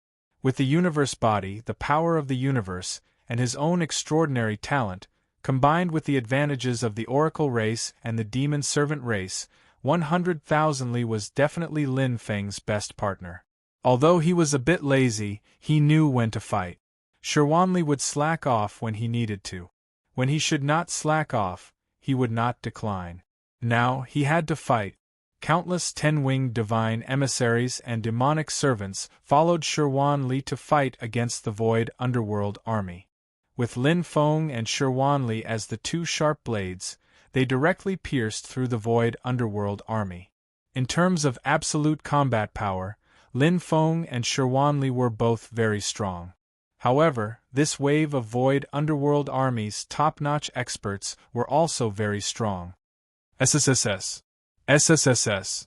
With the universe body, the power of the universe, and his own extraordinary talent, combined with the advantages of the Oracle race and the Demon Servant race, 100,000 Li was definitely Lin Feng's best partner. Although he was a bit lazy, he knew when to fight. Shirwanli would slack off when he needed to. When he should not slack off, he would not decline. Now, he had to fight. Countless 10-winged divine emissaries and demonic servants followed Shirwanli to fight against the Void Underworld army. With Lin Feng and Shirwanli as the two sharp blades, they directly pierced through the Void Underworld army. In terms of absolute combat power, Lin Feng and Shirwanli were both very strong. However, this wave of Void Underworld army's top-notch experts were also very strong. SSSS. SSSS.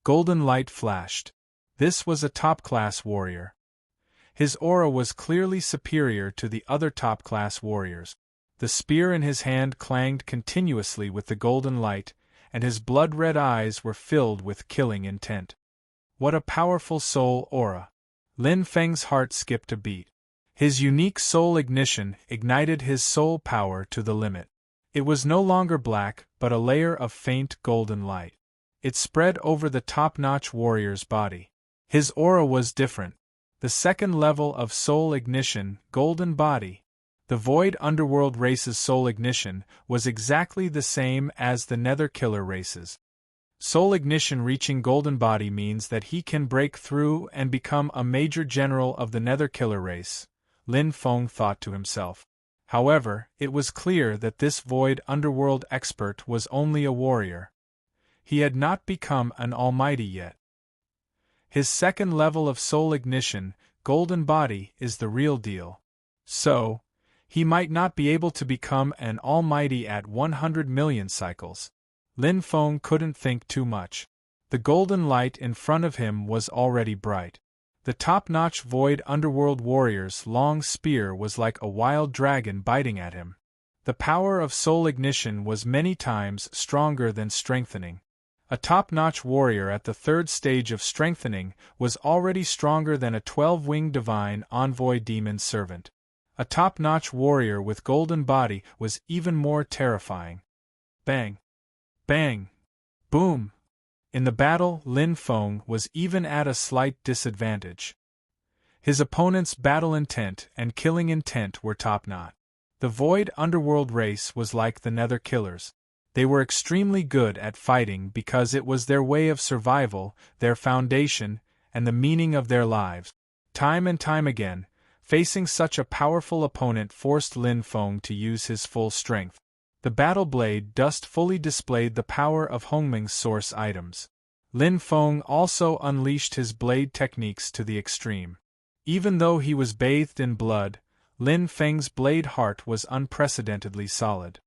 Golden light flashed. This was a top-class warrior. His aura was clearly superior to the other top-class warriors. The spear in his hand clanged continuously with the golden light, and his blood-red eyes were filled with killing intent. What a powerful soul aura! Lin Feng's heart skipped a beat. His unique soul ignition ignited his soul power to the limit. It was no longer black, but a layer of faint golden light. It spread over the top-notch warrior's body. His aura was different. The second level of soul ignition, golden body. The Void Underworld race's soul ignition was exactly the same as the Nether Killer race's. Soul ignition reaching golden body means that he can break through and become a major general of the Nether Killer race, Lin Feng thought to himself. However, it was clear that this Void Underworld expert was only a warrior. He had not become an almighty yet. His second level of soul ignition, golden body, is the real deal. So, he might not be able to become an almighty at 100 million cycles. Lin Feng couldn't think too much. The golden light in front of him was already bright. The top-notch Void Underworld warrior's long spear was like a wild dragon biting at him. The power of soul ignition was many times stronger than strengthening. A top-notch warrior at the third stage of strengthening was already stronger than a 12-winged divine envoy demon servant. A top-notch warrior with golden body was even more terrifying. Bang! Bang! Boom! In the battle, Lin Feng was even at a slight disadvantage. His opponent's battle intent and killing intent were top-notch. The Void Underworld race was like the Nether Killers. They were extremely good at fighting because it was their way of survival, their foundation, and the meaning of their lives. Time and time again, facing such a powerful opponent forced Lin Feng to use his full strength. The battle blade dust fully displayed the power of Hongming's source items. Lin Feng also unleashed his blade techniques to the extreme. Even though he was bathed in blood, Lin Feng's blade heart was unprecedentedly solid.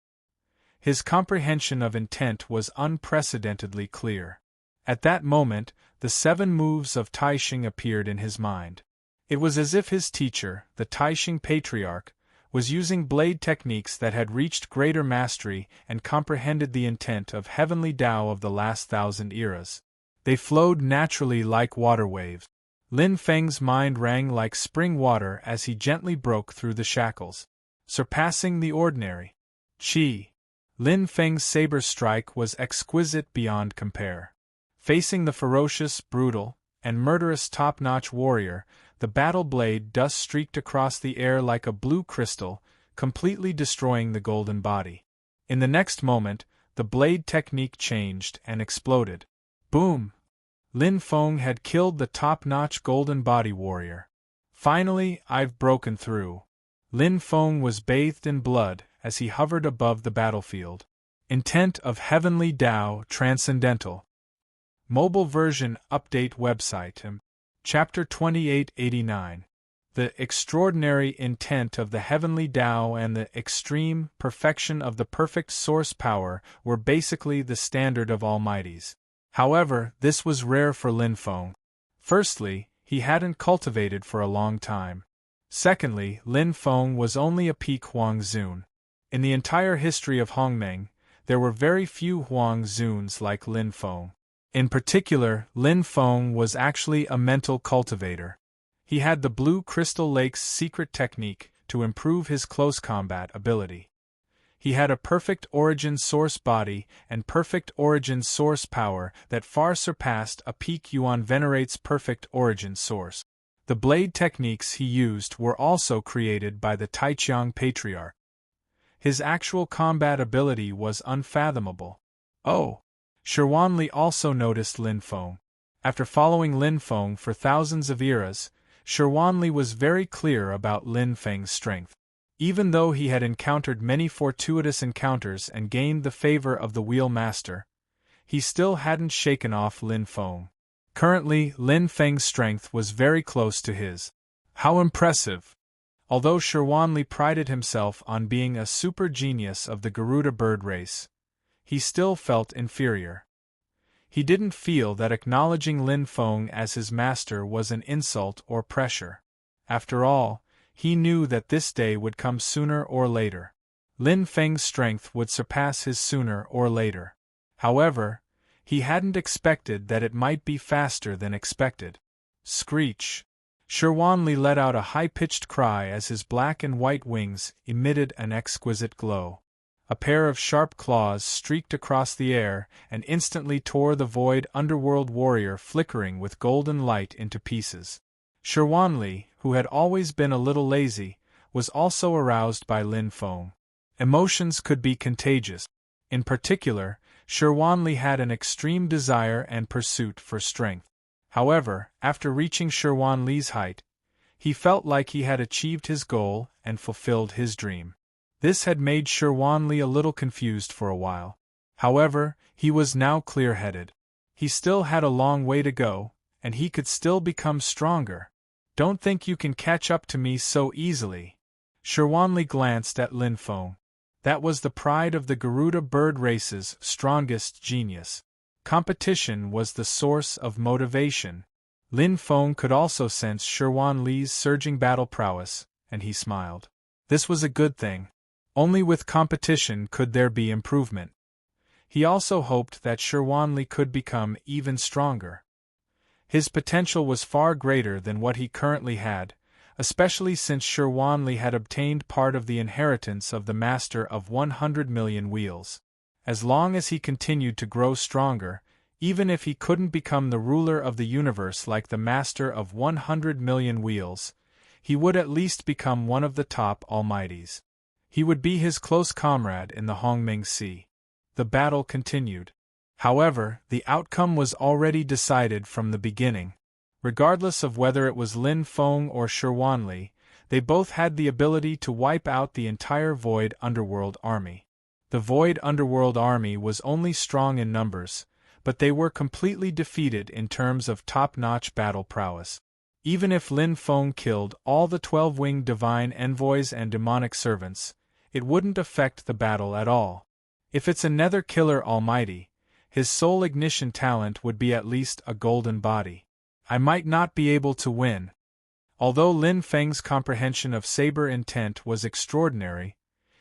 His comprehension of intent was unprecedentedly clear. At that moment, the 7 moves of Taixing appeared in his mind. It was as if his teacher, the Taixing Patriarch, was using blade techniques that had reached greater mastery and comprehended the intent of heavenly Tao of the last 1,000 eras. They flowed naturally like water waves. Lin Feng's mind rang like spring water as he gently broke through the shackles. Surpassing the ordinary. Qi. Lin Feng's saber strike was exquisite beyond compare. Facing the ferocious, brutal, and murderous top-notch warrior, the battle blade dust streaked across the air like a blue crystal, completely destroying the golden body. In the next moment, the blade technique changed and exploded. Boom! Lin Feng had killed the top-notch golden body warrior. Finally, I've broken through. Lin Feng was bathed in blood as he hovered above the battlefield. Intent of Heavenly Tao Transcendental. Mobile version update website. Chapter 2889. The extraordinary intent of the heavenly Tao and the extreme perfection of the perfect source power were basically the standard of Almighties. However, this was rare for Lin Feng. Firstly, he hadn't cultivated for a long time. Secondly, Lin Feng was only a peak Huang Zun. In the entire history of Hongmeng, there were very few Huang Zuns like Lin Feng. In particular, Lin Feng was actually a mental cultivator. He had the Blue Crystal Lake's secret technique to improve his close combat ability. He had a perfect origin source body and perfect origin source power that far surpassed a peak Yuan Venerate's perfect origin source. The blade techniques he used were also created by the Taichung Patriarch. His actual combat ability was unfathomable. Oh! Shirwanli also noticed Lin Feng. After following Lin Feng for thousands of eras, Shirwanli was very clear about Lin Feng's strength. Even though he had encountered many fortuitous encounters and gained the favor of the Wheel Master, he still hadn't shaken off Lin Feng. Currently, Lin Feng's strength was very close to his. How impressive! Although Shirwanli prided himself on being a super genius of the Garuda bird race, he still felt inferior. He didn't feel that acknowledging Lin Feng as his master was an insult or pressure. After all, he knew that this day would come sooner or later. Lin Feng's strength would surpass his sooner or later. However, he hadn't expected that it might be faster than expected. Screech! Shirwanli let out a high-pitched cry as his black and white wings emitted an exquisite glow. A pair of sharp claws streaked across the air and instantly tore the void underworld warrior flickering with golden light into pieces. Shirwanli, who had always been a little lazy, was also aroused by Lin Feng. Emotions could be contagious. In particular, Shirwanli had an extreme desire and pursuit for strength. However, after reaching Shirwanli's height, he felt like he had achieved his goal and fulfilled his dream. This had made Shirwanli a little confused for a while. However, he was now clear-headed. He still had a long way to go, and he could still become stronger. Don't think you can catch up to me so easily. Shirwanli glanced at Lin Feng. That was the pride of the Garuda bird race's strongest genius. Competition was the source of motivation. Lin Feng could also sense Shirwanli's surging battle prowess, and he smiled. This was a good thing. Only with competition could there be improvement. He also hoped that Shirwanli could become even stronger. His potential was far greater than what he currently had, especially since Shirwanli had obtained part of the inheritance of the Master of 100 million wheels. As long as he continued to grow stronger, even if he couldn't become the ruler of the universe like the Master of 100 million wheels, he would at least become one of the top Almighties. He would be his close comrade in the Hongmeng Sea. The battle continued. However, the outcome was already decided from the beginning. Regardless of whether it was Lin Feng or Shirwanli, they both had the ability to wipe out the entire Void Underworld army. The Void Underworld army was only strong in numbers, but they were completely defeated in terms of top-notch battle prowess. Even if Lin Feng killed all the 12-winged divine envoys and demonic servants, it wouldn't affect the battle at all. If it's a Nether Killer Almighty, his soul ignition talent would be at least a golden body. I might not be able to win. Although Lin Feng's comprehension of saber intent was extraordinary,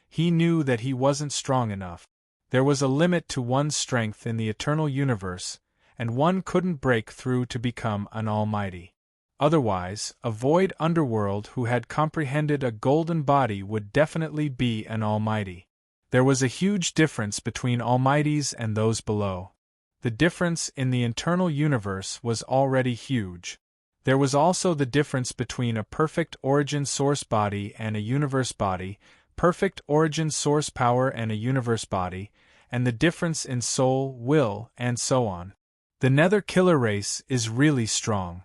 he knew that he wasn't strong enough. There was a limit to one's strength in the eternal universe, and one couldn't break through to become an almighty. Otherwise, a void underworld who had comprehended a golden body would definitely be an almighty. There was a huge difference between almighties and those below. The difference in the internal universe was already huge. There was also the difference between a perfect origin source body and a universe body, perfect origin source power and a universe body, and the difference in soul, will, and so on. The Nether Killer race is really strong.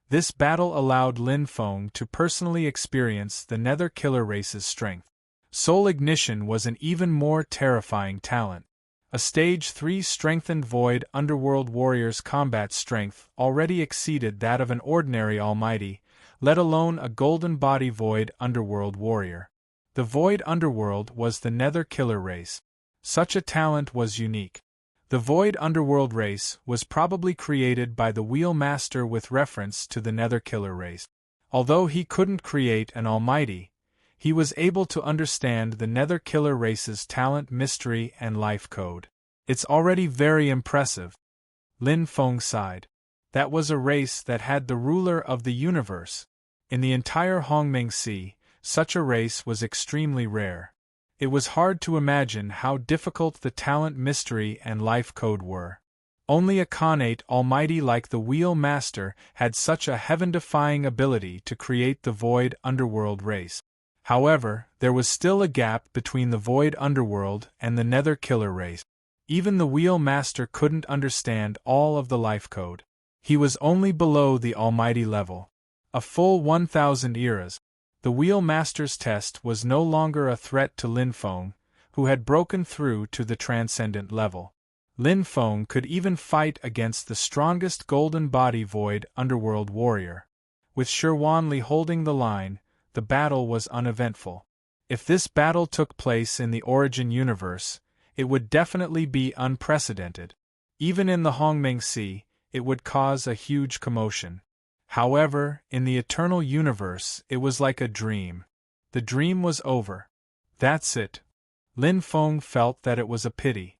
This battle allowed Lin Feng to personally experience the Nether Killer race's strength. Soul Ignition was an even more terrifying talent. A Stage 3 strengthened Void Underworld warrior's combat strength already exceeded that of an ordinary almighty, let alone a golden body void underworld warrior. The void underworld was the Nether Killer race. Such a talent was unique. The void underworld race was probably created by the Wheel Master with reference to the Nether Killer race. Although he couldn't create an almighty, he was able to understand the Nether Killer race's talent, mystery, and life code. It's already very impressive. Lin Feng sighed. That was a race that had the ruler of the universe. In the entire Hongming Sea, such a race was extremely rare. It was hard to imagine how difficult the talent, mystery, and life code were. Only a Khanate almighty like the Wheel Master had such a heaven-defying ability to create the void underworld race. However, there was still a gap between the void underworld and the Nether Killer race. Even the Wheel Master couldn't understand all of the life code. He was only below the almighty level. A full 1,000 eras. The Wheel Master's test was no longer a threat to Lin Feng, who had broken through to the transcendent level. Lin Feng could even fight against the strongest golden body void underworld warrior. With Shirwanli holding the line, the battle was uneventful. If this battle took place in the Origin universe, it would definitely be unprecedented. Even in the Hongming Sea, it would cause a huge commotion. However, in the Eternal Universe, it was like a dream. The dream was over. That's it. Lin Feng felt that it was a pity.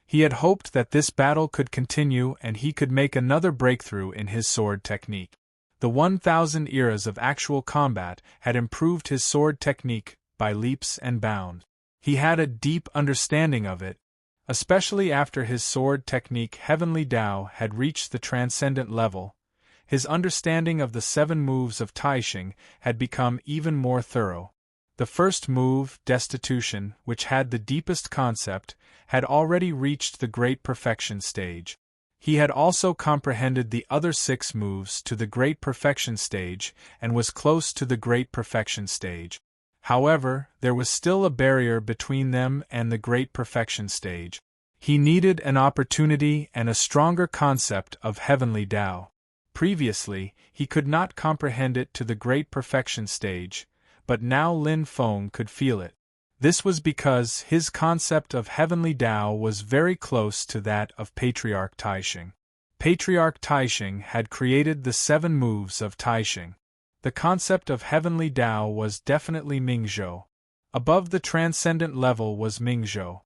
He had hoped that this battle could continue and he could make another breakthrough in his sword technique. The 1,000 eras of actual combat had improved his sword technique by leaps and bounds. He had a deep understanding of it, especially after his sword technique Heavenly Tao had reached the transcendent level. His understanding of the 7 moves of Taixing had become even more thorough. The first move, Destitution, which had the deepest concept, had already reached the Great Perfection stage. He had also comprehended the other 6 moves to the Great Perfection stage and was close to the Great Perfection stage. However, there was still a barrier between them and the Great Perfection stage. He needed an opportunity and a stronger concept of Heavenly Tao. Previously, he could not comprehend it to the Great Perfection stage, but now Lin Feng could feel it. This was because his concept of Heavenly Tao was very close to that of Patriarch Taixing. Patriarch Taixing had created the 7 moves of Taixing. The concept of Heavenly Tao was definitely Mingzhou. Above the transcendent level was Mingzhou.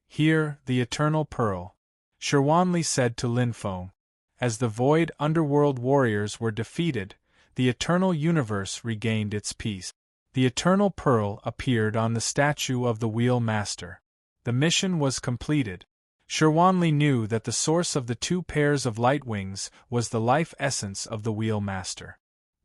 Here, the Eternal Pearl. Shirwanli said to Lin Feng. As the void underworld warriors were defeated, the Eternal Universe regained its peace. The Eternal Pearl appeared on the statue of the Wheel Master. The mission was completed. Shirwanli knew that the source of the 2 pairs of light wings was the life essence of the Wheel Master.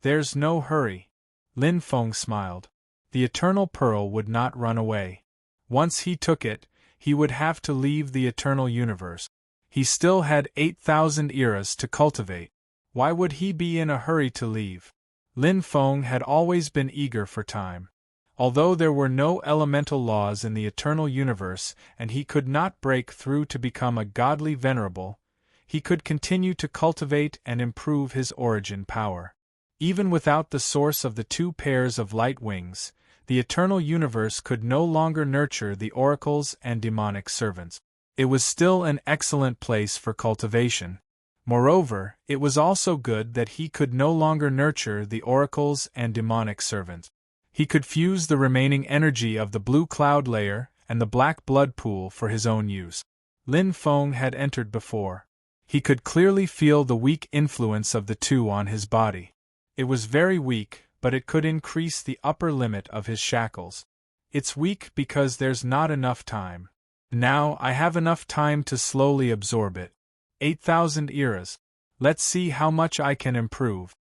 There's no hurry. Lin Feng smiled. The Eternal Pearl would not run away. Once he took it, he would have to leave the Eternal Universe. He still had 8,000 eras to cultivate. Why would he be in a hurry to leave? Lin Feng had always been eager for time. Although there were no elemental laws in the Eternal Universe and he could not break through to become a godly venerable, he could continue to cultivate and improve his origin power. Even without the source of the 2 pairs of light wings, the Eternal Universe could no longer nurture the oracles and demonic servants. It was still an excellent place for cultivation. Moreover, it was also good that he could no longer nurture the oracles and demonic servants. He could fuse the remaining energy of the blue cloud layer and the black blood pool for his own use. Lin Feng had entered before. He could clearly feel the weak influence of the 2 on his body. It was very weak, but it could increase the upper limit of his shackles. It's weak because there's not enough time. Now I have enough time to slowly absorb it. 8,000 eras. Let's see how much I can improve.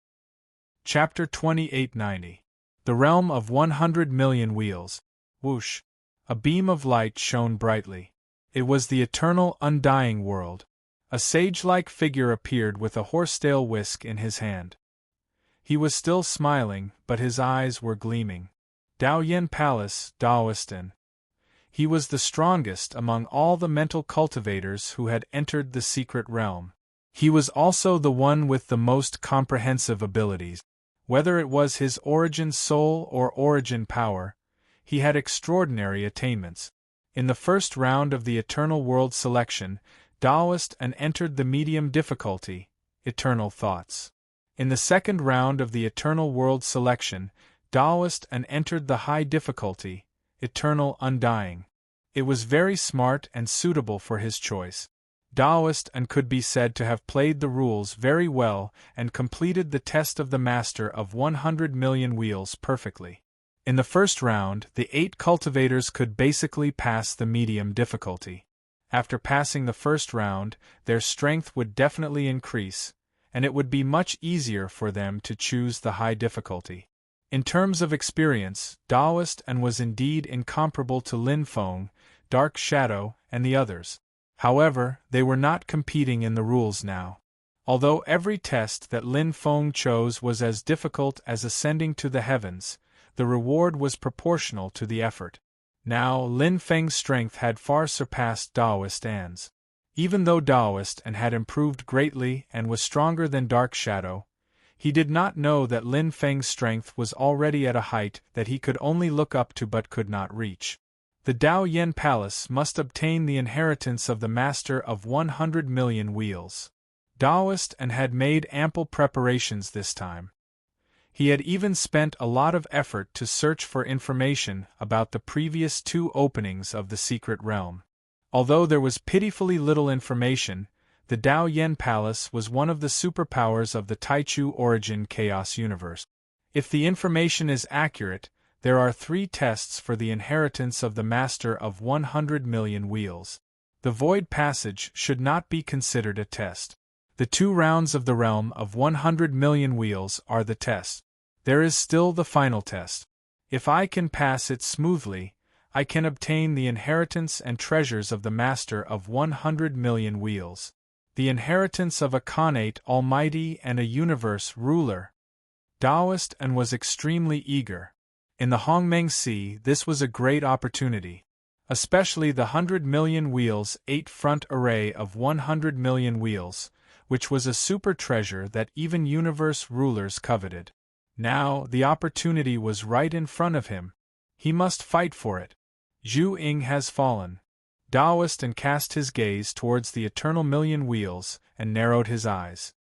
Chapter 2890. The Realm of 100 Million Wheels. Whoosh. A beam of light shone brightly. It was the eternal, undying world. A sage-like figure appeared with a horsetail whisk in his hand. He was still smiling, but his eyes were gleaming. Daoyan Palace, Daoistan. He was the strongest among all the mental cultivators who had entered the secret realm. He was also the one with the most comprehensive abilities. Whether it was his origin soul or origin power, he had extraordinary attainments. In the first round of the Eternal World selection, Taoist and entered the medium difficulty, Eternal Thoughts. In the second round of the Eternal World selection, Taoist and entered the high difficulty, Eternal Undying. It was very smart and suitable for his choice. Taoist and could be said to have played the rules very well and completed the test of the master of 100 million wheels perfectly. In the first round, the 8 cultivators could basically pass the medium difficulty. After passing the first round, their strength would definitely increase, and it would be much easier for them to choose the high difficulty. In terms of experience, Taoist and was indeed incomparable to Lin Feng, Dark Shadow, and the others. However, they were not competing in the rules now. Although every test that Lin Feng chose was as difficult as ascending to the heavens, the reward was proportional to the effort. Now, Lin Feng's strength had far surpassed Taoist An's. Even though Taoist and had improved greatly and was stronger than Dark Shadow, he did not know that Lin Feng's strength was already at a height that he could only look up to but could not reach. The Dao Yen Palace must obtain the inheritance of the master of 100 million wheels. Taoist and had made ample preparations this time. He had even spent a lot of effort to search for information about the previous 2 openings of the secret realm. Although there was pitifully little information, the Dao Yen Palace was one of the superpowers of the Taichu Origin Chaos Universe. If the information is accurate, there are 3 tests for the inheritance of the master of 100 million wheels. The Void Passage should not be considered a test. The 2 rounds of the realm of 100 million wheels are the test. There is still the final test. If I can pass it smoothly, I can obtain the inheritance and treasures of the master of 100 million wheels. The inheritance of a Khanate Almighty and a universe ruler. Taoist and was extremely eager. In the Hongmeng Sea, this was a great opportunity. Especially the 100 million wheels 8 front array of 100 million wheels, which was a super treasure that even universe rulers coveted. Now, the opportunity was right in front of him. He must fight for it. Zhu Ying has fallen. Taoist and cast his gaze towards the eternal million wheels and narrowed his eyes.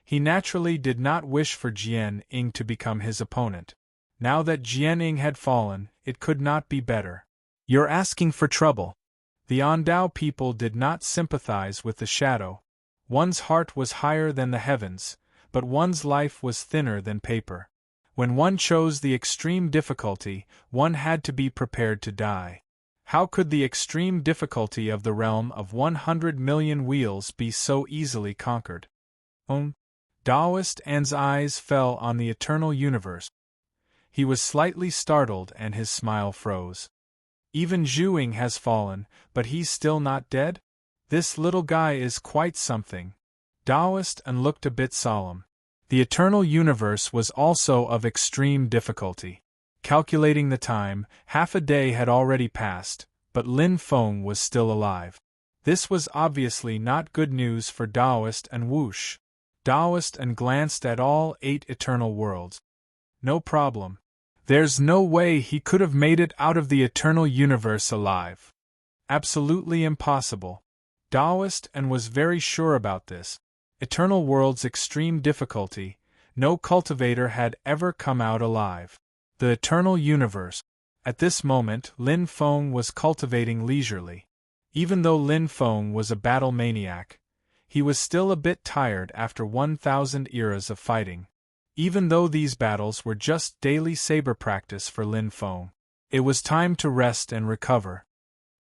He naturally did not wish for Jian Ying to become his opponent. Now that Jian Ying had fallen, it could not be better. You're asking for trouble. The Andao people did not sympathize with the shadow. One's heart was higher than the heavens, but one's life was thinner than paper. When one chose the extreme difficulty, one had to be prepared to die. How could the extreme difficulty of the realm of 100 million wheels be so easily conquered? Taoist An's eyes fell on the eternal universe. He was slightly startled and his smile froze. Even Zhu Ying has fallen, but he's still not dead? This little guy is quite something. Taoist An looked a bit solemn. The eternal universe was also of extreme difficulty. Calculating the time, half a day had already passed, but Lin Feng was still alive. This was obviously not good news for Taoist and Whoosh. Taoist and glanced at all 8 eternal worlds. No problem. There's no way he could have made it out of the eternal universe alive. Absolutely impossible. Taoist and was very sure about this. Eternal world's extreme difficulty, no cultivator had ever come out alive. The eternal universe. At this moment, Lin Feng was cultivating leisurely. Even though Lin Feng was a battle maniac, he was still a bit tired after 1,000 eras of fighting. Even though these battles were just daily saber practice for Lin Feng, it was time to rest and recover.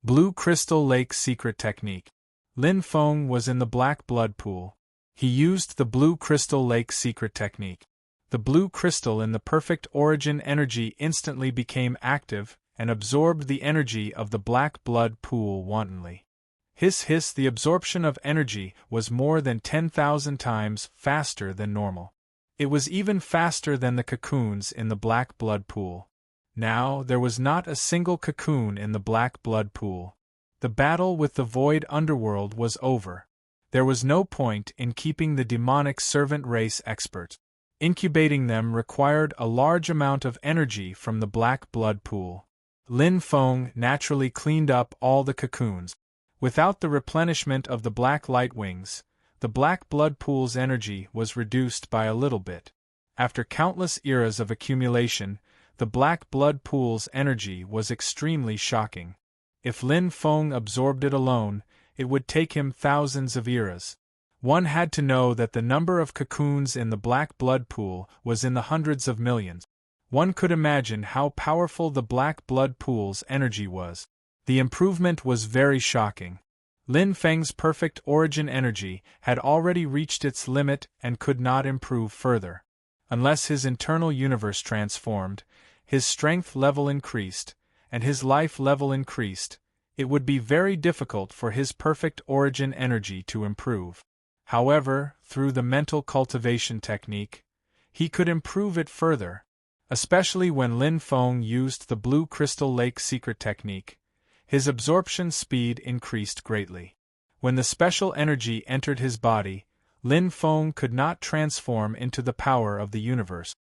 Blue Crystal Lake Secret Technique. Lin Feng was in the black blood pool. He used the Blue Crystal Lake Secret Technique. The blue crystal in the perfect origin energy instantly became active and absorbed the energy of the black blood pool wantonly. Hiss hiss, the absorption of energy was more than 10,000 times faster than normal. It was even faster than the cocoons in the black blood pool. Now, there was not a single cocoon in the black blood pool. The battle with the void underworld was over. There was no point in keeping the demonic servant race expert. Incubating them required a large amount of energy from the black blood pool. Lin Feng naturally cleaned up all the cocoons. Without the replenishment of the black light wings, the black blood pool's energy was reduced by a little bit. After countless eras of accumulation, the black blood pool's energy was extremely shocking. If Lin Feng absorbed it alone, it would take him thousands of eras. One had to know that the number of cocoons in the black blood pool was in the hundreds of millions. One could imagine how powerful the black blood pool's energy was. The improvement was very shocking. Lin Feng's perfect origin energy had already reached its limit and could not improve further. Unless his internal universe transformed, his strength level increased, and his life level increased, it would be very difficult for his perfect origin energy to improve. However, through the mental cultivation technique, he could improve it further, especially when Lin Feng used the Blue Crystal Lake secret technique. His absorption speed increased greatly. When the special energy entered his body, Lin Feng could not transform into the power of the universe.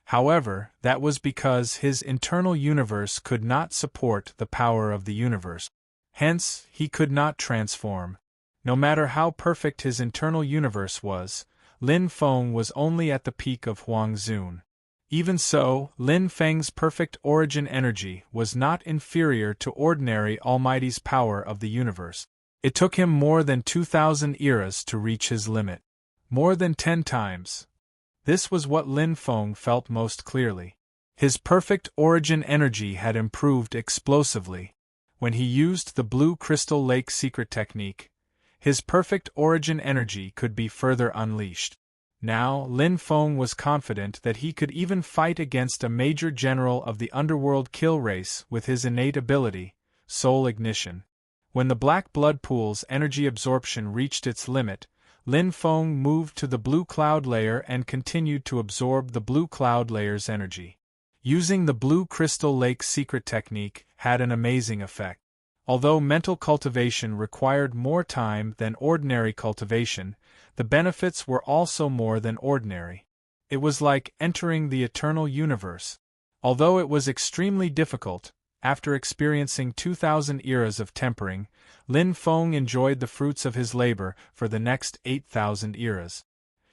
However, that was because his internal universe could not support the power of the universe. Hence, he could not transform. No matter how perfect his internal universe was, Lin Feng was only at the peak of Huang Zun. Even so, Lin Feng's perfect origin energy was not inferior to ordinary Almighty's power of the universe. It took him more than 2,000 eras to reach his limit. More than 10 times. This was what Lin Feng felt most clearly. His perfect origin energy had improved explosively. When he used the Blue Crystal Lake secret technique, his perfect origin energy could be further unleashed. Now, Lin Feng was confident that he could even fight against a major general of the underworld kill race with his innate ability, soul ignition. When the black blood pool's energy absorption reached its limit, Lin Feng moved to the blue cloud layer and continued to absorb the blue cloud layer's energy. Using the Blue Crystal Lake secret technique had an amazing effect. Although mental cultivation required more time than ordinary cultivation, the benefits were also more than ordinary. It was like entering the eternal universe. Although it was extremely difficult, after experiencing 2,000 eras of tempering, Lin Feng enjoyed the fruits of his labor for the next 8,000 eras.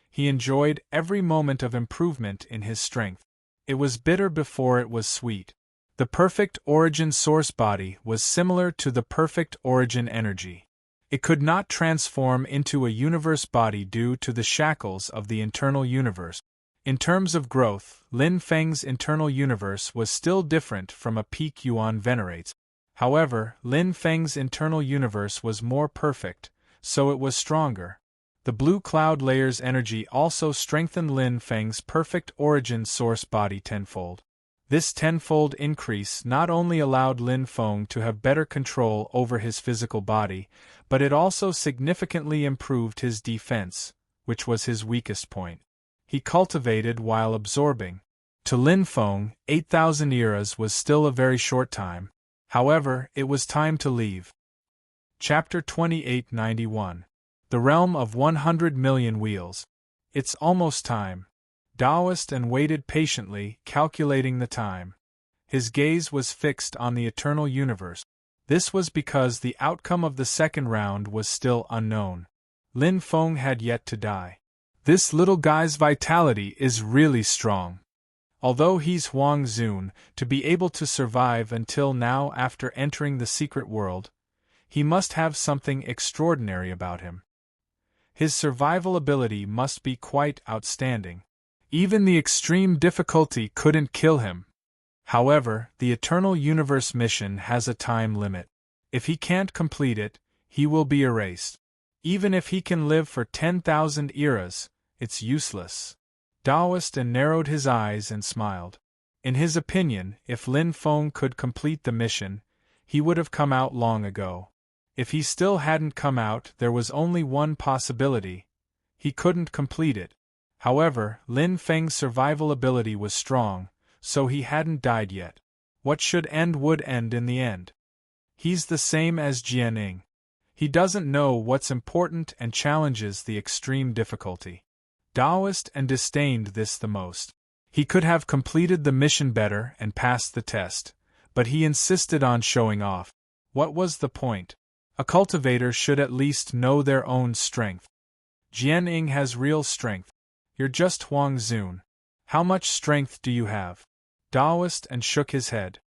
He enjoyed every moment of improvement in his strength. It was bitter before it was sweet. The perfect origin source body was similar to the perfect origin energy. It could not transform into a universe body due to the shackles of the internal universe. In terms of growth, Lin Feng's internal universe was still different from a peak Yuan venerates. However, Lin Feng's internal universe was more perfect, so it was stronger. The blue cloud layer's energy also strengthened Lin Feng's perfect origin source body tenfold. This tenfold increase not only allowed Lin Feng to have better control over his physical body, but it also significantly improved his defense, which was his weakest point. He cultivated while absorbing. To Lin Feng, 8,000 eras was still a very short time. However, it was time to leave. Chapter 2891. The Realm of 100 Million Wheels. It's almost time. Taoist and waited patiently, calculating the time. His gaze was fixed on the eternal universe. This was because the outcome of the second round was still unknown. Lin Feng had yet to die. This little guy's vitality is really strong. Although he's Huang Zun, to be able to survive until now after entering the secret world, he must have something extraordinary about him. His survival ability must be quite outstanding. Even the extreme difficulty couldn't kill him. However, the Eternal Universe mission has a time limit. If he can't complete it, he will be erased. Even if he can live for 10,000 eras, it's useless. Taoist and narrowed his eyes and smiled. In his opinion, if Lin Feng could complete the mission, he would have come out long ago. If he still hadn't come out, there was only one possibility. He couldn't complete it. However, Lin Feng's survival ability was strong, so he hadn't died yet. What should end would end in the end. He's the same as Jianing. He doesn't know what's important and challenges the extreme difficulty. Taoist and disdained this the most. He could have completed the mission better and passed the test, but he insisted on showing off. What was the point? A cultivator should at least know their own strength. Jian Ying has real strength. You're just Huang Zun. How much strength do you have? Taoist and shook his head.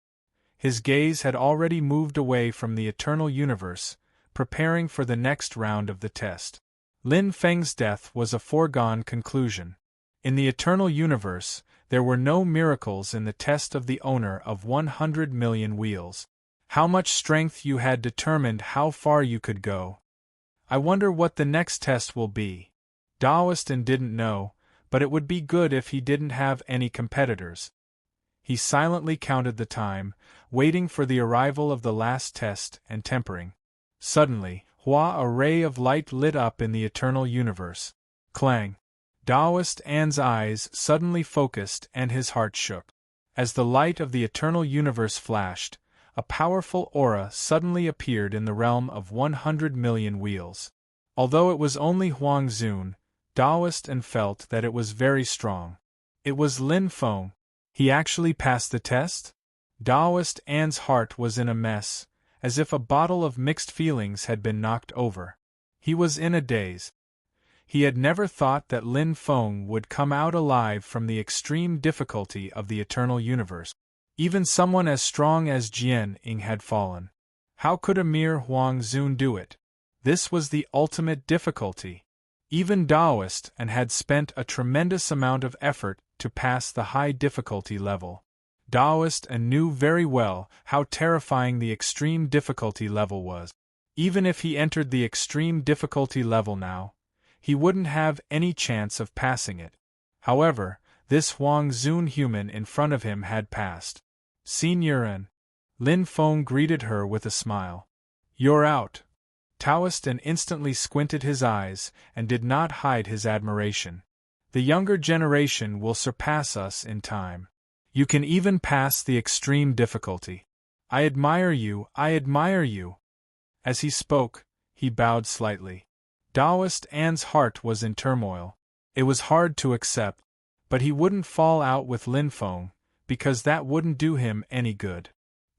His gaze had already moved away from the eternal universe, preparing for the next round of the test. Lin Feng's death was a foregone conclusion. In the eternal universe, there were no miracles in the test of the owner of 100 million wheels. How much strength you had determined how far you could go. I wonder what the next test will be. Taoistan didn't know, but it would be good if he didn't have any competitors. He silently counted the time, waiting for the arrival of the last test and tempering. Suddenly, a ray of light lit up in the eternal universe. Clang! Taoist An's eyes suddenly focused and his heart shook. As the light of the eternal universe flashed, a powerful aura suddenly appeared in the realm of 100 million wheels. Although it was only Huang Zun, Taoist An felt that it was very strong. It was Lin Feng. He actually passed the test? Taoist An's heart was in a mess, as if a bottle of mixed feelings had been knocked over. He was in a daze. He had never thought that Lin Feng would come out alive from the extreme difficulty of the eternal universe. Even someone as strong as Jian Ying had fallen. How could a mere Huang Zun do it? This was the ultimate difficulty. Even Taoist An had spent a tremendous amount of effort to pass the high difficulty level. Taoist An knew very well how terrifying the extreme difficulty level was. Even if he entered the extreme difficulty level now, he wouldn't have any chance of passing it. However, this Huang Zun human in front of him had passed. Senior An. Lin Feng greeted her with a smile. You're out. Taoist An instantly squinted his eyes and did not hide his admiration. The younger generation will surpass us in time. You can even pass the extreme difficulty. I admire you, I admire you. As he spoke, he bowed slightly. Taoist An's heart was in turmoil. It was hard to accept, but he wouldn't fall out with Lin Feng, because that wouldn't do him any good.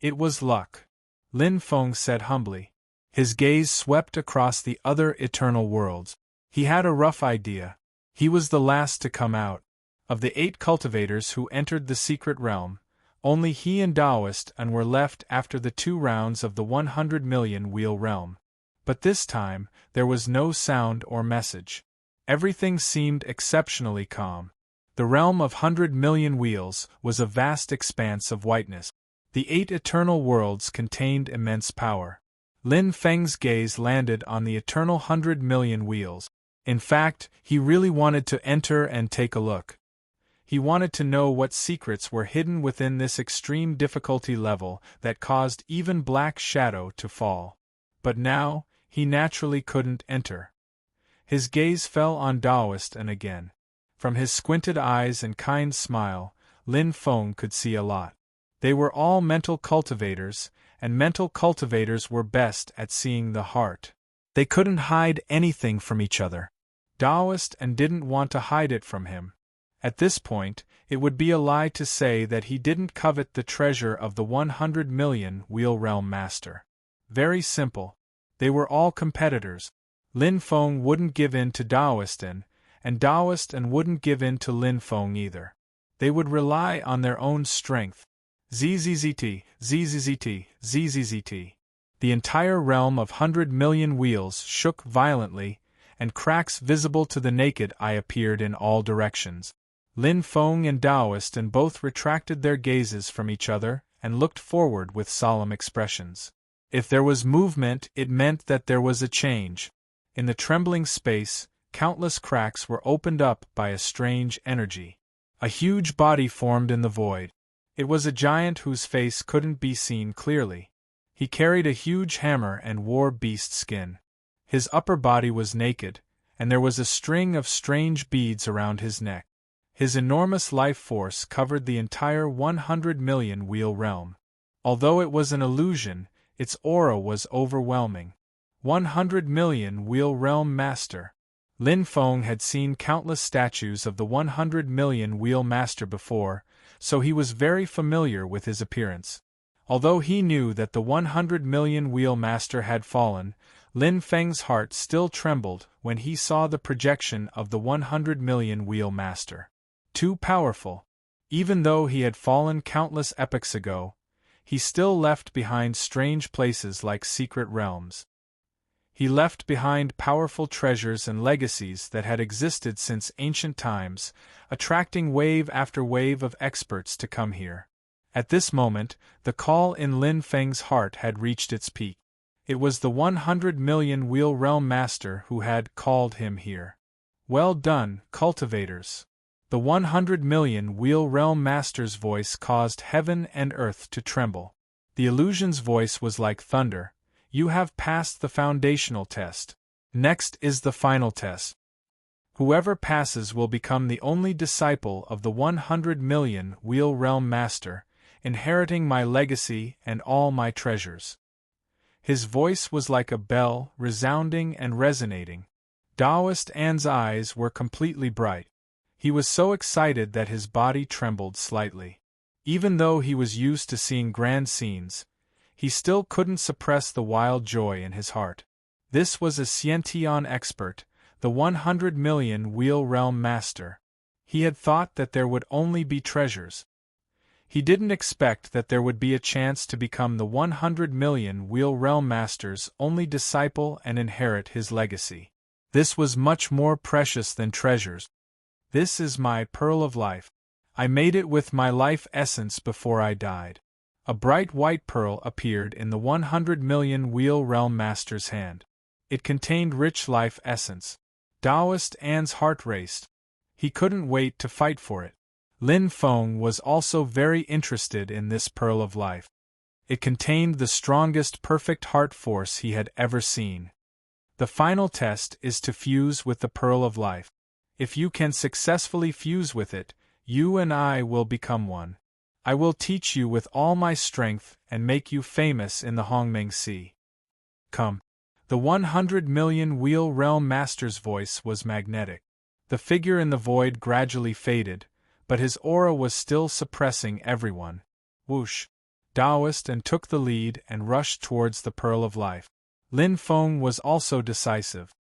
It was luck. Lin Feng said humbly. His gaze swept across the other eternal worlds. He had a rough idea. He was the last to come out. Of the 8 cultivators who entered the secret realm, only he and Taoist An were left after the 2 rounds of the 100 million wheel realm. But this time, there was no sound or message. Everything seemed exceptionally calm. The realm of 100 million wheels was a vast expanse of whiteness. The 8 eternal worlds contained immense power. Lin Feng's gaze landed on the eternal 100 million wheels. In fact, he really wanted to enter and take a look. He wanted to know what secrets were hidden within this extreme difficulty level that caused even Black Shadow to fall. But now, he naturally couldn't enter. His gaze fell on Taoist An again. From his squinted eyes and kind smile, Lin Feng could see a lot. They were all mental cultivators, and mental cultivators were best at seeing the heart. They couldn't hide anything from each other. Taoist An didn't want to hide it from him. At this point, it would be a lie to say that he didn't covet the treasure of the 100 million wheel realm master. Very simple. They were all competitors. Lin Feng wouldn't give in to Taoist An, and Taoist An wouldn't give in to Lin Feng either. They would rely on their own strength. ZZZT, ZZZT, ZZZT. The entire realm of 100 million wheels shook violently, and cracks visible to the naked eye appeared in all directions. Lin Feng and Taoist An both retracted their gazes from each other and looked forward with solemn expressions. If there was movement, it meant that there was a change. In the trembling space, countless cracks were opened up by a strange energy. A huge body formed in the void. It was a giant whose face couldn't be seen clearly. He carried a huge hammer and wore beast skin. His upper body was naked, and there was a string of strange beads around his neck. His enormous life force covered the entire 100 million wheel realm. Although it was an illusion, its aura was overwhelming. 100 million wheel realm master. Lin Feng had seen countless statues of the 100 million wheel master before, so he was very familiar with his appearance. Although he knew that the 100 million wheel master had fallen, Lin Feng's heart still trembled when he saw the projection of the 100 million wheel master. Too powerful. Even though he had fallen countless epochs ago, he still left behind strange places like secret realms. He left behind powerful treasures and legacies that had existed since ancient times, attracting wave after wave of experts to come here. At this moment, the call in Lin Feng's heart had reached its peak. It was the 100 million wheel realm master who had called him here. Well done, cultivators. The 100 million wheel realm master's voice caused heaven and earth to tremble. The illusion's voice was like thunder. You have passed the foundational test. Next is the final test. Whoever passes will become the only disciple of the 100 million wheel realm master, inheriting my legacy and all my treasures. His voice was like a bell, resounding and resonating. Taoist An's eyes were completely bright. He was so excited that his body trembled slightly. Even though he was used to seeing grand scenes, he still couldn't suppress the wild joy in his heart. This was a Xiantian expert, the 100 million wheel realm master. He had thought that there would only be treasures. He didn't expect that there would be a chance to become the 100 million wheel realm master's only disciple and inherit his legacy. This was much more precious than treasures. This is my pearl of life. I made it with my life essence before I died. A bright white pearl appeared in the 100 million wheel realm master's hand. It contained rich life essence. Taoist An's heart raced. He couldn't wait to fight for it. Lin Feng was also very interested in this pearl of life. It contained the strongest perfect heart force he had ever seen. The final test is to fuse with the pearl of life. If you can successfully fuse with it, you and I will become one. I will teach you with all my strength and make you famous in the Hongmeng Sea. Come. The 100 million wheel realm master's voice was magnetic. The figure in the void gradually faded, but his aura was still suppressing everyone. Whoosh! Taoist and took the lead and rushed towards the pearl of life. Lin Feng was also decisive.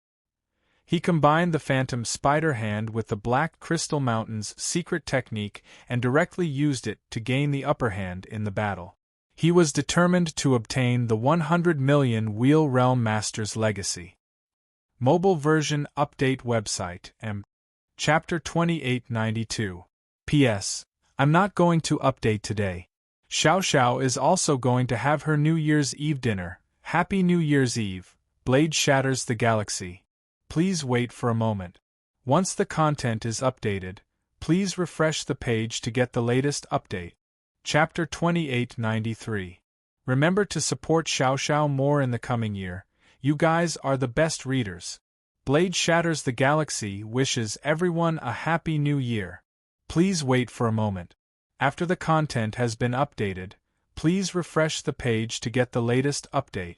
He combined the phantom spider hand with the Black Crystal Mountain's secret technique and directly used it to gain the upper hand in the battle. He was determined to obtain the 100 million wheel realm master's legacy. Mobile version update website Chapter 2892. P.S. I'm not going to update today. Xiao Xiao is also going to have her New Year's Eve dinner. Happy New Year's Eve. Blade shatters the galaxy. Please wait for a moment. Once the content is updated, please refresh the page to get the latest update. Chapter 2893. Remember to support Xiao Xiao more in the coming year. You guys are the best readers. Blade Shatters the Galaxy wishes everyone a happy new year. Please wait for a moment. After the content has been updated, please refresh the page to get the latest update.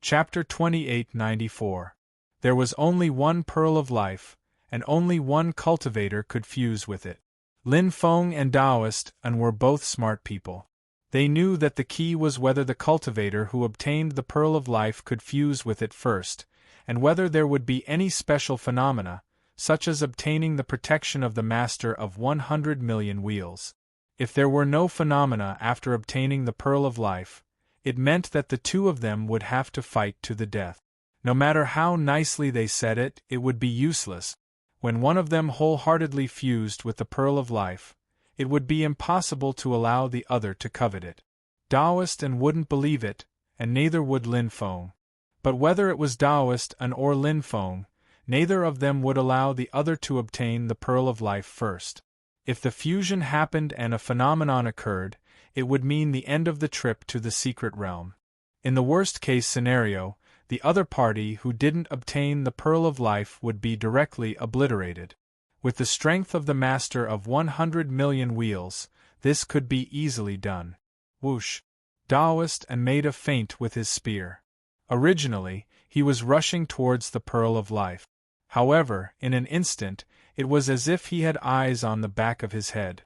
Chapter 2894. There was only one pearl of life, and only one cultivator could fuse with it. Lin Feng and Taoist were both smart people. They knew that the key was whether the cultivator who obtained the pearl of life could fuse with it first, and whether there would be any special phenomena, such as obtaining the protection of the master of 100 million wheels. If there were no phenomena after obtaining the pearl of life, it meant that the two of them would have to fight to the death. No matter how nicely they said it, it would be useless. When one of them wholeheartedly fused with the pearl of life, it would be impossible to allow the other to covet it. Taoist wouldn't believe it, and neither would Lin Feng. But whether it was Taoist or Lin Feng, neither of them would allow the other to obtain the pearl of life first. If the fusion happened and a phenomenon occurred, it would mean the end of the trip to the secret realm. In the worst-case scenario, the other party who didn't obtain the pearl of life would be directly obliterated. With the strength of the master of 100 million wheels, this could be easily done. Whoosh! Taoist made a feint with his spear. Originally, he was rushing towards the pearl of life. However, in an instant, it was as if he had eyes on the back of his head.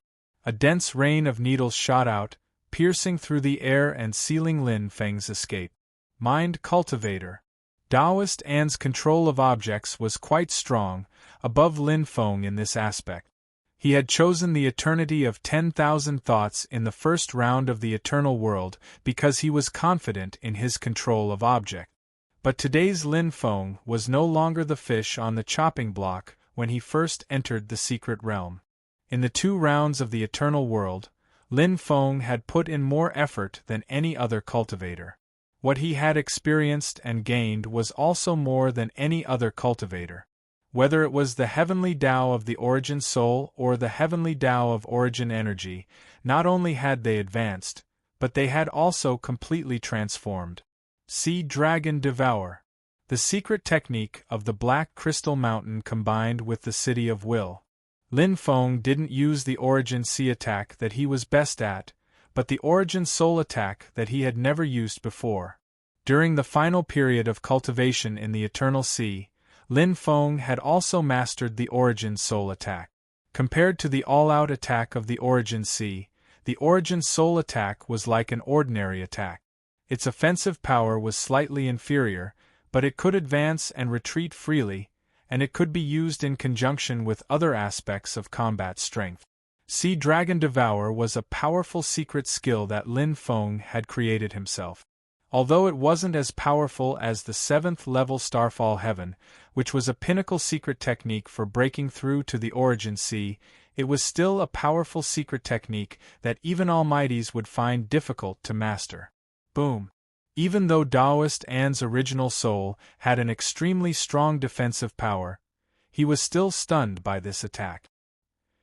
A dense rain of needles shot out, piercing through the air and sealing Lin Feng's escape. Mind cultivator. Taoist An's control of objects was quite strong, above Lin Feng in this aspect. He had chosen the eternity of 10,000 thoughts in the first round of the eternal world because he was confident in his control of object. But today's Lin Feng was no longer the fish on the chopping block when he first entered the secret realm. In the 2 rounds of the eternal world, Lin Feng had put in more effort than any other cultivator. What he had experienced and gained was also more than any other cultivator. Whether it was the heavenly Tao of the origin soul or the heavenly Tao of origin energy, not only had they advanced, but they had also completely transformed. See Dragon Devour. The secret technique of the Black Crystal Mountain combined with the City of Will. Lin Feng didn't use the origin sea attack that he was best at, but the origin soul attack that he had never used before. During the final period of cultivation in the Eternal Sea, Lin Feng had also mastered the origin soul attack. Compared to the all-out attack of the origin sea, the origin soul attack was like an ordinary attack. Its offensive power was slightly inferior, but it could advance and retreat freely, and it could be used in conjunction with other aspects of combat strength. Sea Dragon Devour was a powerful secret skill that Lin Feng had created himself. Although it wasn't as powerful as the 7th level Starfall Heaven, which was a pinnacle secret technique for breaking through to the origin sea, it was still a powerful secret technique that even Almighties would find difficult to master. Boom! Even though Taoist An's original soul had an extremely strong defensive power, he was still stunned by this attack.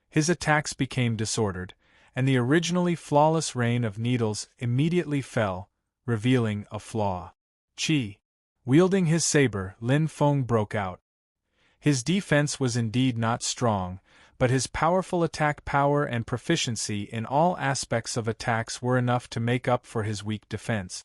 His attacks became disordered, and the originally flawless rain of needles immediately fell, revealing a flaw. Qi. Wielding his saber, Lin Feng broke out. His defense was indeed not strong, but his powerful attack power and proficiency in all aspects of attacks were enough to make up for his weak defense.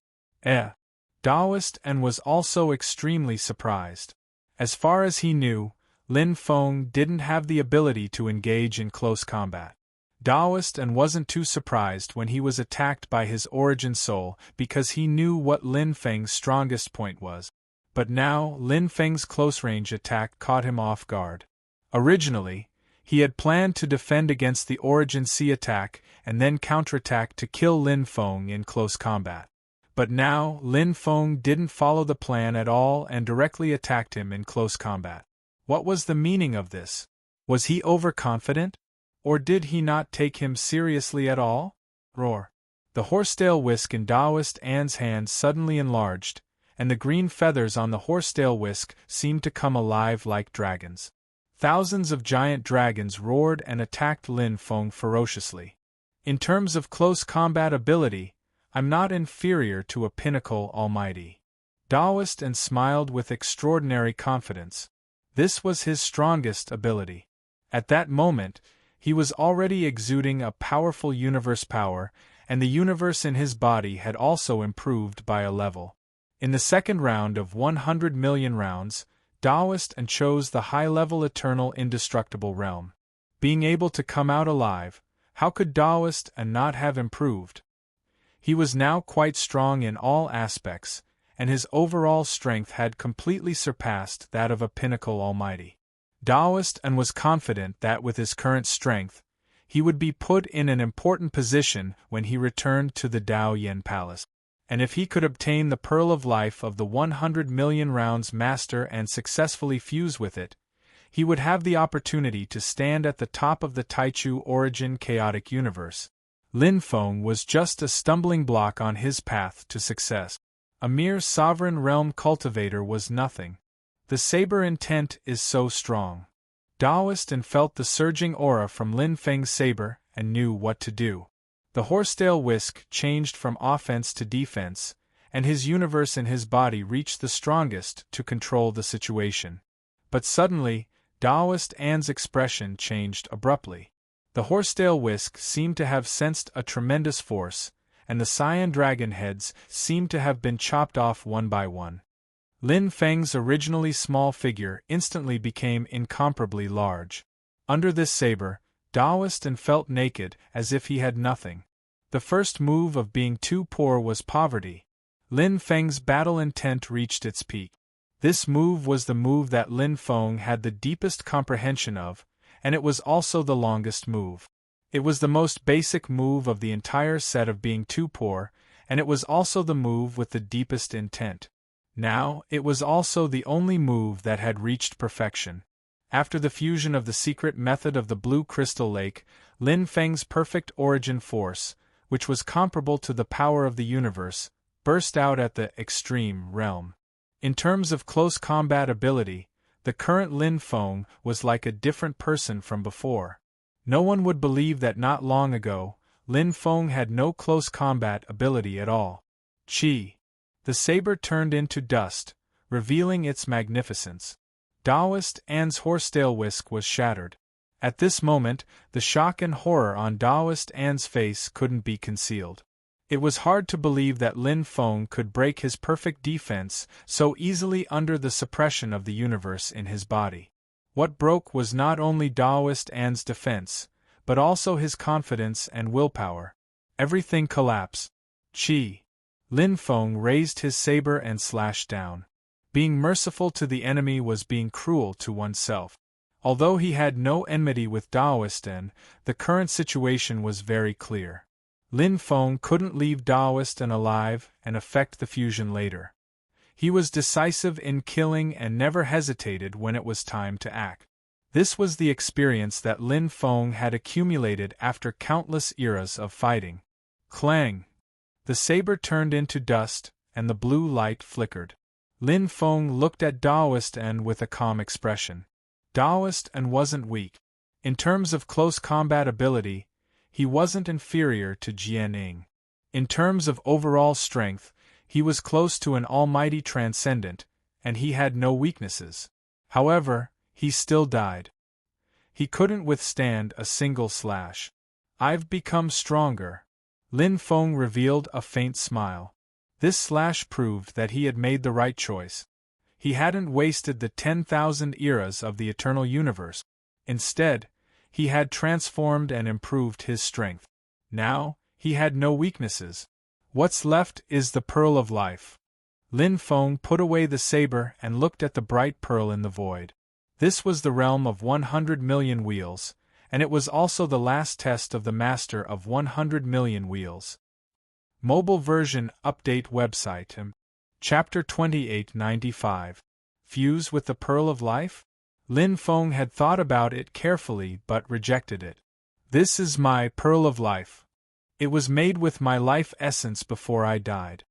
Taoist and was also extremely surprised. As far as he knew, Lin Feng didn't have the ability to engage in close combat. Taoist and wasn't too surprised when he was attacked by his origin soul because he knew what Lin Feng's strongest point was. But now Lin Feng's close-range attack caught him off guard. Originally, he had planned to defend against the origin sea attack and then counterattack to kill Lin Feng in close combat. But now Lin Feng didn't follow the plan at all and directly attacked him in close combat. What was the meaning of this? Was he overconfident? Or did he not take him seriously at all? Roar! The horsetail whisk in Taoist An's hand suddenly enlarged, and the green feathers on the horsetail whisk seemed to come alive like dragons. Thousands of giant dragons roared and attacked Lin Feng ferociously. In terms of close combat ability, I'm not inferior to a pinnacle almighty. Taoist and smiled with extraordinary confidence. This was his strongest ability. At that moment, he was already exuding a powerful universe power, and the universe in his body had also improved by a level. In the second round of 100 million rounds, Taoist and chose the high-level eternal indestructible realm. Being able to come out alive, how could Taoist and not have improved? He was now quite strong in all aspects, and his overall strength had completely surpassed that of a pinnacle almighty. Taoist and was confident that with his current strength, he would be put in an important position when he returned to the Tao Yen Palace. And if he could obtain the Pearl of Life of the 100 million rounds master and successfully fuse with it, he would have the opportunity to stand at the top of the Taichu origin chaotic universe. Lin Feng was just a stumbling block on his path to success. A mere sovereign realm cultivator was nothing. The saber intent is so strong. Taoist and felt the surging aura from Lin Feng's saber and knew what to do. The horsetail whisk changed from offense to defense, and his universe in his body reached the strongest to control the situation. But suddenly, Taoist An's expression changed abruptly. The horsetail whisk seemed to have sensed a tremendous force, and the cyan dragon heads seemed to have been chopped off one by one. Lin Feng's originally small figure instantly became incomparably large. Under this saber, Taoist and felt naked, as if he had nothing. The first move of being too poor was poverty. Lin Feng's battle intent reached its peak. This move was the move that Lin Feng had the deepest comprehension of, and it was also the longest move. It was the most basic move of the entire set of being too poor, and it was also the move with the deepest intent. Now, it was also the only move that had reached perfection. After the fusion of the secret method of the blue crystal lake, Lin Feng's perfect origin force, which was comparable to the power of the universe, burst out at the extreme realm. In terms of close combat ability, the current Lin Feng was like a different person from before. No one would believe that not long ago, Lin Feng had no close combat ability at all. Chi. The saber turned into dust, revealing its magnificence. Taoist An's horsetail whisk was shattered. At this moment, the shock and horror on Taoist An's face couldn't be concealed. It was hard to believe that Lin Feng could break his perfect defense so easily under the suppression of the universe in his body. What broke was not only Taoist An's defense, but also his confidence and willpower. Everything collapsed. Chi. Lin Feng raised his saber and slashed down. Being merciful to the enemy was being cruel to oneself. Although he had no enmity with Taoist An, the current situation was very clear. Lin Feng couldn't leave Taoist An alive and effect the fusion later. He was decisive in killing and never hesitated when it was time to act. This was the experience that Lin Feng had accumulated after countless eras of fighting. Clang! The saber turned into dust, and the blue light flickered. Lin Feng looked at Taoist An with a calm expression. Taoist An wasn't weak. In terms of close combat ability, he wasn't inferior to Jian Ying. In terms of overall strength, he was close to an almighty transcendent, and he had no weaknesses. However, he still died. He couldn't withstand a single slash. I've become stronger. Lin Feng revealed a faint smile. This slash proved that he had made the right choice. He hadn't wasted the 10,000 eras of the eternal universe. Instead, he had transformed and improved his strength. Now, he had no weaknesses. What's left is the pearl of life. Lin Feng put away the saber and looked at the bright pearl in the void. This was the realm of 100 million wheels, and it was also the last test of the master of 100 million wheels. Mobile version update website. Chapter 2895. Fuse with the Pearl of Life? Lin Feng had thought about it carefully but rejected it. This is my Pearl of Life. It was made with my life essence before I died.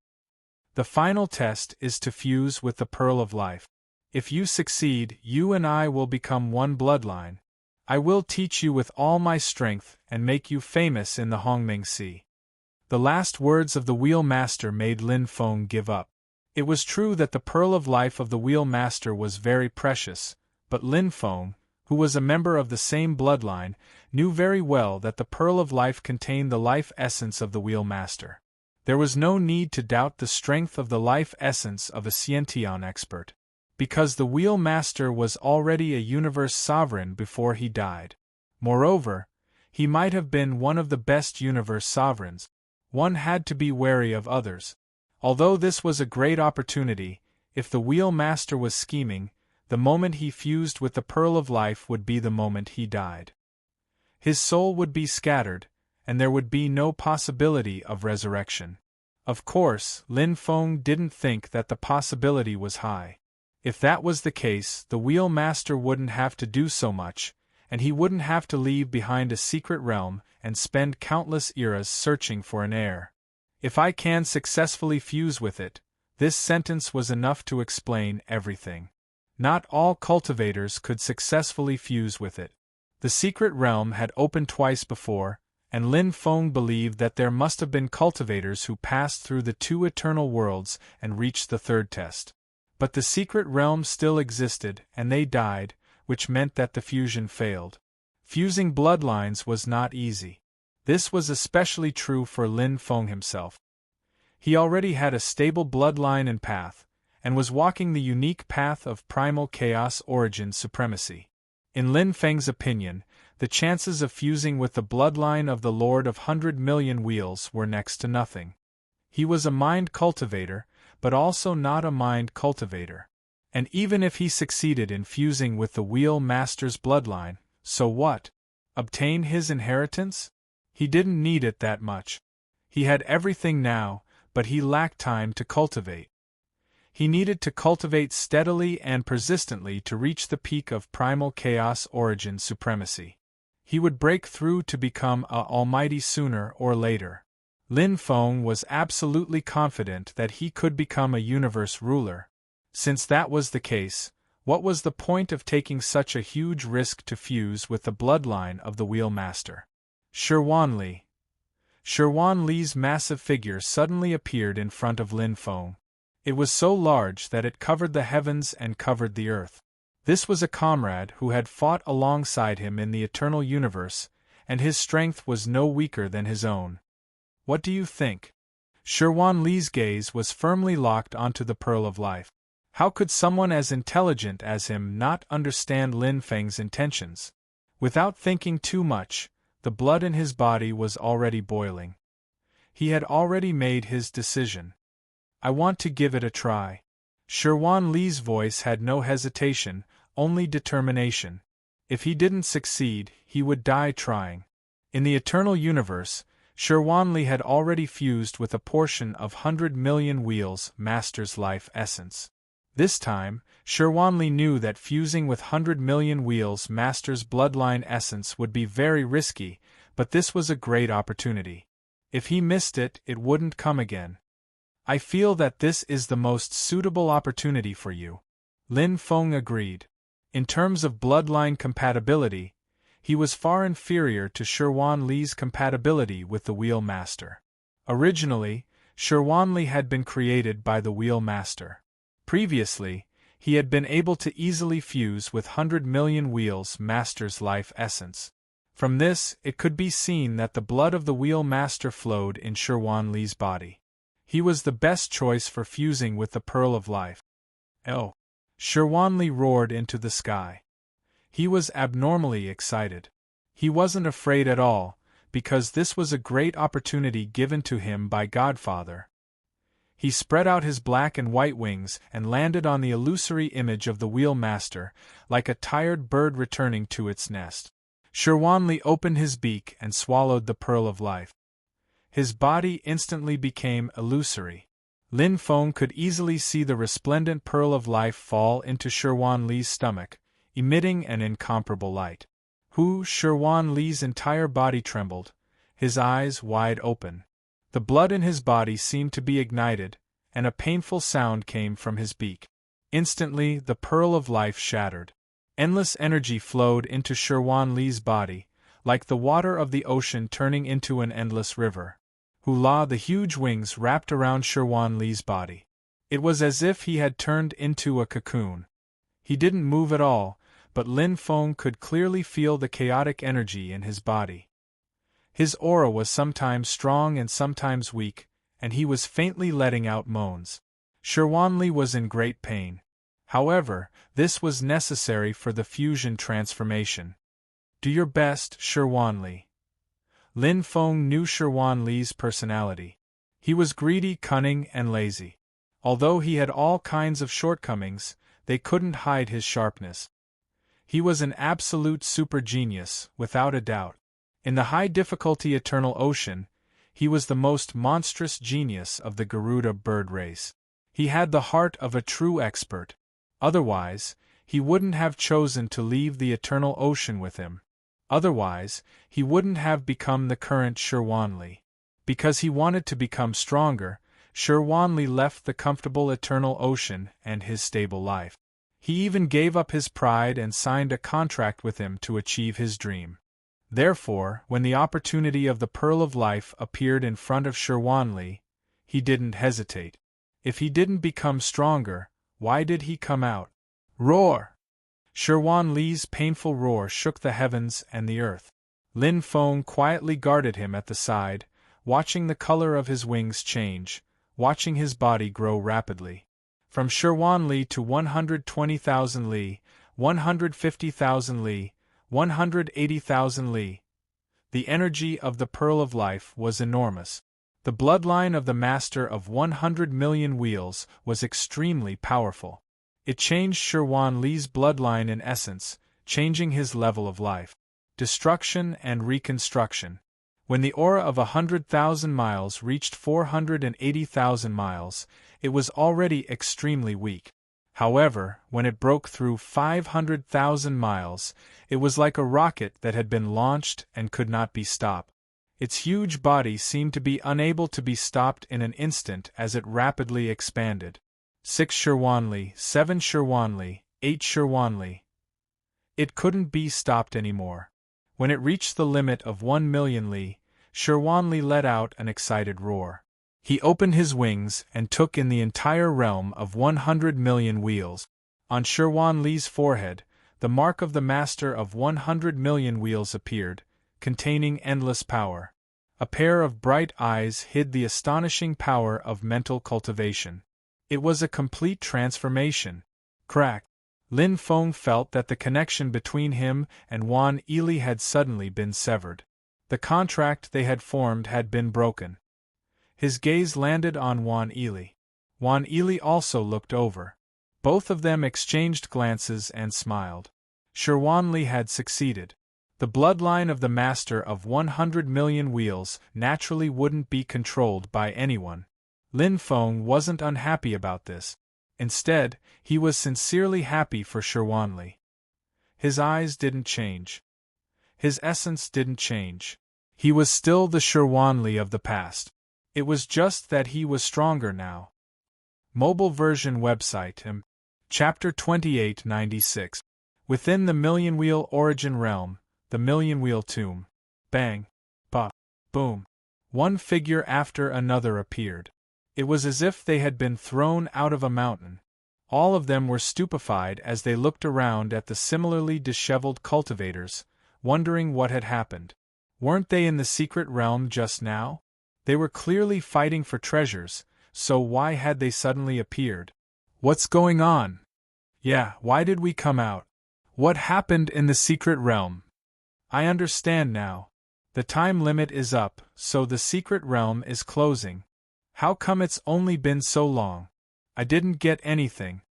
The final test is to fuse with the Pearl of Life. If you succeed, you and I will become one bloodline. I will teach you with all my strength and make you famous in the Hongming Sea. The last words of the Wheel Master made Lin Feng give up. It was true that the Pearl of Life of the Wheel Master was very precious, but Lin Feng, who was a member of the same bloodline, knew very well that the Pearl of Life contained the life essence of the Wheel Master. There was no need to doubt the strength of the life essence of a Xiantian expert, because the Wheel Master was already a universe sovereign before he died. Moreover, he might have been one of the best universe sovereigns. One had to be wary of others. Although this was a great opportunity, if the Wheel Master was scheming, the moment he fused with the Pearl of Life would be the moment he died. His soul would be scattered, and there would be no possibility of resurrection. Of course, Lin Feng didn't think that the possibility was high. If that was the case, the Wheel Master wouldn't have to do so much, and he wouldn't have to leave behind a secret realm and spend countless eras searching for an heir. If I can successfully fuse with it, this sentence was enough to explain everything. Not all cultivators could successfully fuse with it. The secret realm had opened twice before, and Lin Feng believed that there must have been cultivators who passed through the two eternal worlds and reached the third test. But the secret realm still existed, and they died, which meant that the fusion failed. Fusing bloodlines was not easy. This was especially true for Lin Feng himself. He already had a stable bloodline and path, and was walking the unique path of primal chaos origin supremacy. In Lin Feng's opinion, the chances of fusing with the bloodline of the Lord of 100 Million Wheels were next to nothing. He was a mind cultivator, but also not a mind cultivator. And even if he succeeded in fusing with the Wheel Master's bloodline, so what? Obtain his inheritance? He didn't need it that much. He had everything now, but he lacked time to cultivate. He needed to cultivate steadily and persistently to reach the peak of primal chaos origin supremacy. He would break through to become a almighty sooner or later. Lin Feng was absolutely confident that he could become a universe ruler. Since that was the case, what was the point of taking such a huge risk to fuse with the bloodline of the Wheel Master? Shi Wan Li's massive figure suddenly appeared in front of Lin Feng. It was so large that it covered the heavens and covered the earth. This was a comrade who had fought alongside him in the eternal universe, and his strength was no weaker than his own. What do you think? Shi Wan Li's gaze was firmly locked onto the Pearl of Life. How could someone as intelligent as him not understand Lin Feng's intentions? Without thinking too much, the blood in his body was already boiling. He had already made his decision. I want to give it a try. Shi Wan Li's voice had no hesitation, only determination. If he didn't succeed, he would die trying. In the eternal universe, Shi Wan Li had already fused with a portion of 100 Million Wheels Master's life essence. This time, Shi Wan Li knew that fusing with 100 Million Wheels Master's bloodline essence would be very risky, but this was a great opportunity. If he missed it, it wouldn't come again. I feel that this is the most suitable opportunity for you. Lin Feng agreed. In terms of bloodline compatibility, he was far inferior to Shi Wan Li's compatibility with the Wheel Master. Originally, Shi Wan Li had been created by the Wheel Master. Previously, he had been able to easily fuse with 100 Million Wheels Master's life essence. From this, it could be seen that the blood of the Wheel Master flowed in Shi Wan Li's body. He was the best choice for fusing with the Pearl of Life. Oh! Shi Wan Li roared into the sky. He was abnormally excited. He wasn't afraid at all, because this was a great opportunity given to him by Godfather. He spread out his black and white wings and landed on the illusory image of the Wheel Master, like a tired bird returning to its nest. Shi Wan Li opened his beak and swallowed the Pearl of Life. His body instantly became illusory. Lin Feng could easily see the resplendent Pearl of Life fall into Shi Wan Li's stomach, emitting an incomparable light. Shi Wan Li's entire body trembled, his eyes wide open. The blood in his body seemed to be ignited, and a painful sound came from his beak. Instantly, the Pearl of Life shattered. Endless energy flowed into Shi Wan Li's body, like the water of the ocean turning into an endless river. The huge wings wrapped around Shi Wan Li's body. It was as if he had turned into a cocoon. He didn't move at all, but Lin Feng could clearly feel the chaotic energy in his body. His aura was sometimes strong and sometimes weak, and he was faintly letting out moans. Shi Wan Li was in great pain. However, this was necessary for the fusion transformation. Do your best, Shi Wan Li. Lin Feng knew Shi Wan Li's personality. He was greedy, cunning, and lazy. Although he had all kinds of shortcomings, they couldn't hide his sharpness. He was an absolute super genius, without a doubt. In the high-difficulty Eternal Ocean, he was the most monstrous genius of the Garuda bird race. He had the heart of a true expert. Otherwise, he wouldn't have chosen to leave the Eternal Ocean with him. Otherwise, he wouldn't have become the current Shi Wan Li. Because he wanted to become stronger, Shi Wan Li left the comfortable Eternal Ocean and his stable life. He even gave up his pride and signed a contract with him to achieve his dream. Therefore, when the opportunity of the Pearl of Life appeared in front of Shi Wan Li, he didn't hesitate. If he didn't become stronger, why did he come out? Roar! Shi Wan Li's painful roar shook the heavens and the earth. Lin Feng quietly guarded him at the side, watching the color of his wings change, watching his body grow rapidly. From Shirwan Li to 120,000 li, 150,000 li, 180,000 li. The energy of the Pearl of Life was enormous. The bloodline of the Master of 100 million wheels was extremely powerful. It changed Shirwan Li's bloodline in essence, changing his level of life. Destruction and reconstruction. When the aura of 100,000 miles reached 480,000 miles, it was already extremely weak. However, when it broke through 500,000 miles, it was like a rocket that had been launched and could not be stopped. Its huge body seemed to be unable to be stopped in an instant as it rapidly expanded. 6 Shirwan Li, 7 Shirwan Li, 8 Shirwan Li. It couldn't be stopped anymore. When it reached the limit of 1 million li, Shirwan Li let out an excited roar. He opened his wings and took in the entire realm of 100 million wheels. On Shirwan Li's forehead, the mark of the Master of 100 million wheels appeared, containing endless power. A pair of bright eyes hid the astonishing power of mental cultivation. It was a complete transformation. Crack! Lin Feng felt that the connection between him and Wan Ili had suddenly been severed. The contract they had formed had been broken. His gaze landed on Wan Ili. Wan Ili also looked over. Both of them exchanged glances and smiled. Shirwan Li had succeeded. The bloodline of the Master of 100 million wheels naturally wouldn't be controlled by anyone. Lin Feng wasn't unhappy about this. Instead, he was sincerely happy for Shirwan Li. His eyes didn't change. His essence didn't change. He was still the Shirwan Li of the past. It was just that he was stronger now. Mobile version website Chapter 2896. Within the Million Wheel Origin Realm, the Million Wheel Tomb. Bang! Pop! Boom! One figure after another appeared. It was as if they had been thrown out of a mountain. All of them were stupefied as they looked around at the similarly disheveled cultivators, wondering what had happened. Weren't they in the secret realm just now? They were clearly fighting for treasures, so why had they suddenly appeared? What's going on? Yeah, why did we come out? What happened in the secret realm? I understand now. The time limit is up, so the secret realm is closing. How come it's only been so long? I didn't get anything.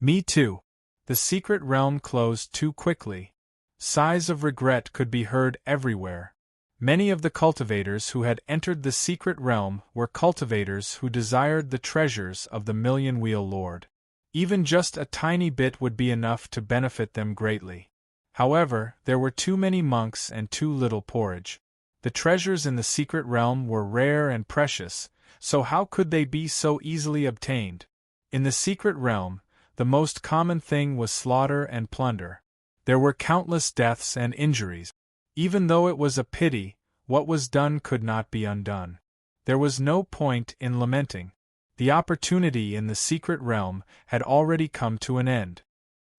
Me too. The secret realm closed too quickly. Sighs of regret could be heard everywhere. Many of the cultivators who had entered the secret realm were cultivators who desired the treasures of the Million Wheel Lord. Even just a tiny bit would be enough to benefit them greatly. However, there were too many monks and too little porridge. The treasures in the secret realm were rare and precious, so how could they be so easily obtained? In the secret realm, the most common thing was slaughter and plunder. There were countless deaths and injuries. Even though it was a pity, what was done could not be undone. There was no point in lamenting. The opportunity in the secret realm had already come to an end.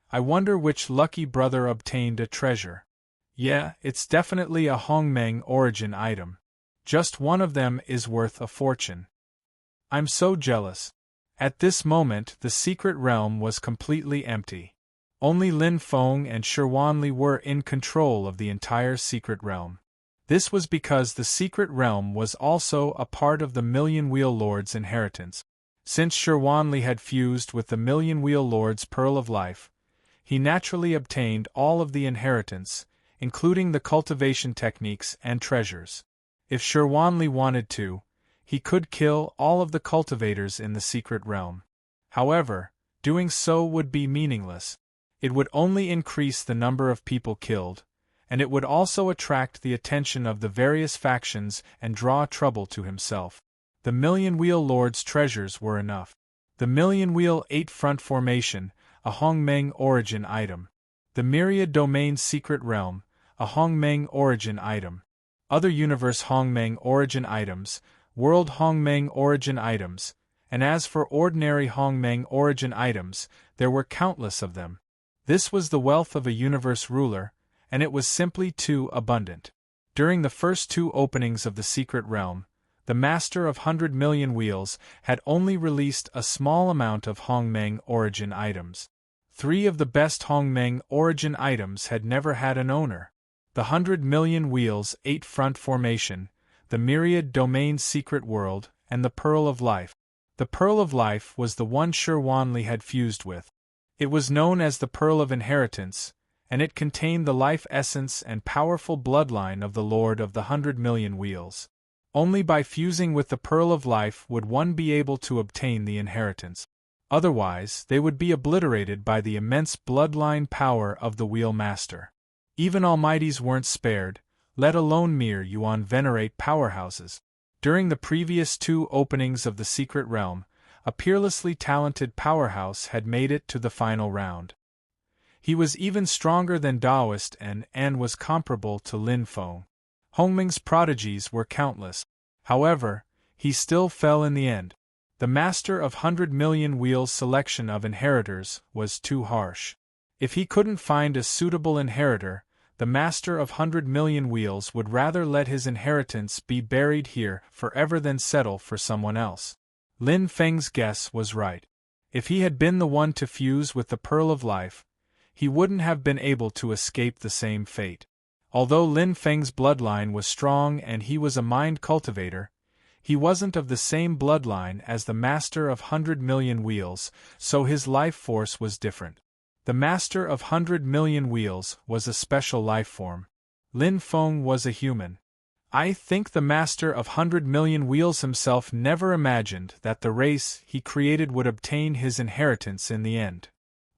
I wonder which lucky brother obtained a treasure. Yeah, it's definitely a Hongmeng origin item. Just one of them is worth a fortune. I'm so jealous. At this moment the secret realm was completely empty. Only Lin Feng and Shirwan Li were in control of the entire secret realm. This was because the secret realm was also a part of the Million Wheel Lord's inheritance. Since Shirwan Li had fused with the Million Wheel Lord's Pearl of Life, he naturally obtained all of the inheritance, including the cultivation techniques and treasures. If Shirwan Li wanted to, he could kill all of the cultivators in the secret realm. However, doing so would be meaningless. It would only increase the number of people killed, and it would also attract the attention of the various factions and draw trouble to himself. The Million Wheel Lord's treasures were enough. The Million Wheel 8 Front Formation, a Hongmeng origin item. The Myriad Domain Secret Realm, a Hongmeng origin item. Other Universe Hongmeng origin items, World Hongmeng origin items, and as for ordinary Hongmeng origin items, there were countless of them. This was the wealth of a universe ruler, and it was simply too abundant. During the first two openings of the secret realm, the master of 100 million wheels had only released a small amount of Hongmeng origin items. 3 of the best Hongmeng origin items had never had an owner. The 100 million wheels 8 front formation, the myriad domains secret world, and the Pearl of Life. The Pearl of Life was the one Shi Wanli had fused with. It was known as the Pearl of Inheritance, and it contained the life essence and powerful bloodline of the Lord of the 100 million wheels. Only by fusing with the Pearl of Life would one be able to obtain the inheritance. Otherwise, they would be obliterated by the immense bloodline power of the Wheel Master. Even Almighties weren't spared, let alone mere Yuan venerate powerhouses. During the previous 2 openings of the Secret Realm, a peerlessly talented powerhouse had made it to the final round. He was even stronger than Daoist and was comparable to Lin Feng. Hongmeng's prodigies were countless. However, he still fell in the end. The Master of 100 million wheels' selection of inheritors was too harsh. If he couldn't find a suitable inheritor, the Master of 100 million wheels would rather let his inheritance be buried here forever than settle for someone else. Lin Feng's guess was right. If he had been the one to fuse with the Pearl of Life, he wouldn't have been able to escape the same fate. Although Lin Feng's bloodline was strong and he was a mind cultivator, he wasn't of the same bloodline as the Master of 100 million wheels, so his life force was different. The Master of 100 million wheels was a special life form. Lin Feng was a human. I think the Master of 100 million wheels himself never imagined that the race he created would obtain his inheritance in the end.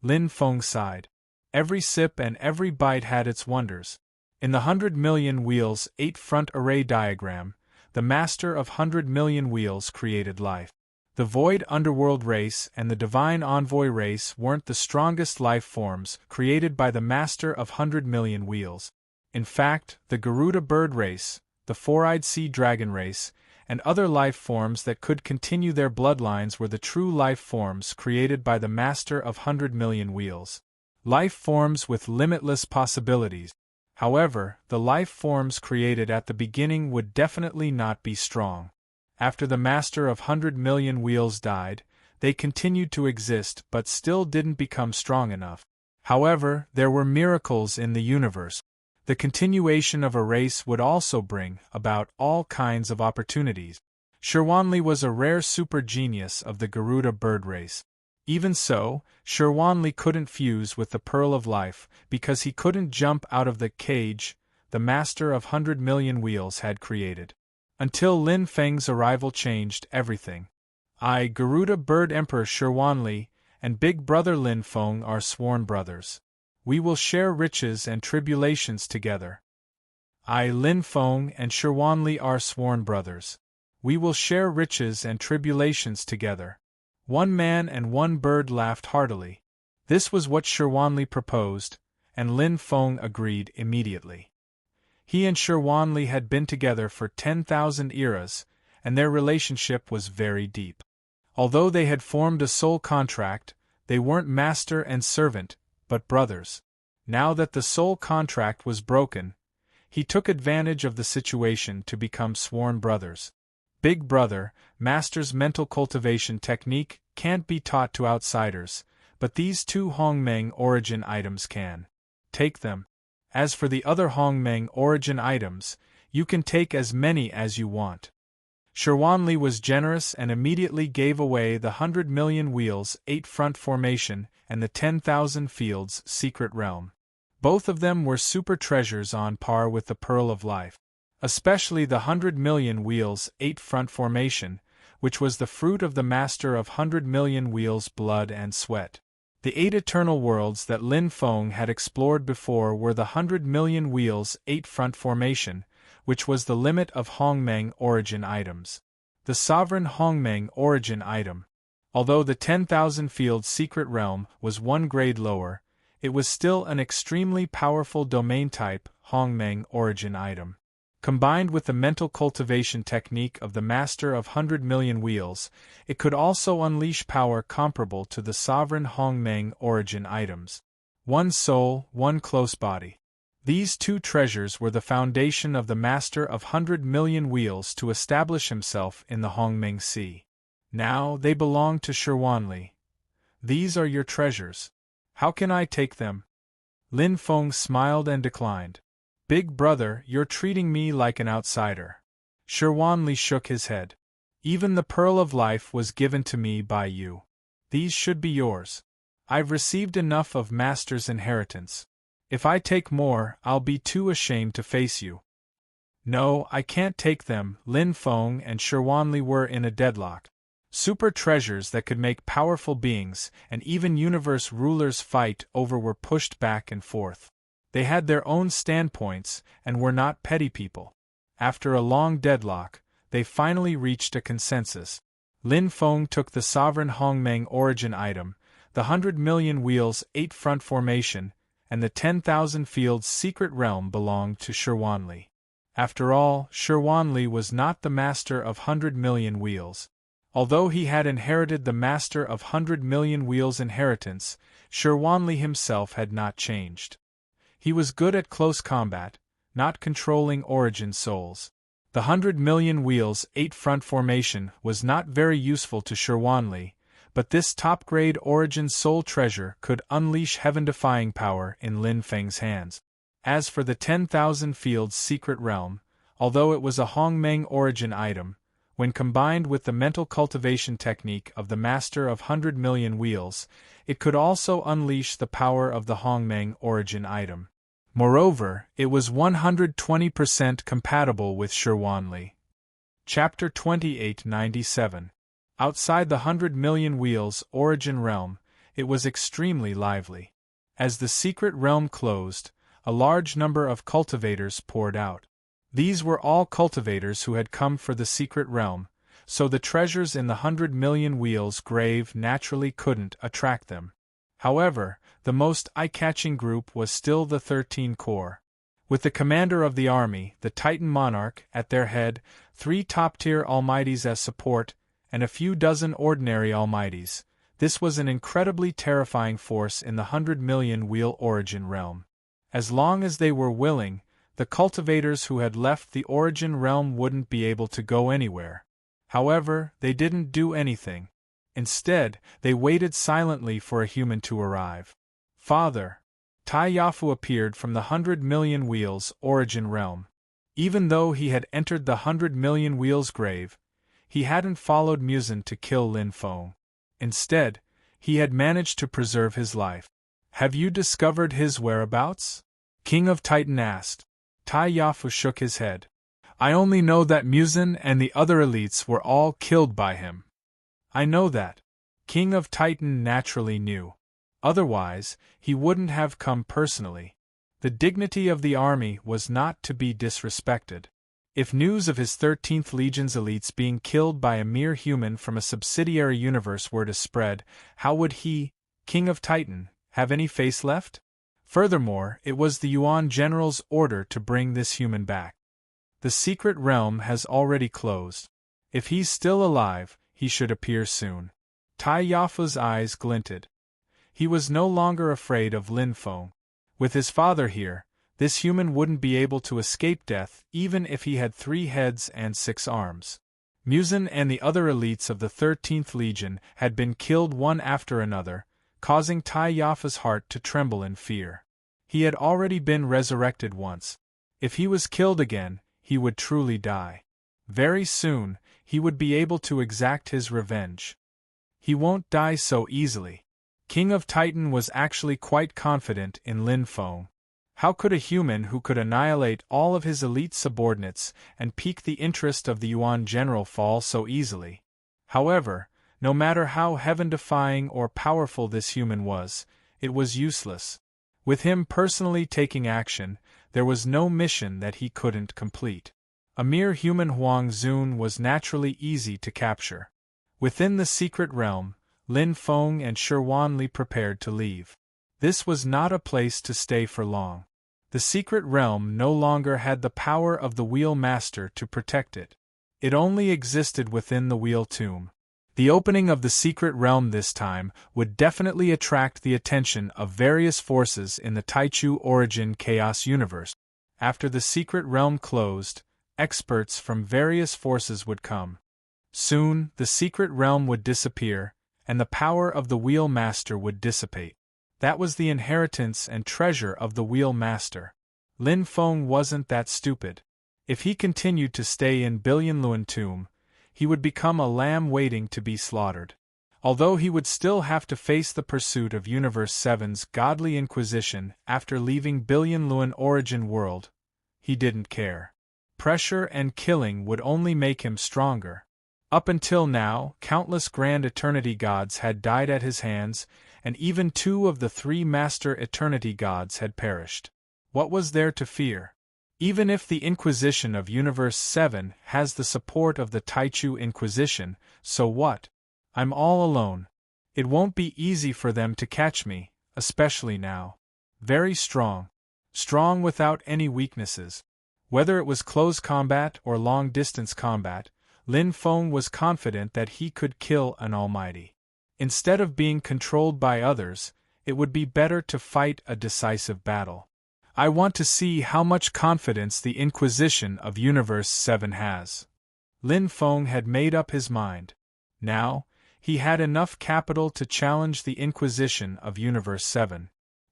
Lin Feng sighed. Every sip and every bite had its wonders. In the 100 million wheels 8 front array diagram, the Master of 100 million wheels created life. The Void Underworld race and the Divine Envoy race weren't the strongest life forms created by the Master of 100 million wheels. In fact, the Garuda bird race, the Four-Eyed Sea Dragon race, and other life forms that could continue their bloodlines were the true life forms created by the Master of 100 million wheels. Life forms with limitless possibilities. However, the life forms created at the beginning would definitely not be strong. After the Master of 100 million wheels died, they continued to exist but still didn't become strong enough. However, there were miracles in the universe. The continuation of a race would also bring about all kinds of opportunities. Shi Wanli was a rare super genius of the Garuda bird race. Even so, Shi Wanli couldn't fuse with the Pearl of Life because he couldn't jump out of the cage the Master of 100 million wheels had created. Until Lin Feng's arrival changed everything. I, Garuda Bird Emperor Shi Wanli, and Big Brother Lin Feng are sworn brothers. We will share riches and tribulations together. I, Lin Feng, and Shi Wanli are sworn brothers. We will share riches and tribulations together. One man and one bird laughed heartily. This was what Shi Wanli proposed, and Lin Feng agreed immediately. He and Shi Wanli had been together for 10,000 eras, and their relationship was very deep. Although they had formed a soul contract, they weren't master and servant, but brothers. Now that the soul contract was broken, he took advantage of the situation to become sworn brothers. Big Brother, Master's mental cultivation technique can't be taught to outsiders, but these 2 Hongmeng origin items can. Take them. As for the other Hongmeng origin items, you can take as many as you want. Shi Wanli was generous and immediately gave away the 100 million wheels 8 front formation and the 10,000 fields secret realm. Both of them were super treasures on par with the Pearl of Life. Especially the 100 million wheels 8 front formation, which was the fruit of the Master of 100 million wheels blood and sweat. The 8 eternal worlds that Lin Feng had explored before were the 100 million wheels 8 front formation, which was the limit of Hongmeng origin items. The sovereign Hongmeng origin item. Although the 10,000 field secret realm was 1 grade lower, it was still an extremely powerful domain type Hongmeng origin item. Combined with the mental cultivation technique of the Master of 100 million wheels, it could also unleash power comparable to the sovereign Hongmeng origin items. 1 soul, 1 close body. These two treasures were the foundation of the Master of 100 Million Wheels to establish himself in the Hongming Sea. Now they belong to Shirwanli. These are your treasures. How can I take them? Lin Feng smiled and declined. Big brother, you're treating me like an outsider. Shirwanli shook his head. Even the Pearl of Life was given to me by you. These should be yours. I've received enough of Master's inheritance. If I take more, I'll be too ashamed to face you. No, I can't take them. Lin Feng and Shirwanli were in a deadlock. Super treasures that could make powerful beings and even universe rulers fight over were pushed back and forth. They had their own standpoints and were not petty people. After a long deadlock, they finally reached a consensus. Lin Feng took the sovereign Hongmeng origin item, the 100 Million Wheels 8 front formation, and the 10,000 Fields secret realm belonged to Shirwanli. After all, Shirwanli was not the master of 100 Million Wheels. Although he had inherited the Master of 100 Million Wheels inheritance, Shirwanli himself had not changed. He was good at close combat, not controlling origin souls. The 100 Million Wheels 8 front formation was not very useful to Shirwanli, but this top-grade origin soul treasure could unleash heaven-defying power in Lin Feng's hands. As for the 10,000 Fields secret realm, although it was a Hongmeng origin item, when combined with the mental cultivation technique of the Master of 100 Million Wheels, it could also unleash the power of the Hongmeng origin item. Moreover, it was 120% compatible with Shirwanli. Chapter 2897. Outside the 100 Million Wheels origin realm, it was extremely lively. As the secret realm closed, a large number of cultivators poured out. These were all cultivators who had come for the secret realm, so the treasures in the 100 Million Wheels grave naturally couldn't attract them. However, the most eye-catching group was still the 13 Corps. With the commander of the army, the Titan Monarch, at their head, 3 top-tier Almighties as support, and a few dozen ordinary Almighties, this was an incredibly terrifying force in the 100 Million Wheel origin realm. As long as they were willing, the cultivators who had left the origin realm wouldn't be able to go anywhere. However, they didn't do anything. Instead, they waited silently for a human to arrive. Father! Tai Yafu appeared from the 100 Million Wheels origin realm. Even though he had entered the 100 Million Wheels grave, he hadn't followed Muzan to kill Lin Feng. Instead, he had managed to preserve his life. Have you discovered his whereabouts? King of Titan asked. Tai Yafu shook his head. I only know that Muzan and the other elites were all killed by him. I know that. King of Titan naturally knew. Otherwise, he wouldn't have come personally. The dignity of the army was not to be disrespected. If news of his 13th Legion's elites being killed by a mere human from a subsidiary universe were to spread, how would he, King of Titan, have any face left? Furthermore, it was the Yuan General's order to bring this human back. The secret realm has already closed. If he's still alive, he should appear soon. Tai Yafu's eyes glinted. He was no longer afraid of Lin Feng. With his father here, this human wouldn't be able to escape death even if he had 3 heads and 6 arms. Muzan and the other elites of the 13th Legion had been killed one after another, causing Tai Yafu's heart to tremble in fear. He had already been resurrected once. If he was killed again, he would truly die. Very soon, he would be able to exact his revenge. He won't die so easily. King of Titan was actually quite confident in Lin Feng. How could a human who could annihilate all of his elite subordinates and pique the interest of the Yuan General fall so easily? However, no matter how heaven-defying or powerful this human was, it was useless. With him personally taking action, there was no mission that he couldn't complete. A mere human Huang Zun was naturally easy to capture. Within the secret realm, Lin Feng and Shirwanli prepared to leave. This was not a place to stay for long. The secret realm no longer had the power of the Wheel Master to protect it. It only existed within the Wheel Tomb. The opening of the secret realm this time would definitely attract the attention of various forces in the Taichu Origin Chaos universe. After the secret realm closed, experts from various forces would come. Soon, the secret realm would disappear, and the power of the Wheel Master would dissipate. That was the inheritance and treasure of the Wheel Master. Lin Feng wasn't that stupid. If he continued to stay in Billion Luan Tomb, he would become a lamb waiting to be slaughtered. Although he would still have to face the pursuit of Universe 7's Godly Inquisition after leaving Billion Luan Origin World, he didn't care. Pressure and killing would only make him stronger. Up until now, countless Grand Eternity Gods had died at his hands, and even 2 of the 3 Master Eternity Gods had perished. What was there to fear? Even if the Inquisition of Universe 7 has the support of the Taichu Inquisition, so what? I'm all alone. It won't be easy for them to catch me, especially now. Very strong. Strong without any weaknesses. Whether it was close combat or long-distance combat, Lin Feng was confident that he could kill an almighty. Instead of being controlled by others, it would be better to fight a decisive battle. I want to see how much confidence the Inquisition of Universe 7 has. Lin Feng had made up his mind. Now, he had enough capital to challenge the Inquisition of Universe 7.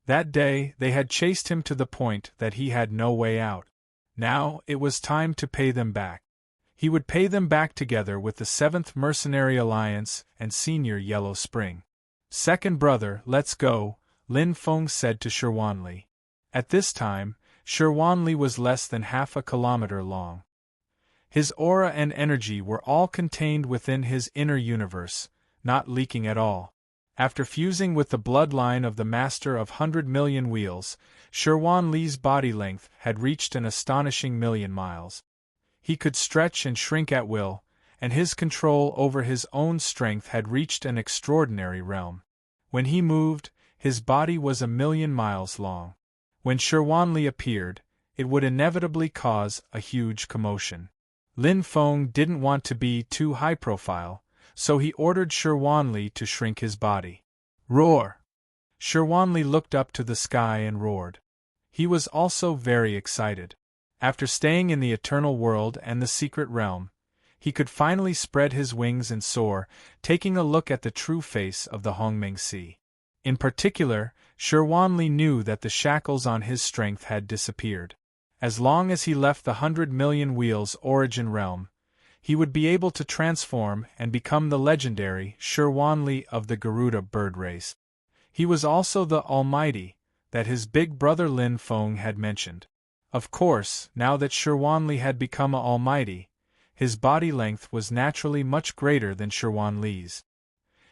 That day, they had chased him to the point that he had no way out. Now, it was time to pay them back. He would pay them back together with the 7th Mercenary Alliance and Senior Yellow Spring. Second brother, let's go, Lin Feng said to Shirwanli. At this time, Shirwanli was less than half a kilometer long. His aura and energy were all contained within his inner universe, not leaking at all. After fusing with the bloodline of the Master of 100 Million Wheels, Shirwanli's body length had reached an astonishing 1,000,000 miles. He could stretch and shrink at will, and his control over his own strength had reached an extraordinary realm. When he moved, his body was 1,000,000 miles long. When Shirwanli appeared, it would inevitably cause a huge commotion. Lin Feng didn't want to be too high-profile, so he ordered Shirwanli to shrink his body. Roar! Shirwanli looked up to the sky and roared. He was also very excited. After staying in the Eternal World and the Secret Realm, he could finally spread his wings and soar, taking a look at the true face of the Hongming Sea. In particular, Shirwanli knew that the shackles on his strength had disappeared. As long as he left the 100 Million Wheels Origin Realm, he would be able to transform and become the legendary Shirwanli of the Garuda bird race. He was also the Almighty that his big brother Lin Feng had mentioned. Of course, now that Shirwanli had become an almighty, his body length was naturally much greater than Shirwanli's.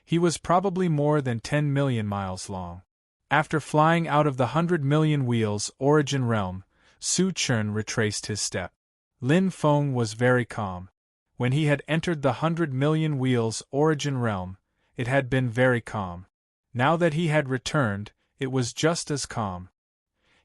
He was probably more than 10 million miles long. After flying out of the 100 Million Wheels Origin Realm, Su Chun retraced his step. Lin Feng was very calm. When he had entered the 100 Million Wheels Origin Realm, it had been very calm. Now that he had returned, it was just as calm.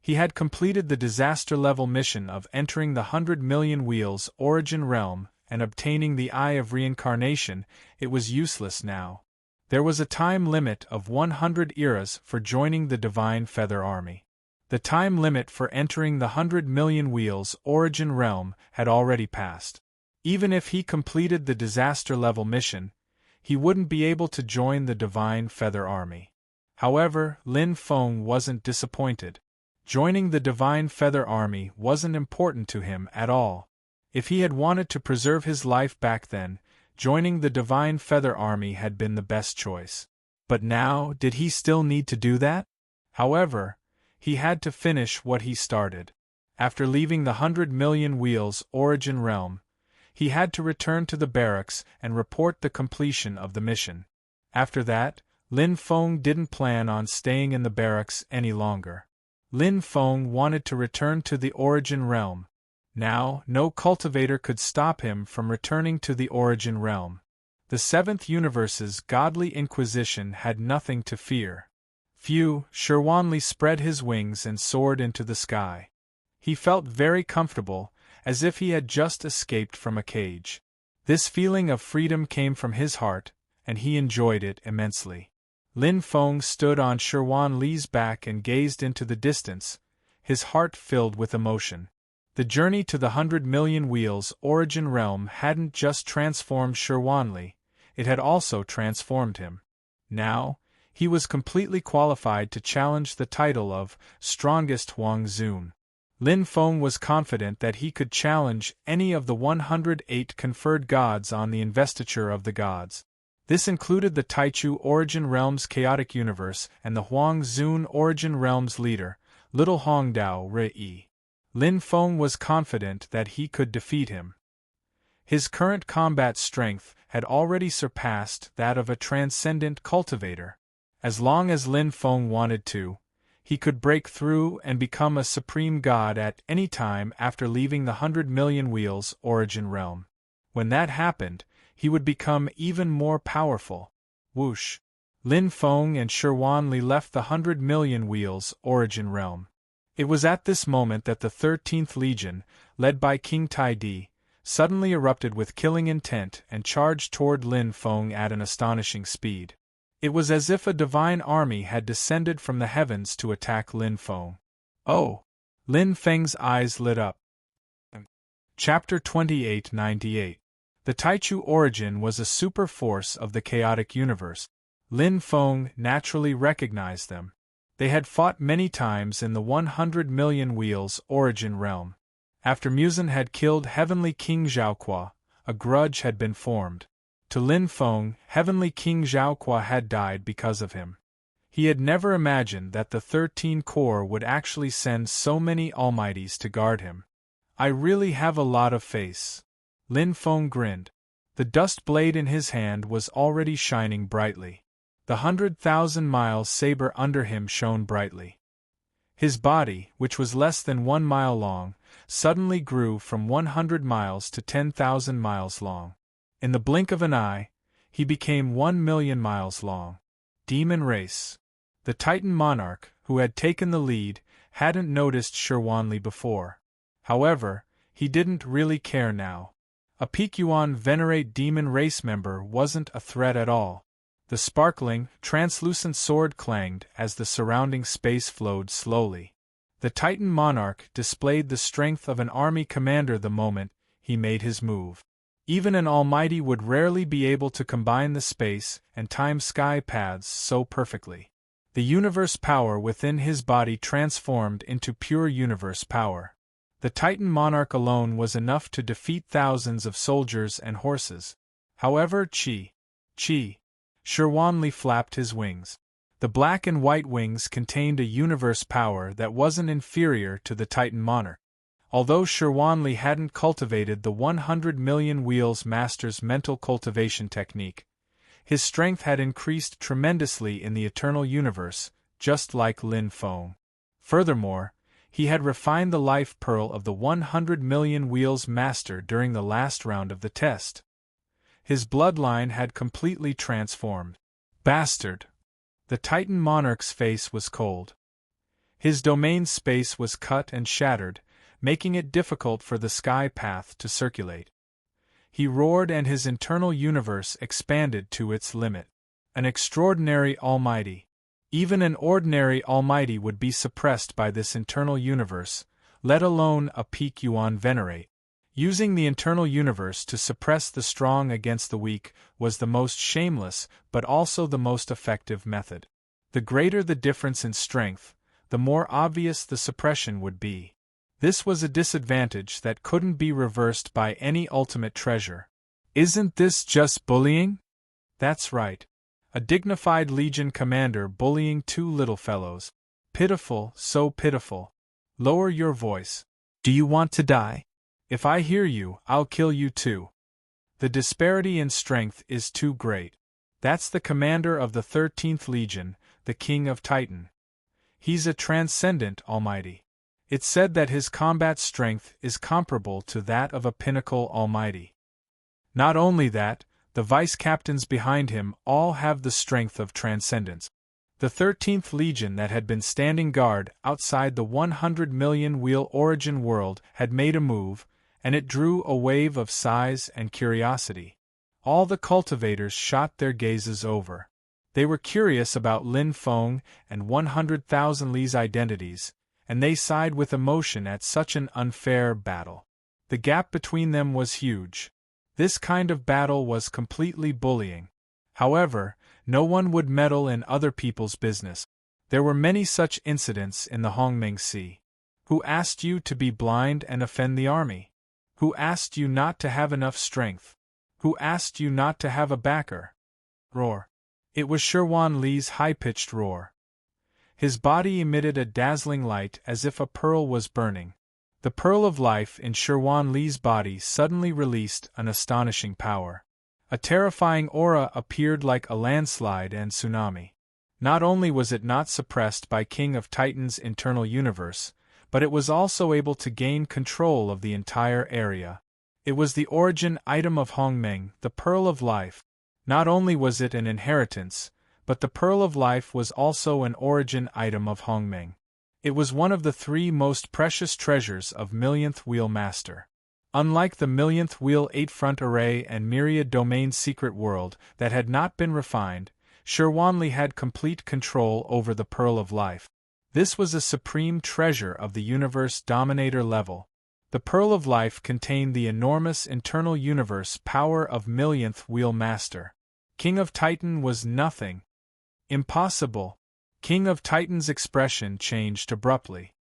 He had completed the disaster-level mission of entering the 100 Million Wheels Origin Realm and obtaining the Eye of Reincarnation. It was useless now. There was a time limit of 100 eras for joining the Divine Feather Army. The time limit for entering the 100 Million Wheels Origin Realm had already passed. Even if he completed the disaster-level mission, he wouldn't be able to join the Divine Feather Army. However, Lin Feng wasn't disappointed. Joining the Divine Feather Army wasn't important to him at all. If he had wanted to preserve his life back then, joining the Divine Feather Army had been the best choice. But now, did he still need to do that? However, he had to finish what he started. After leaving the 100 Million Wheels Origin Realm, he had to return to the barracks and report the completion of the mission. After that, Lin Feng didn't plan on staying in the barracks any longer. Lin Feng wanted to return to the Origin Realm. Now, no cultivator could stop him from returning to the Origin Realm. The 7th Universe's Godly Inquisition had nothing to fear. Phew, Shirwanli spread his wings and soared into the sky. He felt very comfortable, as if he had just escaped from a cage. This feeling of freedom came from his heart, and he enjoyed it immensely. Lin Feng stood on Shirwan Li's back and gazed into the distance, his heart filled with emotion. The journey to the 100,000,000 Wheels origin realm hadn't just transformed Shirwan Li, it had also transformed him. Now, he was completely qualified to challenge the title of Strongest Huang Zun. Lin Feng was confident that he could challenge any of the 108 conferred gods on the investiture of the gods. This included the Taichu Origin Realm's chaotic universe and the Huang Zun Origin Realm's leader, Little Hongdao Rei. Lin Feng was confident that he could defeat him. His current combat strength had already surpassed that of a transcendent cultivator. As long as Lin Feng wanted to, he could break through and become a supreme god at any time after leaving the 100,000,000 Wheels origin realm. When that happened, he would become even more powerful. Whoosh! Lin Feng and Shirwan Li left the 100,000,000 Wheels origin realm. It was at this moment that the 13th Legion, led by King Taidi, suddenly erupted with killing intent and charged toward Lin Feng at an astonishing speed. It was as if a divine army had descended from the heavens to attack Lin Feng. Oh! Lin Feng's eyes lit up. Chapter 2898. The Taichu origin was a super force of the chaotic universe. Lin Feng naturally recognized them. They had fought many times in the 100,000,000 Wheels origin realm. After Muzan had killed Heavenly King Zhaoqua, a grudge had been formed. To Lin Feng, Heavenly King Zhaoqua had died because of him. He had never imagined that the 13 Corps would actually send so many almighties to guard him. I really have a lot of faith. Lin Feng grinned. The dust blade in his hand was already shining brightly. The 100,000 miles saber under him shone brightly. His body, which was less than 1 mile long, suddenly grew from 100 miles to 10,000 miles long. In the blink of an eye, he became 1,000,000 miles long. Demon Race. The Titan monarch, who had taken the lead, hadn't noticed Shirwan Li before. However, he didn't really care now. A Pekyuan Venerate Demon Race member wasn't a threat at all. The sparkling, translucent sword clanged as the surrounding space flowed slowly. The Titan monarch displayed the strength of an army commander the moment he made his move. Even an almighty would rarely be able to combine the space and time sky paths so perfectly. The universe power within his body transformed into pure universe power. The Titan monarch alone was enough to defeat thousands of soldiers and horses. However, Shirwan Li flapped his wings. The black and white wings contained a universe power that wasn't inferior to the Titan monarch. Although Shirwan Li hadn't cultivated the 100,000,000 Wheels Master's mental cultivation technique, his strength had increased tremendously in the eternal universe, just like Lin Feng. Furthermore, he had refined the life pearl of the 100,000,000 Wheels Master during the last round of the test. His bloodline had completely transformed. Bastard! The Titan monarch's face was cold. His domain space was cut and shattered, making it difficult for the sky path to circulate. He roared and his internal universe expanded to its limit. An extraordinary almighty. Even an ordinary almighty would be suppressed by this internal universe, let alone a Pekyuan Venerate. Using the internal universe to suppress the strong against the weak was the most shameless but also the most effective method. The greater the difference in strength, the more obvious the suppression would be. This was a disadvantage that couldn't be reversed by any ultimate treasure. Isn't this just bullying? That's right. A dignified Legion commander bullying two little fellows. Pitiful, so pitiful. Lower your voice. Do you want to die? If I hear you, I'll kill you too. The disparity in strength is too great. That's the commander of the 13th Legion, the King of Titan. He's a transcendent almighty. It's said that his combat strength is comparable to that of a pinnacle almighty. Not only that, the vice-captains behind him all have the strength of transcendence. The 13th Legion that had been standing guard outside the 100,000,000 Wheel origin world had made a move, and it drew a wave of sighs and curiosity. All the cultivators shot their gazes over. They were curious about Lin Feng and 100,000 Li's identities, and they sighed with emotion at such an unfair battle. The gap between them was huge. This kind of battle was completely bullying. However, no one would meddle in other people's business. There were many such incidents in the Hongmeng Sea. Who asked you to be blind and offend the army? Who asked you not to have enough strength? Who asked you not to have a backer? Roar. It was Sherwan Li's high-pitched roar. His body emitted a dazzling light as if a pearl was burning. The pearl of life in Sherwan Li's body suddenly released an astonishing power. A terrifying aura appeared like a landslide and tsunami. Not only was it not suppressed by King of Titan's internal universe, but it was also able to gain control of the entire area. It was the origin item of Hongmeng, the Pearl of Life. Not only was it an inheritance, but the Pearl of Life was also an origin item of Hongmeng. It was one of the 3 most precious treasures of Millionth Wheel Master. Unlike the Millionth Wheel 8-front array and Myriad Domain Secret World that had not been refined, Sherwanli had complete control over the Pearl of Life. This was a supreme treasure of the Universe Dominator level. The Pearl of Life contained the enormous internal universe power of Millionth Wheel Master. King of Titan was nothing. Impossible. King of Titan's expression changed abruptly.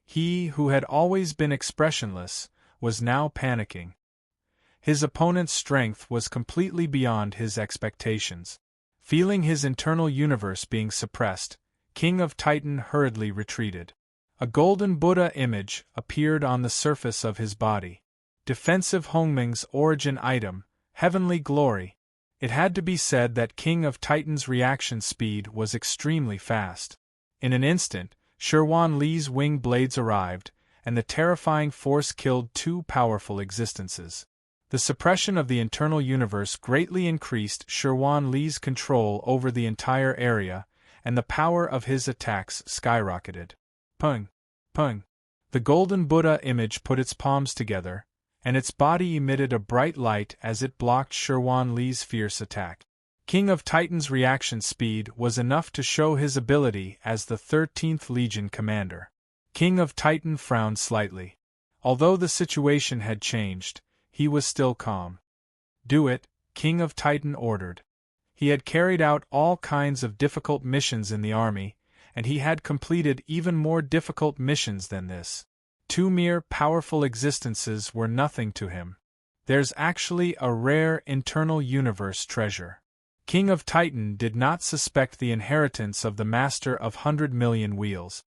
He, who had always been expressionless, was now panicking. His opponent's strength was completely beyond his expectations. Feeling his internal universe being suppressed, King of Titan hurriedly retreated. A golden Buddha image appeared on the surface of his body. Defensive Hongmeng's origin item, Heavenly Glory. It had to be said that King of Titan's reaction speed was extremely fast. In an instant, Sherwan Li's wing blades arrived, and the terrifying force killed 2 powerful existences. The suppression of the internal universe greatly increased Sherwan Li's control over the entire area, and the power of his attacks skyrocketed. Pung! Pung! The golden Buddha image put its palms together, and its body emitted a bright light as it blocked Sherwan Li's fierce attack. King of Titan's reaction speed was enough to show his ability as the 13th Legion commander. King of Titan frowned slightly. Although the situation had changed, he was still calm. Do it, King of Titan ordered. He had carried out all kinds of difficult missions in the army, and he had completed even more difficult missions than this. 2 mere powerful existences were nothing to him. There's actually a rare internal universe treasure. King of Titan did not suspect the inheritance of the Master of 100 Million Wheels.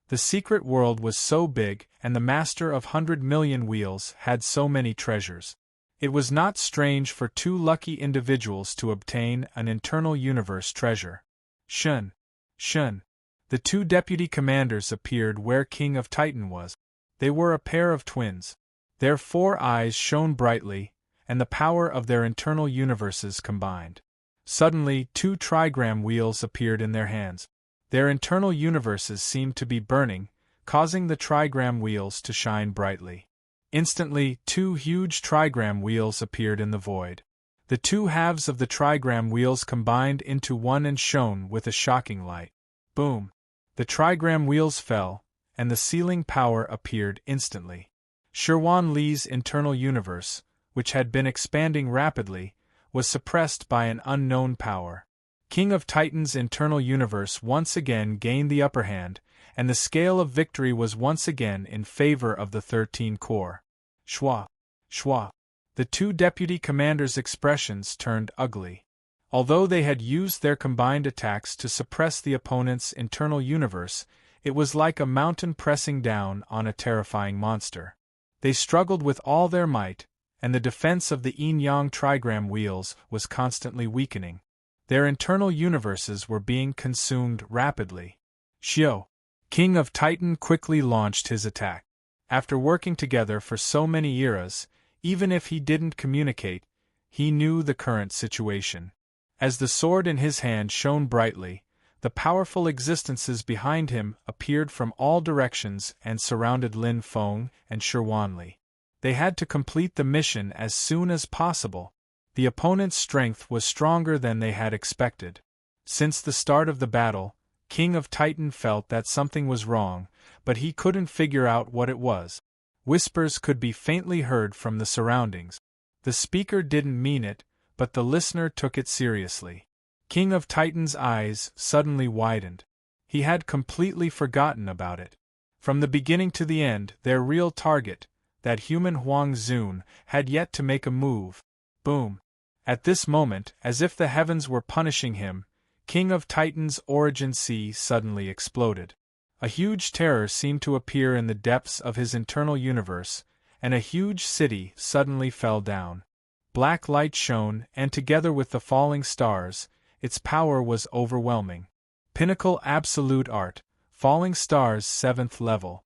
The secret world was so big, and the Master of 100 Million Wheels had so many treasures. It was not strange for 2 lucky individuals to obtain an internal universe treasure. Shun! Shun! The 2 deputy commanders appeared where King of Titan was. They were a pair of twins. Their 4 eyes shone brightly, and the power of their internal universes combined. Suddenly, 2 trigram wheels appeared in their hands. Their internal universes seemed to be burning, causing the trigram wheels to shine brightly. Instantly, 2 huge trigram wheels appeared in the void. The 2 halves of the trigram wheels combined into one and shone with a shocking light. Boom! The trigram wheels fell, and the sealing power appeared instantly. Sherwan Li's internal universe, which had been expanding rapidly, was suppressed by an unknown power. King of Titan's internal universe once again gained the upper hand, and the scale of victory was once again in favor of the 13 Corps. Shwa! Shwa! The 2 deputy commanders' expressions turned ugly. Although they had used their combined attacks to suppress the opponent's internal universe, it was like a mountain pressing down on a terrifying monster. They struggled with all their might, and the defense of the yin-yang trigram wheels was constantly weakening. Their internal universes were being consumed rapidly. Xiao! King of Titan quickly launched his attack. After working together for so many eras, even if he didn't communicate, he knew the current situation. As the sword in his hand shone brightly, the powerful existences behind him appeared from all directions and surrounded Lin Feng and Sherwanli. They had to complete the mission as soon as possible. The opponent's strength was stronger than they had expected. Since the start of the battle, King of Titan felt that something was wrong, but he couldn't figure out what it was. Whispers could be faintly heard from the surroundings. The speaker didn't mean it, but the listener took it seriously. King of Titan's eyes suddenly widened. He had completely forgotten about it. From the beginning to the end, their real target, that human Huang Zun, had yet to make a move. Boom! At this moment, as if the heavens were punishing him, King of Titan's origin sea suddenly exploded. A huge terror seemed to appear in the depths of his internal universe, and a huge city suddenly fell down. Black light shone, and together with the falling stars, its power was overwhelming. Pinnacle Absolute Art, Falling Stars 7th Level.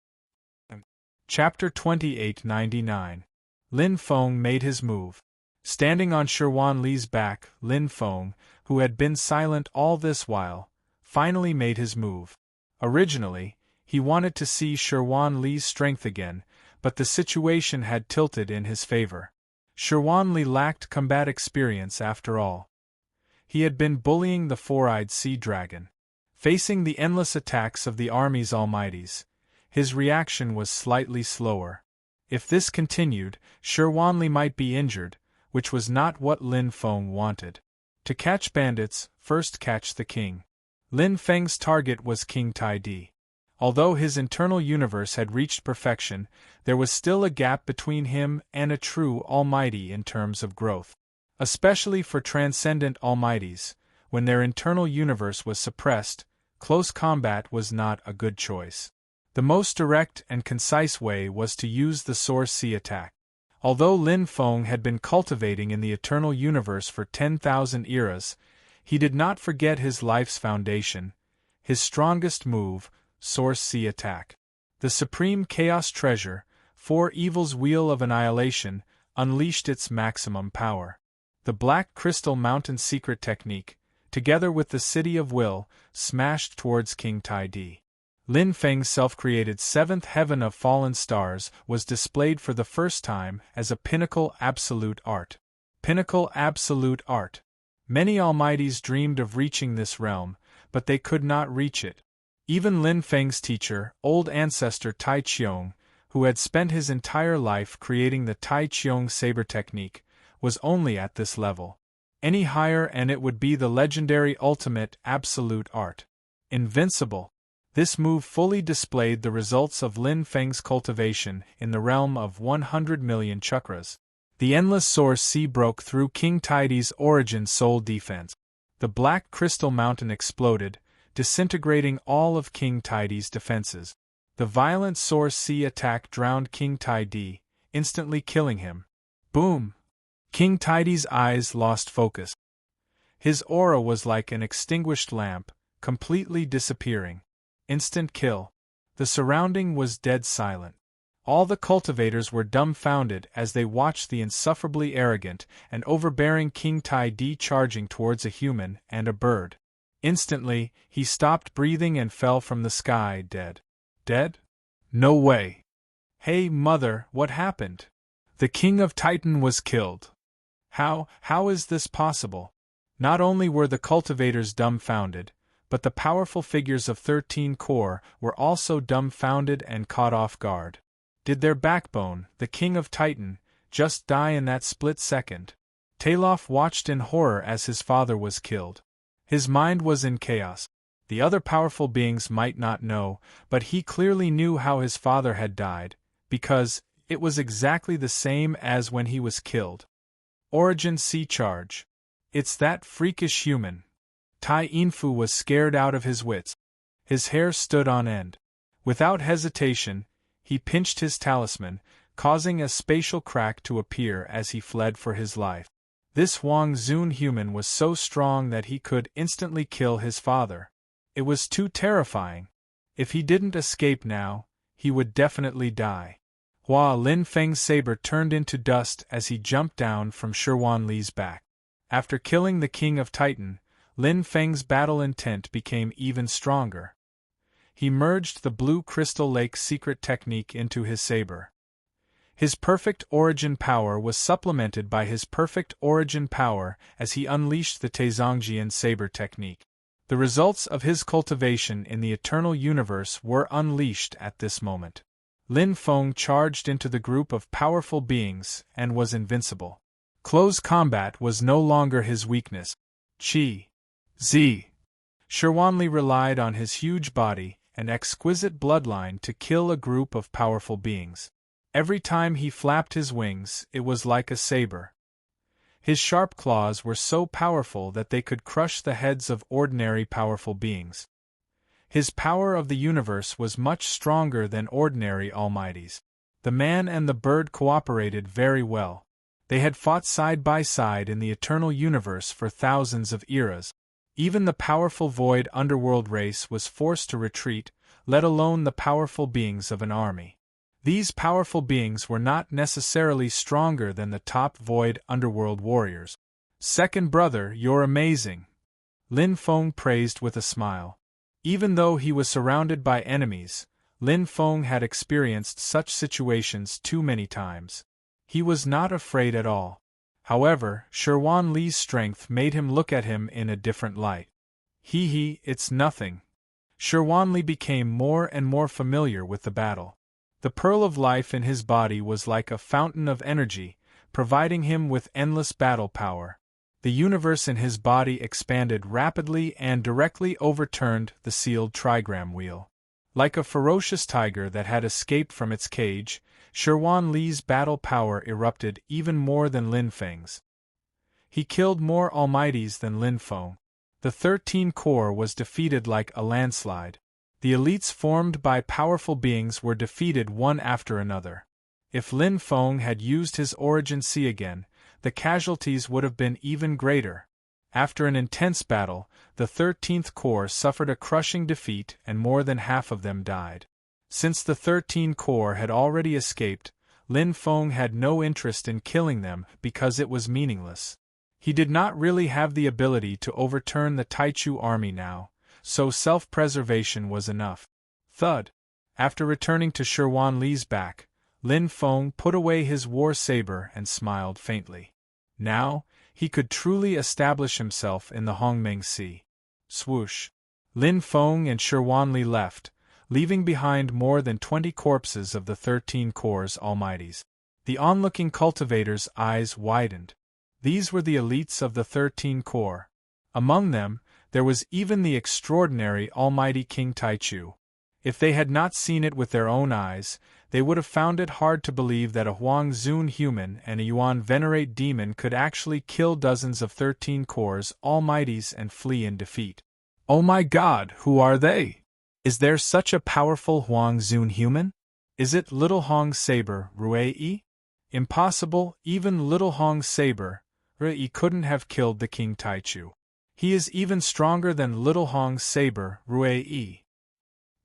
Chapter 2899. Lin Feng made his move. Standing on Shi Li's back, Lin Feng, who had been silent all this while, finally made his move. Originally, he wanted to see Shi Li's strength again, but the situation had tilted in his favor. Shi Li lacked combat experience after all. He had been bullying the four-eyed sea dragon. Facing the endless attacks of the army's almighties, his reaction was slightly slower. If this continued, Shi Li might be injured, which was not what Lin Feng wanted. To catch bandits, first catch the king. Lin Feng's target was King Taidi. Although his internal universe had reached perfection, there was still a gap between him and a true almighty in terms of growth. Especially for transcendent almighties, when their internal universe was suppressed, close combat was not a good choice. The most direct and concise way was to use the Source Sea attack. Although Lin Feng had been cultivating in the eternal universe for 10,000 eras, he did not forget his life's foundation, his strongest move, Source Sea attack. The supreme chaos treasure, Four Evil's Wheel of Annihilation, unleashed its maximum power. The Black Crystal Mountain secret technique, together with the City of Will, smashed towards King Taidi. Lin Feng's self-created seventh heaven of fallen stars was displayed for the first time as a pinnacle absolute art. Pinnacle absolute art. Many almighties dreamed of reaching this realm, but they could not reach it. Even Lin Feng's teacher, old ancestor Tai Qiong, who had spent his entire life creating the Tai Qiong saber technique, was only at this level. Any higher and it would be the legendary ultimate absolute art. Invincible. This move fully displayed the results of Lin Feng's cultivation in the realm of 100 million chakras. The endless Source Sea broke through King Taidi's origin soul defense. The Black Crystal Mountain exploded, disintegrating all of King Taidi's defenses. The violent Source Sea attack drowned King Taidi, instantly killing him. Boom! King Taidi's eyes lost focus. His aura was like an extinguished lamp, completely disappearing. Instant kill. The surrounding was dead silent. All the cultivators were dumbfounded as they watched the insufferably arrogant and overbearing King Taidi charging towards a human and a bird. Instantly, he stopped breathing and fell from the sky dead. Dead? No way. Hey, mother, what happened? The King of Titan was killed. How is this possible? Not only were the cultivators dumbfounded, but the powerful figures of 13 Core were also dumbfounded and caught off guard. Did their backbone, the King of Titan, just die in that split second? Talof watched in horror as his father was killed. His mind was in chaos. The other powerful beings might not know, but he clearly knew how his father had died, because it was exactly the same as when he was killed. Origin Sea Charge. It's that freakish human. Tai Yinfu was scared out of his wits. His hair stood on end. Without hesitation, he pinched his talisman, causing a spatial crack to appear as he fled for his life. This Huang Zun human was so strong that he could instantly kill his father. It was too terrifying. If he didn't escape now, he would definitely die. Lin Feng's saber turned into dust as he jumped down from Shi Li's back. After killing the King of Titan, Lin Feng's battle intent became even stronger. He merged the Blue Crystal Lake secret technique into his saber. His perfect origin power was supplemented by his perfect origin power as he unleashed the Taizongjian saber technique. The results of his cultivation in the eternal universe were unleashed at this moment. Lin Feng charged into the group of powerful beings and was invincible. Close combat was no longer his weakness. Qi. Z. Shirwanli relied on his huge body and exquisite bloodline to kill a group of powerful beings. Every time he flapped his wings, it was like a saber. His sharp claws were so powerful that they could crush the heads of ordinary powerful beings. His power of the universe was much stronger than ordinary almighties. The man and the bird cooperated very well. They had fought side by side in the eternal universe for thousands of eras. Even the powerful void underworld race was forced to retreat, let alone the powerful beings of an army. These powerful beings were not necessarily stronger than the top void underworld warriors. Second brother, you're amazing. Lin Feng praised with a smile. Even though he was surrounded by enemies, Lin Feng had experienced such situations too many times. He was not afraid at all. However, Shirwan Li's strength made him look at him in a different light. It's nothing. Shirwan Li became more and more familiar with the battle. The pearl of life in his body was like a fountain of energy, providing him with endless battle power. The universe in his body expanded rapidly and directly overturned the sealed trigram wheel. Like a ferocious tiger that had escaped from its cage, Shirwan Li's battle power erupted even more than Lin Feng's. He killed more almighties than Lin Feng. The 13 Corps was defeated like a landslide. The elites formed by powerful beings were defeated one after another. If Lin Feng had used his origin C again, the casualties would have been even greater. After an intense battle, the 13th Corps suffered a crushing defeat and more than half of them died. Since the 13 Corps had already escaped, Lin Feng had no interest in killing them because it was meaningless. He did not really have the ability to overturn the Taichu army now, so self-preservation was enough. Thud. After returning to Shirwan Li's back, Lin Feng put away his war saber and smiled faintly. Now, he could truly establish himself in the Hongmeng Sea. Swoosh. Lin Feng and Shirwan Li left, leaving behind more than 20 corpses of the 13 Corps' almighties. The onlooking cultivators' eyes widened. These were the elites of the 13 Corps. Among them, there was even the extraordinary almighty King Taichu. If they had not seen it with their own eyes, they would have found it hard to believe that a Huang Zun human and a Yuan Venerate demon could actually kill dozens of 13 Corps' almighties and flee in defeat. Oh my God, who are they? Is there such a powerful Huang Zun human? Is it Little Hong Saber, Rui? Impossible, even Little Hong Saber, Rui couldn't have killed the King Taichu. He is even stronger than Little Hong Saber, Rui.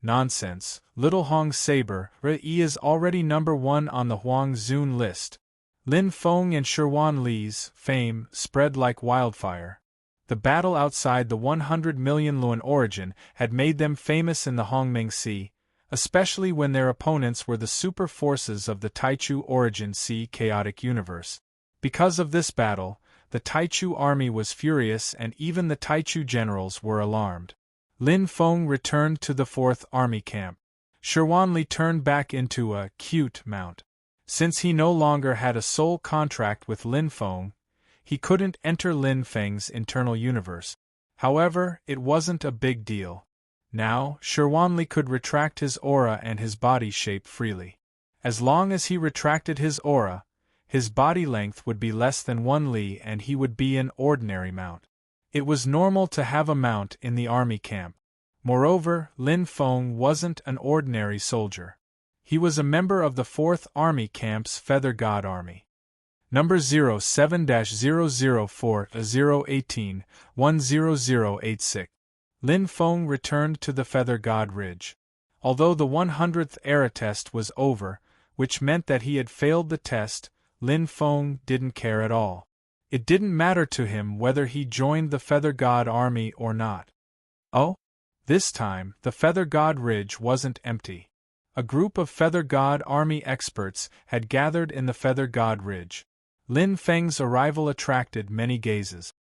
Nonsense, Little Hong Saber, Rui is already number 1 on the Huang Zun list. Lin Feng and Shirwan Li's fame spread like wildfire. The battle outside the 100 million Luan origin had made them famous in the Hongmeng Sea, especially when their opponents were the super forces of the Taichu origin Sea chaotic universe. Because of this battle, the Taichu army was furious and even the Taichu generals were alarmed. Lin Feng returned to the 4th Army camp. Shirwan Li turned back into a cute mount. Since he no longer had a soul contract with Lin Feng, he couldn't enter Lin Feng's internal universe. However, it wasn't a big deal. Now, Shirwan Li could retract his aura and his body shape freely. As long as he retracted his aura, his body length would be less than 1 li and he would be an ordinary mount. It was normal to have a mount in the army camp. Moreover, Lin Feng wasn't an ordinary soldier. He was a member of the 4th Army Camp's Feather God Army. Number 07-004-018-10086. Lin Feng returned to the Feather God Ridge. Although the 100th era test was over, which meant that he had failed the test, Lin Feng didn't care at all. It didn't matter to him whether he joined the Feather God Army or not. Oh? This time, the Feather God Ridge wasn't empty. A group of Feather God Army experts had gathered in the Feather God Ridge. Lin Feng's arrival attracted many gazes.